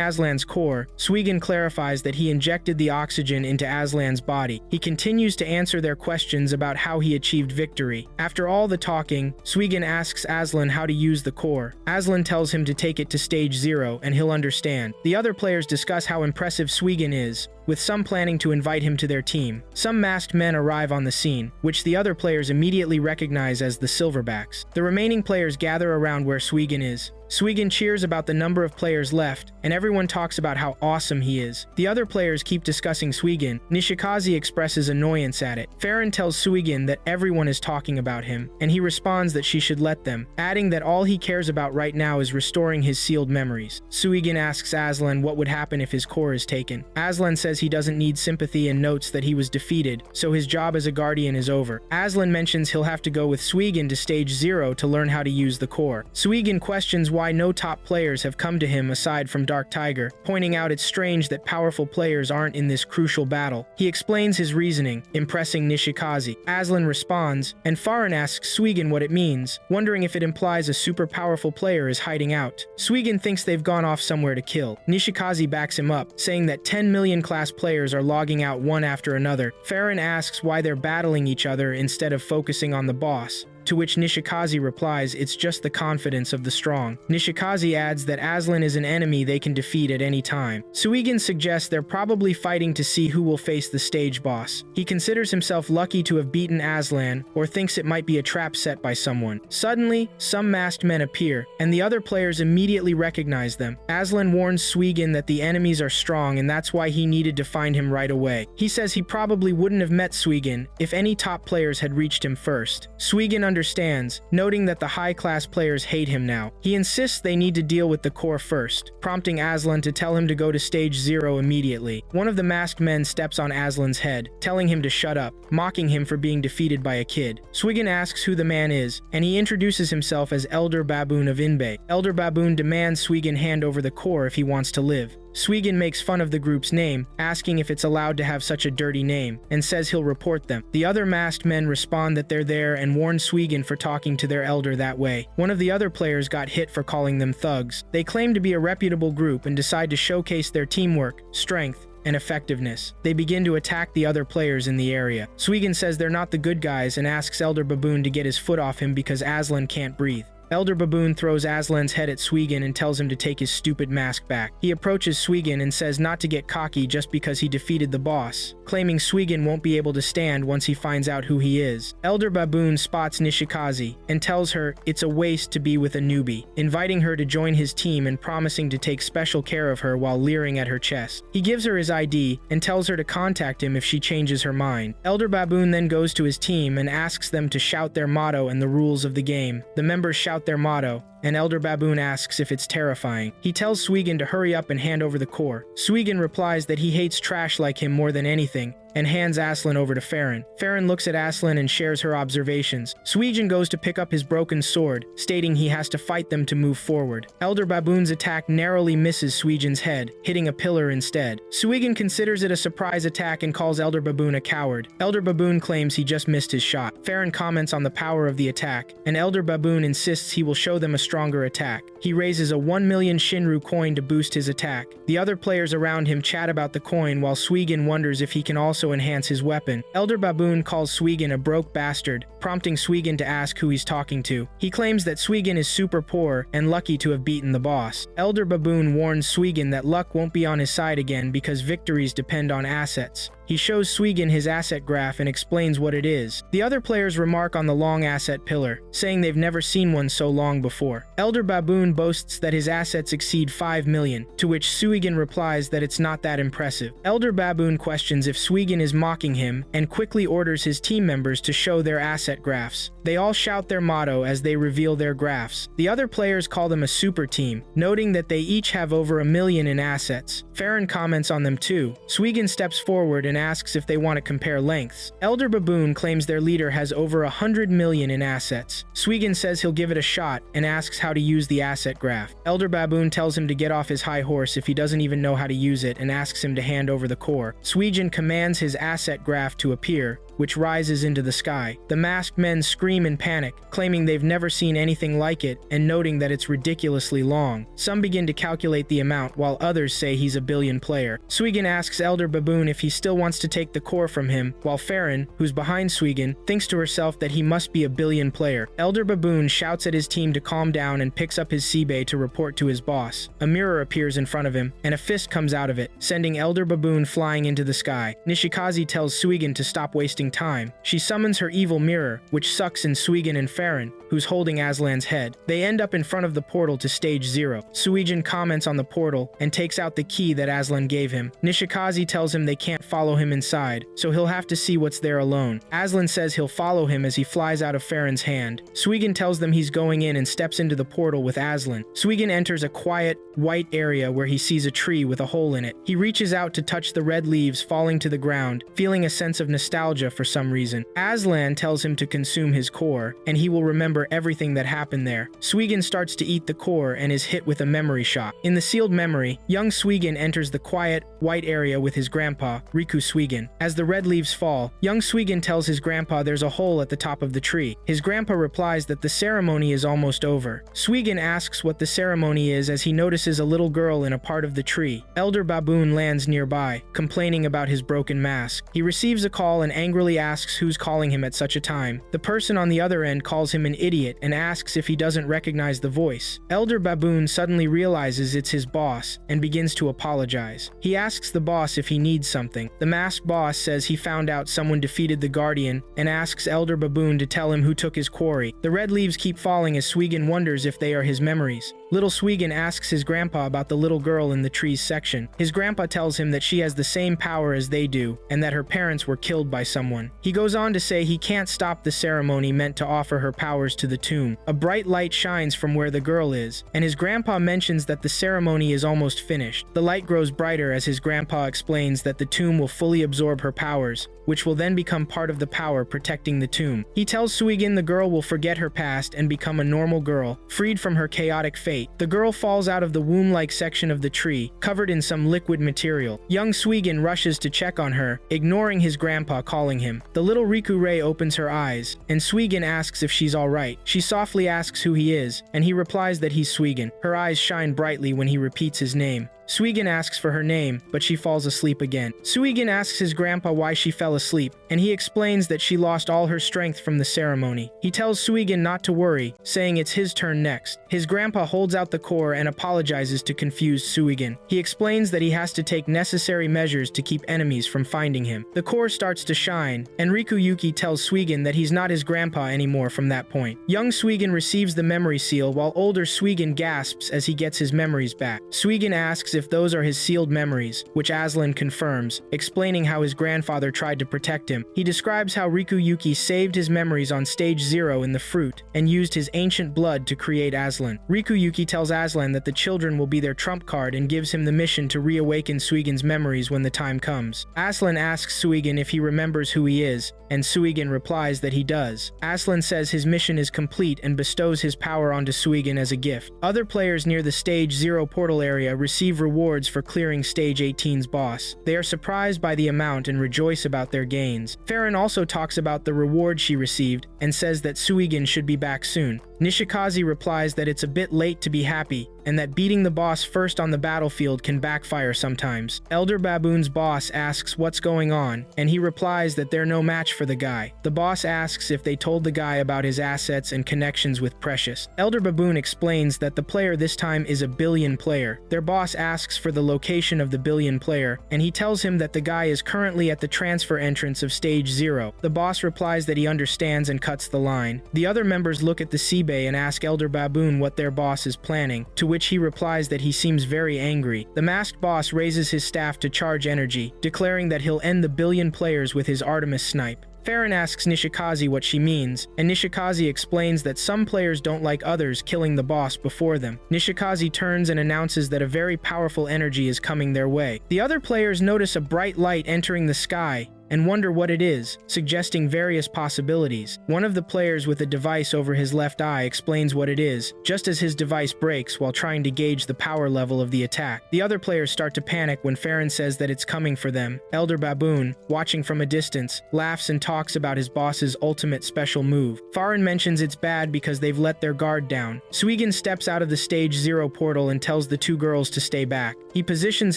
Aslan's core, Suigin clarifies that he injected the oxygen into Aslan's body. He continues to answer their questions about how he achieved victory. After all the talking, Suigin asks Aslan how to use the core. Aslan tells him to take it to stage 0 and he'll understand. The other players discuss how impressive Suigin is, with some planning to invite him to their team. Some masked men arrive on the scene, which the other players immediately recognize as the Silverbacks. The remaining players gather around where Suigin is, Suigin cheers about the number of players left, and everyone talks about how awesome he is. The other players keep discussing Suigin. Nishikaze expresses annoyance at it. Farron tells Suigin that everyone is talking about him, and he responds that she should let them, adding that all he cares about right now is restoring his sealed memories. Suigin asks Aslan what would happen if his core is taken. Aslan says he doesn't need sympathy and notes that he was defeated, so his job as a guardian is over. Aslan mentions he'll have to go with Suigin to stage 0 to learn how to use the core. Suigin questions why no top players have come to him aside from Dark Tiger, pointing out it's strange that powerful players aren't in this crucial battle. He explains his reasoning, impressing Nishikaze. Aslan responds, and Farron asks Suigin what it means, wondering if it implies a super powerful player is hiding out. Suigin thinks they've gone off somewhere to kill. Nishikaze backs him up, saying that 10 million class players are logging out one after another. Farron asks why they're battling each other instead of focusing on the boss, to which Nishikaze replies it's just the confidence of the strong. Nishikaze adds that Aslan is an enemy they can defeat at any time. Suigin suggests they're probably fighting to see who will face the stage boss. He considers himself lucky to have beaten Aslan, or thinks it might be a trap set by someone. Suddenly, some masked men appear, and the other players immediately recognize them. Aslan warns Suigin that the enemies are strong and that's why he needed to find him right away. He says he probably wouldn't have met Suigin if any top players had reached him first. Suigin understands, noting that the high-class players hate him now. He insists they need to deal with the core first, prompting Aslan to tell him to go to stage 0 immediately. One of the masked men steps on Aslan's head, telling him to shut up, mocking him for being defeated by a kid. Suigin asks who the man is, and he introduces himself as Elder Baboon of Inbei. Elder Baboon demands Suigin hand over the core if he wants to live. Suigin makes fun of the group's name, asking if it's allowed to have such a dirty name, and says he'll report them. The other masked men respond that they're there and warn Suigin for talking to their elder that way. One of the other players got hit for calling them thugs. They claim to be a reputable group and decide to showcase their teamwork, strength, and effectiveness. They begin to attack the other players in the area. Suigin says they're not the good guys and asks Elder Baboon to get his foot off him because Aslan can't breathe. Elder Baboon throws Aslan's head at Suigin and tells him to take his stupid mask back. He approaches Suigin and says not to get cocky just because he defeated the boss, claiming Suigin won't be able to stand once he finds out who he is. Elder Baboon spots Nishikaze and tells her it's a waste to be with a newbie, inviting her to join his team and promising to take special care of her while leering at her chest. He gives her his ID and tells her to contact him if she changes her mind. Elder Baboon then goes to his team and asks them to shout their motto and the rules of the game. The members shout their motto, and Elder Baboon asks if it's terrifying. He tells Suigin to hurry up and hand over the core. Suigin replies that he hates trash like him more than anything, and hands Aslan over to Farron. Farron looks at Aslan and shares her observations. Suigin goes to pick up his broken sword, stating he has to fight them to move forward. Elder Baboon's attack narrowly misses Suigin's head, hitting a pillar instead. Suigin considers it a surprise attack and calls Elder Baboon a coward. Elder Baboon claims he just missed his shot. Farron comments on the power of the attack, and Elder Baboon insists he will show them a stronger attack. He raises a 1 million Shinru coin to boost his attack. The other players around him chat about the coin while Suigin wonders if he can also enhance his weapon. Elder Baboon calls Suigin a broke bastard, prompting Suigin to ask who he's talking to. He claims that Suigin is super poor and lucky to have beaten the boss. Elder Baboon warns Suigin that luck won't be on his side again because victories depend on assets. He shows Suigin his asset graph and explains what it is. The other players remark on the long asset pillar, saying they've never seen one so long before. Elder Baboon boasts that his assets exceed 5 million, to which Suigin replies that it's not that impressive. Elder Baboon questions if Suigin is mocking him and quickly orders his team members to show their asset graphs. They all shout their motto as they reveal their graphs. The other players call them a super team, noting that they each have over 1 million in assets. Farron comments on them too. Suigin steps forward and asks if they want to compare lengths. Elder Baboon claims their leader has over 100 million in assets. Suigin says he'll give it a shot and asks how to use the asset graph. Elder Baboon tells him to get off his high horse if he doesn't even know how to use it and asks him to hand over the core. Suigin commands his asset graph to appear, which rises into the sky. The masked men scream in panic, claiming they've never seen anything like it and noting that it's ridiculously long. Some begin to calculate the amount, while others say he's a billion player. Suigin asks Elder Baboon if he still wants to take the core from him, while Farron, who's behind Suigin, thinks to herself that he must be a billion player. Elder Baboon shouts at his team to calm down and picks up his Seibei to report to his boss. A mirror appears in front of him, and a fist comes out of it, sending Elder Baboon flying into the sky. Nishikaze tells Suigin to stop wasting time. She summons her evil mirror, which sucks in Suigin and Farron, who's holding Aslan's head. They end up in front of the portal to Stage 0. Suigin comments on the portal and takes out the key that Aslan gave him. Nishikaze tells him they can't follow him inside, so he'll have to see what's there alone. Aslan says he'll follow him as he flies out of Farron's hand. Suigin tells them he's going in and steps into the portal with Aslan. Suigin enters a quiet, white area where he sees a tree with a hole in it. He reaches out to touch the red leaves falling to the ground, feeling a sense of nostalgia for some reason. Aslan tells him to consume his core, and he will remember everything that happened there. Suigin starts to eat the core and is hit with a memory shock. In the sealed memory, young Suigin enters the quiet, white area with his grandpa, Riku Suigin. As the red leaves fall, young Suigin tells his grandpa there's a hole at the top of the tree. His grandpa replies that the ceremony is almost over. Suigin asks what the ceremony is as he notices a little girl in a part of the tree. Elder Baboon lands nearby, complaining about his broken mask. He receives a call and angrily asks who's calling him at such a time. The person on the other end calls him an idiot and asks if he doesn't recognize the voice. Elder Baboon suddenly realizes it's his boss and begins to apologize. He asks the boss if he needs something. The masked boss says he found out someone defeated the Guardian and asks Elder Baboon to tell him who took his quarry. The red leaves keep falling as Suigin wonders if they are his memories. Little Suigin asks his grandpa about the little girl in the trees section. His grandpa tells him that she has the same power as they do and that her parents were killed by someone. He goes on to say he can't stop the ceremony meant to offer her powers to the tomb. A bright light shines from where the girl is, and his grandpa mentions that the ceremony is almost finished. The light grows brighter as his grandpa explains that the tomb will fully absorb her powers, which will then become part of the power protecting the tomb. He tells Suigin the girl will forget her past and become a normal girl, freed from her chaotic fate. The girl falls out of the womb-like section of the tree, covered in some liquid material. Young Suigin rushes to check on her, ignoring his grandpa calling him. The little Riku Rei opens her eyes, and Suigin asks if she's alright. She softly asks who he is, and he replies that he's Suigin. Her eyes shine brightly when he repeats his name. Suigin asks for her name, but she falls asleep again. Suigin asks his grandpa why she fell asleep, and he explains that she lost all her strength from the ceremony. He tells Suigin not to worry, saying it's his turn next. His grandpa holds out the core and apologizes to confused Suigin. He explains that he has to take necessary measures to keep enemies from finding him. The core starts to shine, and Rikuyuki tells Suigin that he's not his grandpa anymore from that point. Young Suigin receives the memory seal while older Suigin gasps as he gets his memories back. Suigin asks if those are his sealed memories, which Aslan confirms, explaining how his grandfather tried to protect him. He describes how Rikuyuki saved his memories on Stage 0 in the fruit and used his ancient blood to create Aslan. Rikuyuki tells Aslan that the children will be their trump card and gives him the mission to reawaken Suigin's memories when the time comes. Aslan asks Suigin if he remembers who he is, and Suigin replies that he does. Aslan says his mission is complete and bestows his power onto Suigin as a gift. Other players near the Stage 0 portal area receive rewards for clearing Stage 18's boss. They are surprised by the amount and rejoice about their gains. Farron also talks about the reward she received and says that Suigin should be back soon. Nishikaze replies that it's a bit late to be happy, and that beating the boss first on the battlefield can backfire sometimes. Elder Baboon's boss asks what's going on, and he replies that they're no match for the guy. The boss asks if they told the guy about his assets and connections with Precious. Elder Baboon explains that the player this time is a billion player. Their boss asks for the location of the billion player, and he tells him that the guy is currently at the transfer entrance of Stage 0. The boss replies that he understands and cuts the line. The other members look at the Seabay and ask Elder Baboon what their boss is planning, to which he replies that he seems very angry. The masked boss raises his staff to charge energy, declaring that he'll end the billion players with his Artemis snipe. Farron asks Nishikaze what she means, and Nishikaze explains that some players don't like others killing the boss before them. Nishikaze turns and announces that a very powerful energy is coming their way. The other players notice a bright light entering the sky and wonder what it is, suggesting various possibilities. One of the players with a device over his left eye explains what it is, just as his device breaks while trying to gauge the power level of the attack. The other players start to panic when Farron says that it's coming for them. Elder Baboon, watching from a distance, laughs and talks about his boss's ultimate special move. Farron mentions it's bad because they've let their guard down. Suigin steps out of the Stage 0 portal and tells the two girls to stay back. He positions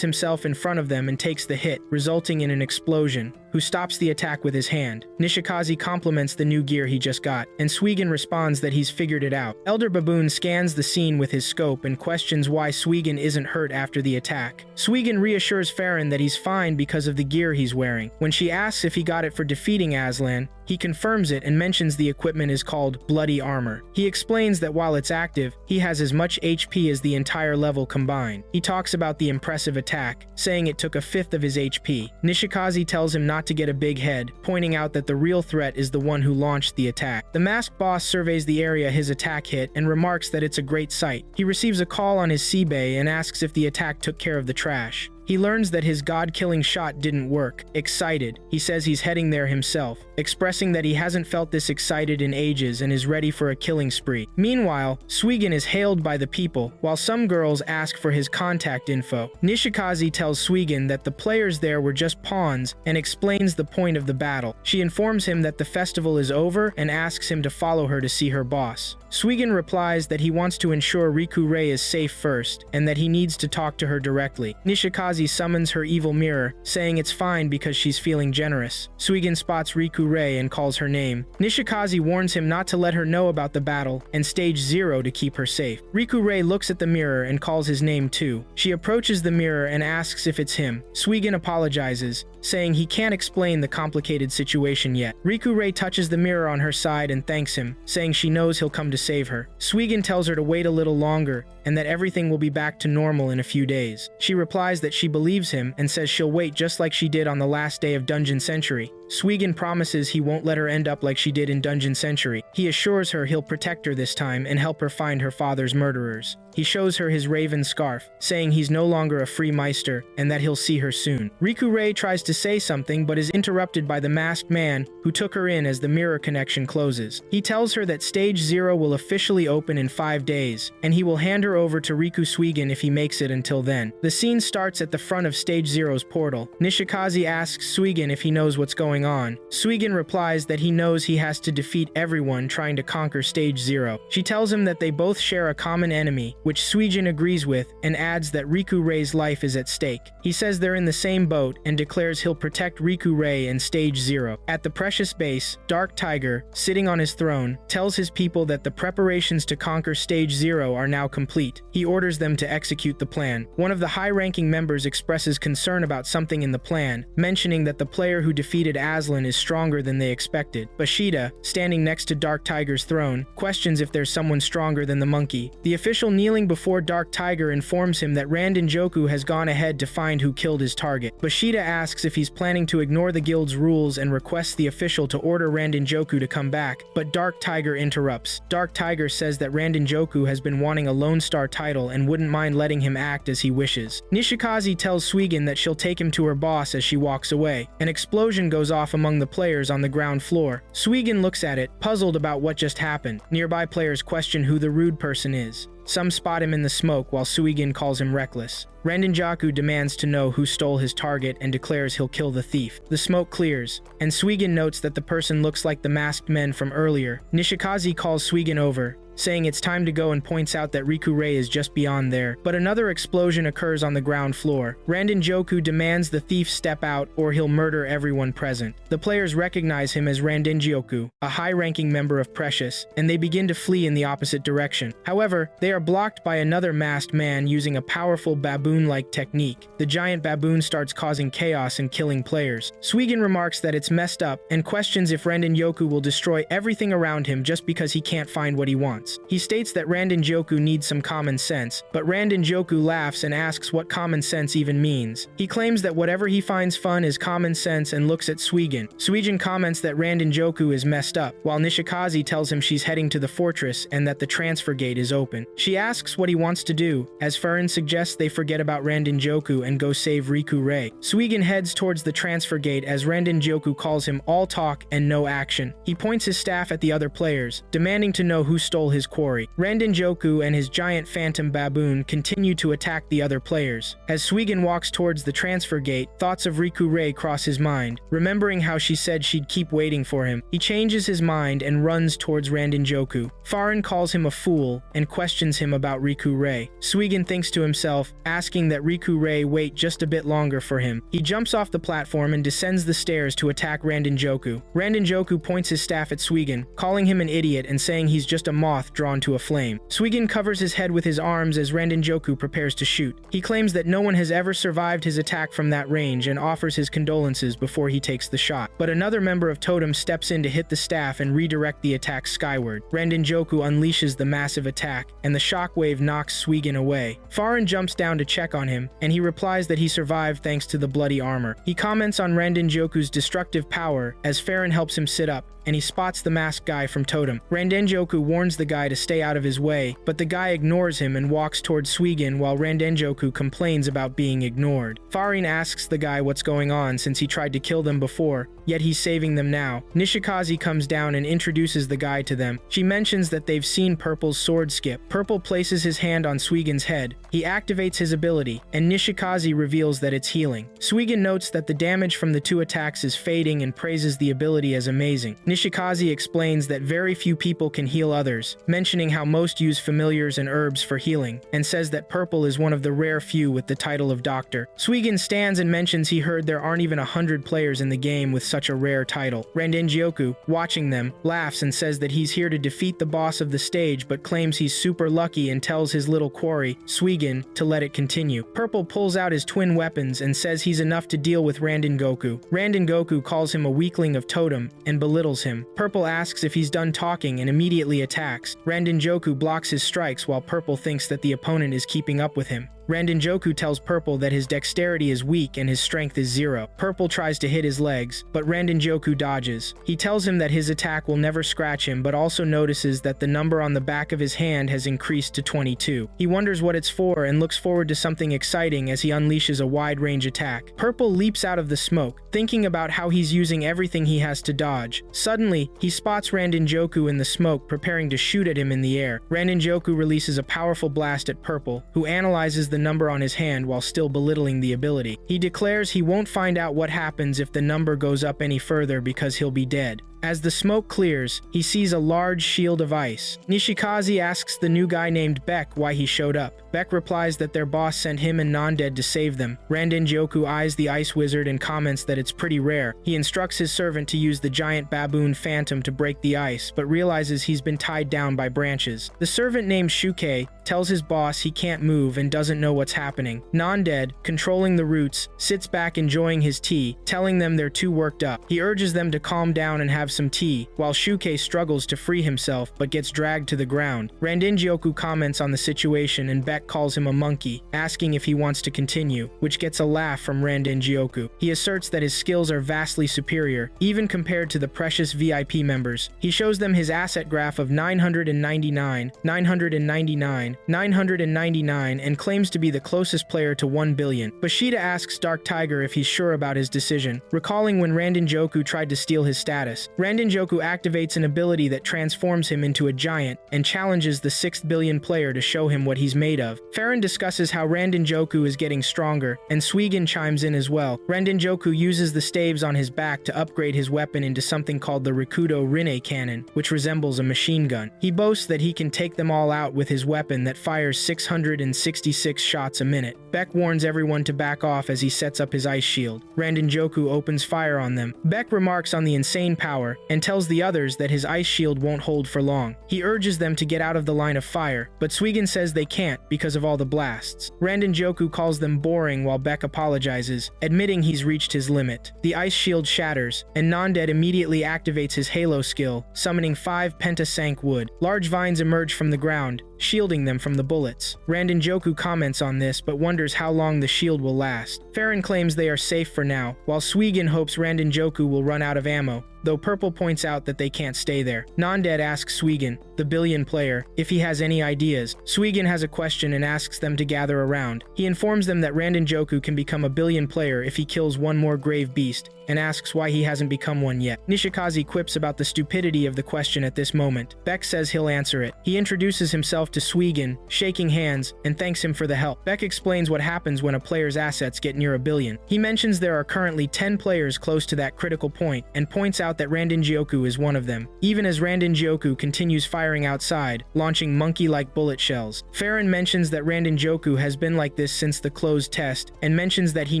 himself in front of them and takes the hit, resulting in an explosion, who stops the attack with his hand. Nishikaze compliments the new gear he just got, and Suigin responds that he's figured it out. Elder Baboon scans the scene with his scope and questions why Suigin isn't hurt after the attack. Suigin reassures Farron that he's fine because of the gear he's wearing. When she asks if he got it for defeating Aslan, He confirms it and mentions the equipment is called bloody armor. He explains that while it's active, he has as much HP as the entire level combined. He talks about the impressive attack, saying it took a fifth of his HP. Nishikaze tells him not to get a big head, pointing out that the real threat is the one who launched the attack. The masked boss surveys the area his attack hit and remarks that it's a great sight. He receives a call on his C-Bay and asks if the attack took care of the trash. He learns that his god-killing shot didn't work. Excited, he says he's heading there himself, expressing that he hasn't felt this excited in ages and is ready for a killing spree. Meanwhile, Suigin is hailed by the people, while some girls ask for his contact info. Nishikaze tells Suigin that the players there were just pawns and explains the point of the battle. She informs him that the festival is over and asks him to follow her to see her boss. Suigin replies that he wants to ensure Riku Rei is safe first, and that he needs to talk to her directly. Nishikaze summons her evil mirror, saying it's fine because she's feeling generous. Suigin spots Riku Rei and calls her name. Nishikaze warns him not to let her know about the battle, and stage 0 to keep her safe. Riku Rei looks at the mirror and calls his name too. She approaches the mirror and asks if it's him. Suigin apologizes, saying he can't explain the complicated situation yet. Riku Rei touches the mirror on her side and thanks him, saying she knows he'll come to save her. Suigin tells her to wait a little longer and that everything will be back to normal in a few days. She replies that she believes him and says she'll wait just like she did on the last day of Dungeon Century. Suigin promises he won't let her end up like she did in Dungeon Century. He assures her he'll protect her this time and help her find her father's murderers. He shows her his raven scarf, saying he's no longer a free Meister and that he'll see her soon. Riku Rei tries to say something but is interrupted by the masked man who took her in as the mirror connection closes. He tells her that stage 0 will officially open in 5 days, and he will hand her over to Riku Suigin if he makes it until then. The scene starts at the front of stage 0's portal. Nishikaze asks Suigin if he knows what's going on. Suigin replies that he knows he has to defeat everyone trying to conquer stage 0. She tells him that they both share a common enemy, which Suigin agrees with and adds that Riku Rei's life is at stake. He says they're in the same boat and declares he'll protect Riku Rei in stage 0. At the Precious Base, Dark Tiger, sitting on his throne, tells his people that the preparations to conquer stage 0 are now complete. He orders them to execute the plan. One of the high-ranking members expresses concern about something in the plan, mentioning that the player who defeated Aslan is stronger than they expected. Bashida, standing next to Dark Tiger's throne, questions if there's someone stronger than the monkey. The official kneeling before Dark Tiger informs him that Randen Joku has gone ahead to find who killed his target. Bashida asks if he's planning to ignore the guild's rules and requests the official to order Randen Joku to come back, but Dark Tiger interrupts. Dark Tiger says that Randen Joku has been wanting a Lone Star title and wouldn't mind letting him act as he wishes. Nishikaze tells Suigin that she'll take him to her boss as she walks away. An explosion goes off among the players on the ground floor. Suigin looks at it, puzzled about what just happened. Nearby players question who the rude person is. Some spot him in the smoke while Suigin calls him reckless. Randen Joku demands to know who stole his target and declares he'll kill the thief. The smoke clears, and Suigin notes that the person looks like the masked men from earlier. Nishikaze calls Suigin over, saying it's time to go and points out that Riku Rei is just beyond there. But another explosion occurs on the ground floor. Randen Joku demands the thief step out or he'll murder everyone present. The players recognize him as Randen Joku, a high-ranking member of Precious, and they begin to flee in the opposite direction. However, they are blocked by another masked man using a powerful baboon-like technique. The giant baboon starts causing chaos and killing players. Suigin remarks that it's messed up and questions if Randen Joku will destroy everything around him just because he can't find what he wants. He states that Randen Joku needs some common sense, but Randen Joku laughs and asks what common sense even means. He claims that whatever he finds fun is common sense and looks at Suigin. Suigin comments that Randen Joku is messed up, while Nishikaze tells him she's heading to the fortress and that the transfer gate is open. She asks what he wants to do, as Furin suggests they forget about Randen Joku and go save Riku Rei. Suigin heads towards the transfer gate as Randen Joku calls him all talk and no action. He points his staff at the other players, demanding to know who stole his quarry. Randen Joku and his giant phantom baboon continue to attack the other players. As Suigin walks towards the transfer gate, thoughts of Riku Rei cross his mind. Remembering how she said she'd keep waiting for him, he changes his mind and runs towards Randen Joku. Furin calls him a fool and questions him about Riku Rei. Suigin thinks to himself, asking that Riku Rei wait just a bit longer for him. He jumps off the platform and descends the stairs to attack Randen Joku. Randen Joku points his staff at Suigin, calling him an idiot and saying he's just a moth moth drawn to a flame. Suigin covers his head with his arms as Randenjoku prepares to shoot. He claims that no one has ever survived his attack from that range and offers his condolences before he takes the shot. But another member of Totem steps in to hit the staff and redirect the attack skyward. Randenjoku unleashes the massive attack, and the shockwave knocks Suigin away. Farin jumps down to check on him, and he replies that he survived thanks to the bloody armor. He comments on Randenjoku's destructive power as Farin helps him sit up, and he spots the masked guy from Totem. Randenjoku warns the guy to stay out of his way, but the guy ignores him and walks towards Suigin while Randenjoku complains about being ignored. Farin asks the guy what's going on since he tried to kill them before, yet he's saving them now. Nishikaze comes down and introduces the guy to them. She mentions that they've seen Purple's sword skip. Purple places his hand on Suigin's head. He activates his ability, and Nishikaze reveals that it's healing. Suigin notes that the damage from the two attacks is fading and praises the ability as amazing. Nishikaze explains that very few people can heal others, mentioning how most use familiars and herbs for healing, and says that Purple is one of the rare few with the title of doctor. Suigin stands and mentions he heard there aren't even 100 players in the game with such a rare title. Randenjoku, watching them, laughs and says that he's here to defeat the boss of the stage but claims he's super lucky and tells his little quarry, Suigin, to let it continue. Purple pulls out his twin weapons and says he's enough to deal with Randengoku. Randengoku calls him a weakling of Totem and belittles him. Purple asks if he's done talking and immediately attacks. Randenjoku blocks his strikes while Purple thinks that the opponent is keeping up with him. Randenjoku tells Purple that his dexterity is weak and his strength is 0. Purple tries to hit his legs, but Randenjoku dodges. He tells him that his attack will never scratch him, but also notices that the number on the back of his hand has increased to 22. He wonders what it's for and looks forward to something exciting as he unleashes a wide-range attack. Purple leaps out of the smoke, thinking about how he's using everything he has to dodge. Suddenly, he spots Randenjoku in the smoke, preparing to shoot at him in the air. Randenjoku releases a powerful blast at Purple, who analyzes the number on his hand while still belittling the ability. He declares he won't find out what happens if the number goes up any further because he'll be dead. As the smoke clears, he sees a large shield of ice. Nishikaze asks the new guy named Beck why he showed up. Beck replies that their boss sent him and Non-Dead to save them. Randenjoku eyes the ice wizard and comments that it's pretty rare. He instructs his servant to use the giant baboon phantom to break the ice, but realizes he's been tied down by branches. The servant named Shuke tells his boss he can't move and doesn't know what's happening. Non-Dead, controlling the roots, sits back enjoying his tea, telling them they're too worked up. He urges them to calm down and have some tea, while Shuke struggles to free himself but gets dragged to the ground. Randenjoku comments on the situation and Beck calls him a monkey, asking if he wants to continue, which gets a laugh from Randenjoku. He asserts that his skills are vastly superior, even compared to the precious VIP members. He shows them his asset graph of 999, 999, 999, and claims to be the closest player to 1 billion. Bushido asks Dark Tiger if he's sure about his decision, recalling when Randenjoku tried to steal his status. Randenjoku activates an ability that transforms him into a giant and challenges the 6th billion player to show him what he's made of. Farin discusses how Randenjoku is getting stronger, and Suigin chimes in as well. Randenjoku uses the staves on his back to upgrade his weapon into something called the Rikudo Rinne cannon, which resembles a machine gun. He boasts that he can take them all out with his weapon that fires 666 shots a minute. Beck warns everyone to back off as he sets up his ice shield. Randenjoku opens fire on them. Beck remarks on the insane power and tells the others that his ice shield won't hold for long. He urges them to get out of the line of fire, but Suigin says they can't because of all the blasts. Randenjoku calls them boring while Beck apologizes, admitting he's reached his limit. The ice shield shatters, and Non-Dead immediately activates his Halo skill, summoning 5 pentasank wood. Large vines emerge from the ground, shielding them from the bullets. Randenjoku comments on this but wonders how long the shield will last. Farin claims they are safe for now, while Suigin hopes Randenjoku will run out of ammo, though Purple points out that they can't stay there. Non-Dead asks Suigin, the billion player, if he has any ideas. Suigin has a question and asks them to gather around. He informs them that Randenjoku can become a billion player if he kills one more grave beast, and asks why he hasn't become one yet. Nishikaze quips about the stupidity of the question at this moment. Beck says he'll answer it. He introduces himself to Suigin, shaking hands, and thanks him for the help. Beck explains what happens when a player's assets get near a billion. He mentions there are currently 10 players close to that critical point, and points out that Randenjoku is one of them. Even as Randenjoku continues firing firing outside, launching monkey-like bullet shells. Farron mentions that Randenjoku has been like this since the closed test, and mentions that he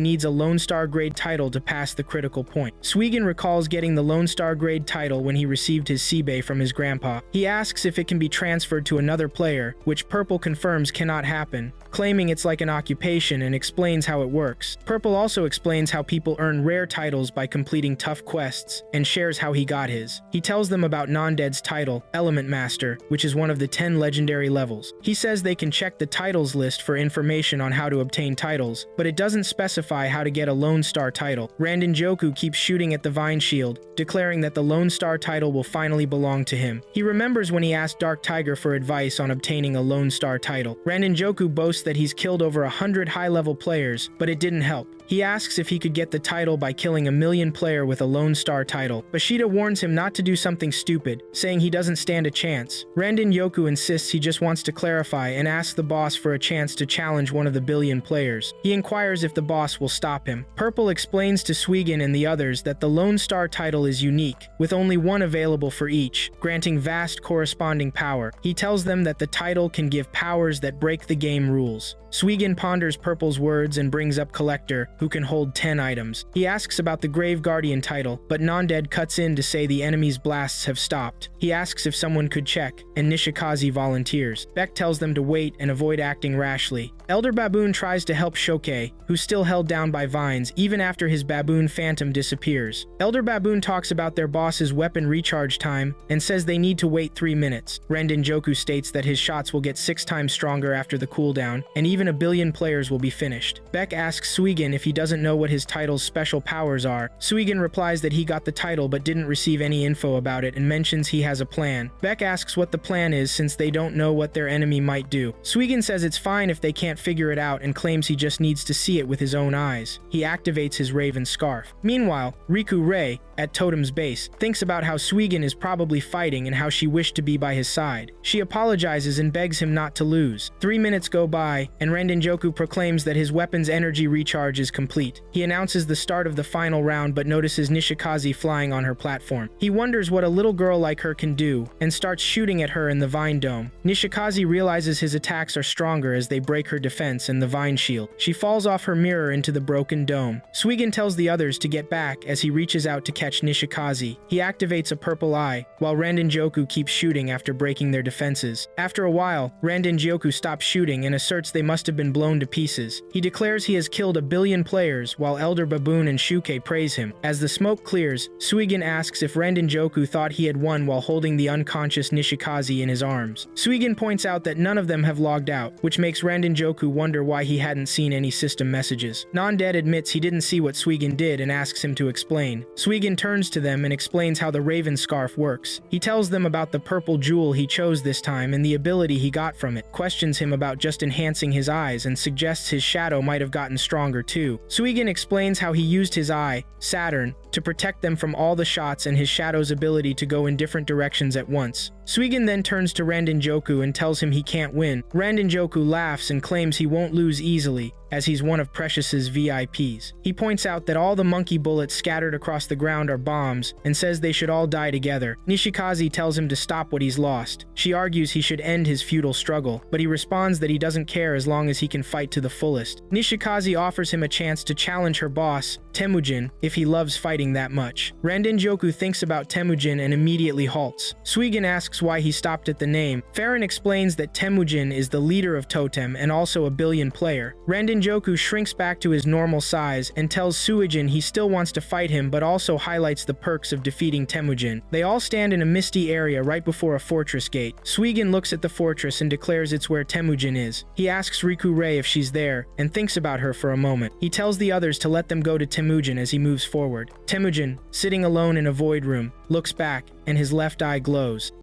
needs a Lone Star grade title to pass the critical point. Suigin recalls getting the Lone Star grade title when he received his Seibei from his grandpa. He asks if it can be transferred to another player, which Purple confirms cannot happen, claiming it's like an occupation, and explains how it works. Purple also explains how people earn rare titles by completing tough quests, and shares how he got his. He tells them about Non-Dead's title, Element Master, which is one of the 10 legendary levels. He says they can check the titles list for information on how to obtain titles, but it doesn't specify how to get a Lone Star title. Randenjoku keeps shooting at the Vine Shield, declaring that the Lone Star title will finally belong to him. He remembers when he asked Dark Tiger for advice on obtaining a Lone Star title. Randenjoku boasts that he's killed over 100 high-level players, but it didn't help. He asks if he could get the title by killing a million player with a Lone Star title. Bashida warns him not to do something stupid, saying he doesn't stand a chance. Randenjoku insists he just wants to clarify and asks the boss for a chance to challenge one of the billion players. He inquires if the boss will stop him. Purple explains to Suigin and the others that the Lone Star title is unique, with only one available for each, granting vast corresponding power. He tells them that the title can give powers that break the game rules. Suigin ponders Purple's words and brings up Collector, who can hold 10 items. He asks about the Grave Guardian title, but Non-Dead cuts in to say the enemy's blasts have stopped. He asks if someone could check, and Nishikaze volunteers. Beck tells them to wait and avoid acting rashly. Elder Baboon tries to help Shoke, who's still held down by vines even after his baboon phantom disappears. Elder Baboon talks about their boss's weapon recharge time and says they need to wait 3 minutes. Randenjoku states that his shots will get 6 times stronger after the cooldown, and even a billion players will be finished. Beck asks Suigin if he doesn't know what his title's special powers are. Suigin replies that he got the title but didn't receive any info about it and mentions he has a plan. Beck asks what the plan is since they don't know what their enemy might do. Suigin says it's fine if they can't figure it out and claims he just needs to see it with his own eyes. He activates his raven scarf. Meanwhile, Riku Rei, at Totem's base, thinks about how Suigin is probably fighting and how she wished to be by his side. She apologizes and begs him not to lose. 3 minutes go by, and Randenjoku proclaims that his weapon's energy recharge is complete. He announces the start of the final round but notices Nishikaze flying on her platform. He wonders what a little girl like her can do, and starts shooting at her in the Vine Dome. Nishikaze realizes his attacks are stronger as they break her defense and the Vine Shield. She falls off her mirror into the broken dome. Suigin tells the others to get back as he reaches out to catch Nishikaze. He activates a purple eye, while Randenjoku keeps shooting after breaking their defenses. After a while, Randenjoku stops shooting and asserts they must have been blown to pieces. He declares he has killed a billion players, while Elder Baboon and Shuke praise him. As the smoke clears, Suigin asks if Randenjoku thought he had won while holding the unconscious Nishikaze in his arms. Suigin points out that none of them have logged out, which makes Randenjoku wonder why he hadn't seen any system messages. Non-Dead admits he didn't see what Suigin did and asks him to explain. Suigin turns to them and explains how the Raven Scarf works. He tells them about the purple jewel he chose this time and the ability he got from it, questions him about just enhancing his eyes, and suggests his shadow might have gotten stronger too. Suigin explains how he used his eye, Saturn, to protect them from all the shots and his shadow's ability to go in different directions at once. Suigin then turns to Randenjoku and tells him he can't win. Randenjoku laughs and claims he won't lose easily, as he's one of Precious's VIPs. He points out that all the monkey bullets scattered across the ground are bombs, and says they should all die together. Nishikaze tells him to stop what he's lost. She argues he should end his futile struggle, but he responds that he doesn't care as long as he can fight to the fullest. Nishikaze offers him a chance to challenge her boss, Temujin, if he loves fighting that much. Randenjoku thinks about Temujin and immediately halts. Suigin asks why he stopped at the name. Farron explains that Temujin is the leader of Totem and also a billion player. Randenjoku shrinks back to his normal size and tells Suigin he still wants to fight him but also highlights the perks of defeating Temujin. They all stand in a misty area right before a fortress gate. Suigin looks at the fortress and declares it's where Temujin is. He asks Riku Rei if she's there and thinks about her for a moment. He tells the others to let them go to Temujin as he moves forward. Temujin, sitting alone in a void room, looks back and his left eye glows.